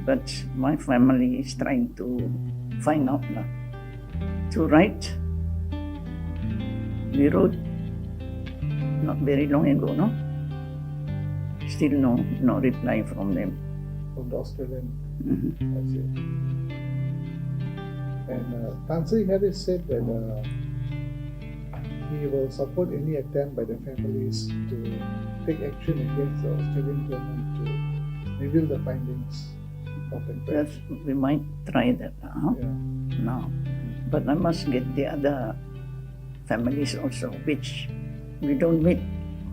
But my family is trying to find out now. To write, we wrote not very long ago, no? Still no reply from them. From the Australian. Mm-hmm. I see. And Tan Sri Harris said that he will support any attempt by the families to take action against the Australian government to reveal the findings of the crash. We might try that now. But I must get the other families also, which we don't meet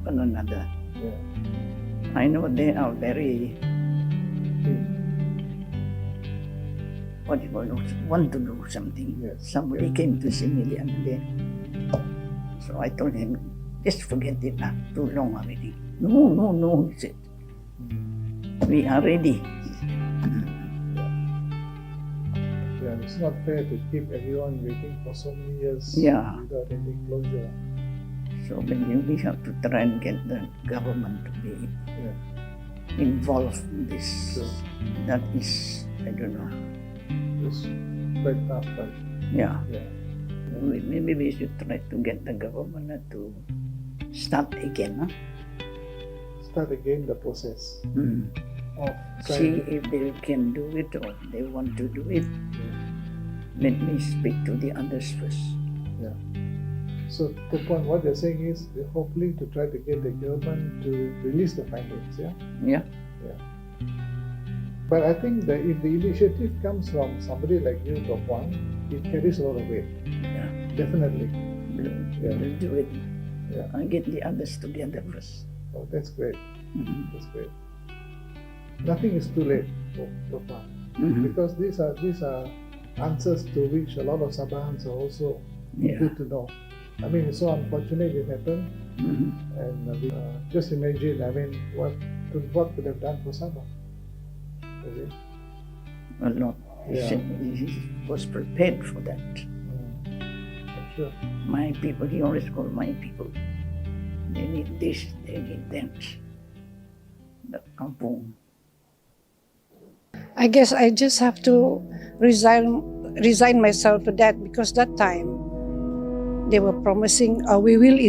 one another. Yeah. I know they are very want to do something. Yes. Somebody came to see me the other day. So I told him, just forget it now, too long already. No, he said. We are ready. Yeah, it's not fair to keep everyone waiting for so many years without any closure. So we have to try and get the government to be involved in this. Sure. That is, I don't know. It's quite tough, but maybe we should try to get the government to start again. Start again the process. Of see if they can do it or they want to do it. Let me speak to the others first. Yeah. So, Tupan, what you're saying is hopefully to try to get the government to release the findings, yeah? Yeah. But I think that if the initiative comes from somebody like you, Tupan, it carries a lot of weight. Yeah. Definitely. We'll do it. Yeah. I'll get the others together first. Oh, that's great. Mm-hmm. That's great. Nothing is too late for Tupan, because these are answers to which a lot of Sabahans are also good to know. I mean, it's so unfortunate it happened, and just imagine. I mean, what could have done for Sabah? A lot. He was prepared for that. I'm sure. My people, he always called my people. They need this, they need that. The kampung. I guess I just have to resign myself to that, because that time they were promising we will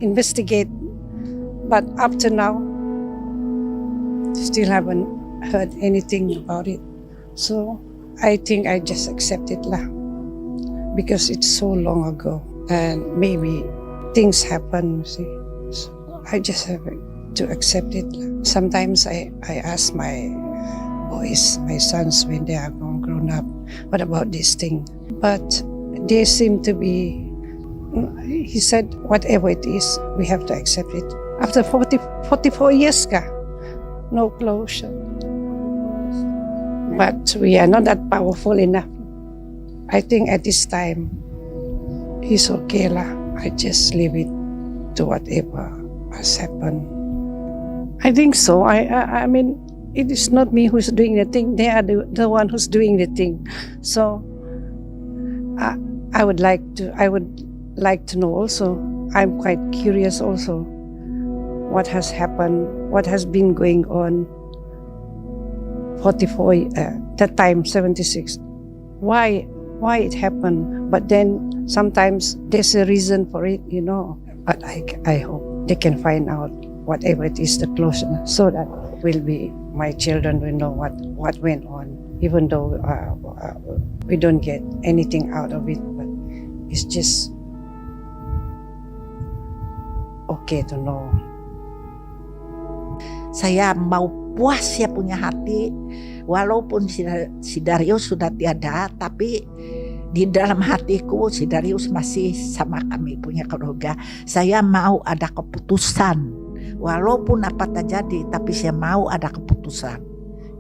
investigate, but up to now Still haven't heard anything about it. So I think I just accept it lah, because it's so long ago and maybe things happen, you see. So I just have to accept it lah. Sometimes I ask my boys, my sons, when they are grown up, what about this thing? But they seem to be, he said, whatever it is, we have to accept it. After 44 years ka, no closure. But we are not that powerful enough. I think at this time, it's okay lah. I just leave it to whatever has happened. I think so. I mean, it is not me who's doing the thing. They are the one who's doing the thing. So I would like to know also. I'm quite curious also. What has happened? What has been going on? 44, that time 76. Why it happened? But then sometimes there's a reason for it, you know. But I hope they can find out whatever it is, the closure, so that my children will know what went on. Even though we don't get anything out of it, but it's just okay to know. Saya mau puas ya punya hati, walaupun si Darius sudah tiada, tapi di dalam hatiku si Darius masih sama kami punya keluarga. Saya mau ada keputusan, walaupun apa terjadi, tapi saya mau ada keputusan.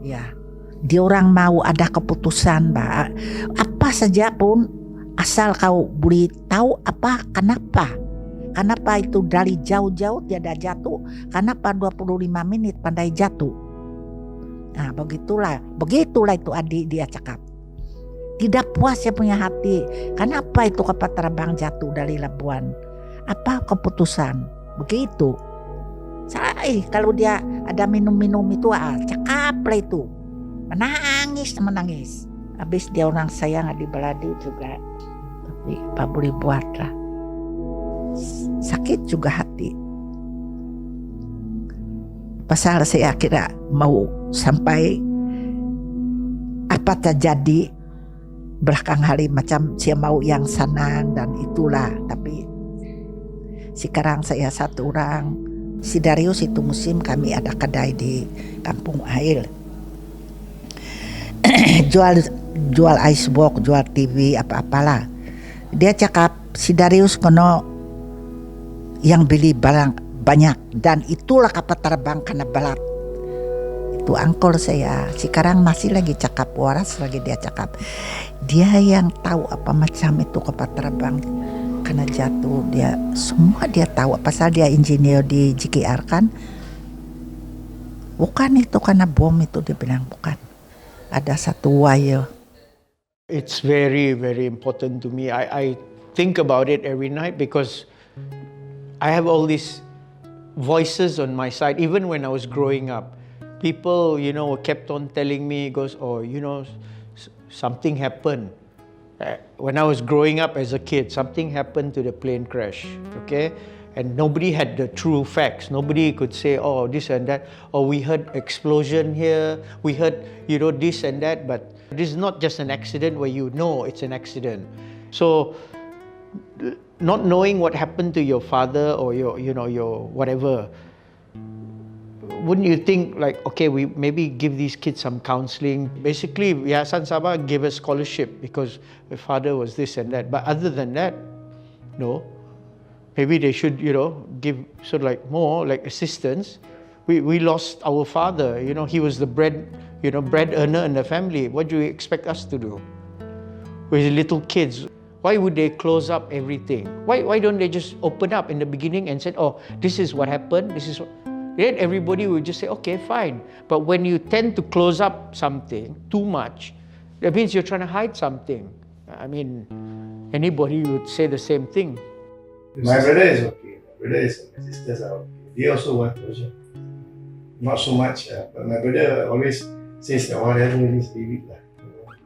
Ya, dia orang mau ada keputusan, Mbak. Apa saja pun, asal kau boleh tahu apa, Kenapa itu dari jauh-jauh tiada jatuh? Kenapa 25 menit pandai jatuh? Nah, begitulah itu adik dia cakap. Tidak puas ya punya hati. Kenapa itu kapal terbang jatuh dari Labuan? Apa keputusan? Begitu. Kalau dia ada minum-minum itu, cakap lah itu. Menangis. Habis dia orang sayang di beladi juga. Tapi apa boleh buat lah. Sakit juga hati. Pasal saya kira mau sampai apa terjadi belakang hari, macam saya mau yang senang dan itulah. Tapi sekarang saya satu orang. Si Darius itu musim kami ada kedai di Kampung Air. jual icebox, jual TV, apa-apalah. Dia cakap si Darius kono yang beli barang banyak, dan itulah kapal terbang kena balat. Itu angkol saya. Sekarang masih lagi cakap, waras lagi dia cakap. Dia yang tahu apa macam itu kapal terbang kena jatuh. Dia semua dia tahu. Pasal dia engineer di JKR kan. Bukan itu karena bom itu, dia bilang bukan. Ada satu wire. It's very, very important to me. I think about it every night because I have all these voices on my side. Even when I was growing up, people, kept on telling me, something happened. When I was growing up as a kid, something happened to the plane crash, okay? And nobody had the true facts. Nobody could say, oh, this and that. Or we heard explosion here. We heard, this and that. But this is not just an accident where you know it's an accident. So, not knowing what happened to your father or your whatever, wouldn't you think like, okay, we maybe give these kids some counseling? Basically, Yayasan Sabah gave a scholarship because my father was this and that. But other than that, no. Maybe they should, give sort of like more like assistance. We lost our father. He was the bread earner in the family. What do you expect us to do with little kids? Why would they close up everything? Why don't they just open up in the beginning and say, oh, this is what happened, this is what... Then everybody would just say, okay, fine. But when you tend to close up something too much, that means you're trying to hide something. I mean, anybody would say the same thing. My brother is okay. My brother is okay. My sisters are okay. They also want closure. Not so much, but my brother always says that whatever is leave it.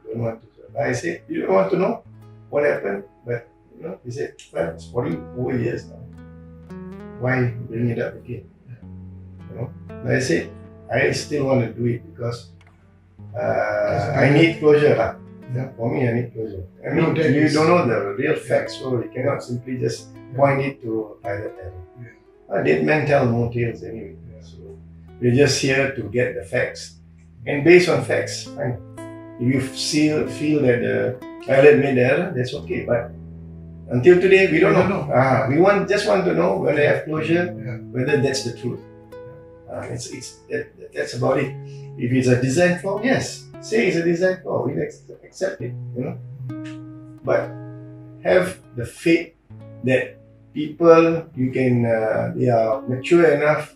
Don't want to. I say, you don't want to know what happened, but he said, well, it's 44 years now. Why bring it up again? But I said, I still want to do it because I need closure. Yeah, for me, I need closure. I mean, you don't know the real facts, so you cannot simply just point it to pilot error. Dead men tell no tales anyway. So we're just here to get the facts. And based on facts, fine. If you feel that the pilot made error, that's okay. But until today, we don't know. We just want to know when they have closure, whether that's the truth. That's about it. If it's a design flaw, yes, say it's a design flaw. We accept it, you know. But have the faith that people, they are mature enough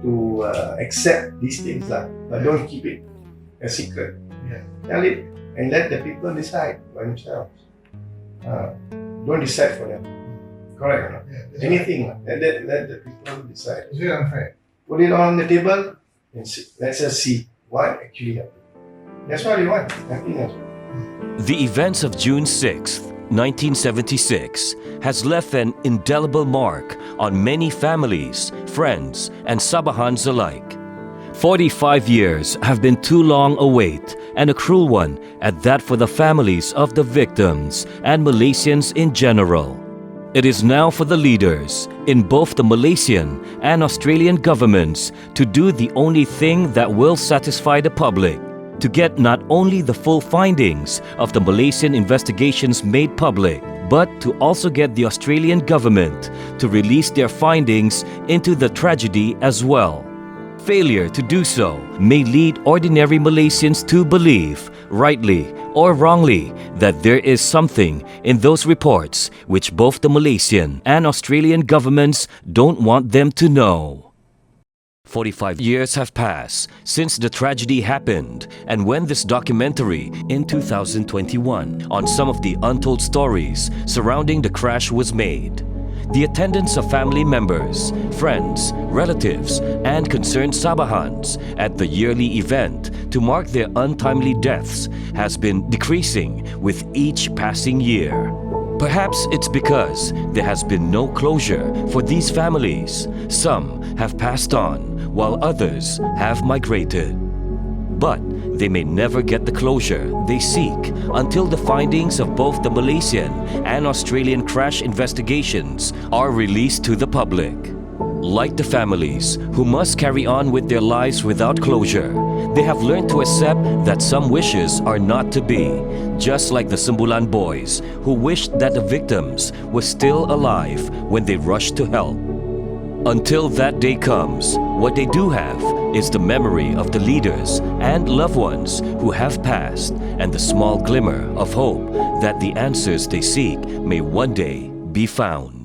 to accept these things, but don't keep it a secret. Tell it and let the people decide by themselves. Don't decide for them. Correct or not? Anything, let the people decide. It's very unfair. Put it on the table and let's just see what actually happened. That's what we want, nothing else. The events of June 6th, 1976 has left an indelible mark on many families, friends, and Sabahans alike. 45 years have been too long a wait, and a cruel one at that for the families of the victims and Malaysians in general. It is now for the leaders in both the Malaysian and Australian governments to do the only thing that will satisfy the public, to get not only the full findings of the Malaysian investigations made public, but to also get the Australian government to release their findings into the tragedy as well. Failure to do so may lead ordinary Malaysians to believe, rightly or wrongly, that there is something in those reports which both the Malaysian and Australian governments don't want them to know. 45 years have passed since the tragedy happened, and when this documentary in 2021 on some of the untold stories surrounding the crash was made, the attendance of family members, friends, relatives, and concerned Sabahans at the yearly event to mark their untimely deaths has been decreasing with each passing year. Perhaps it's because there has been no closure for these families. Some have passed on, while others have migrated. But they may never get the closure they seek until the findings of both the Malaysian and Australian crash investigations are released to the public. Like the families who must carry on with their lives without closure, they have learned to accept that some wishes are not to be, just like the Sembulan boys who wished that the victims were still alive when they rushed to help. Until that day comes, what they do have is the memory of the leaders and loved ones who have passed, and the small glimmer of hope that the answers they seek may one day be found.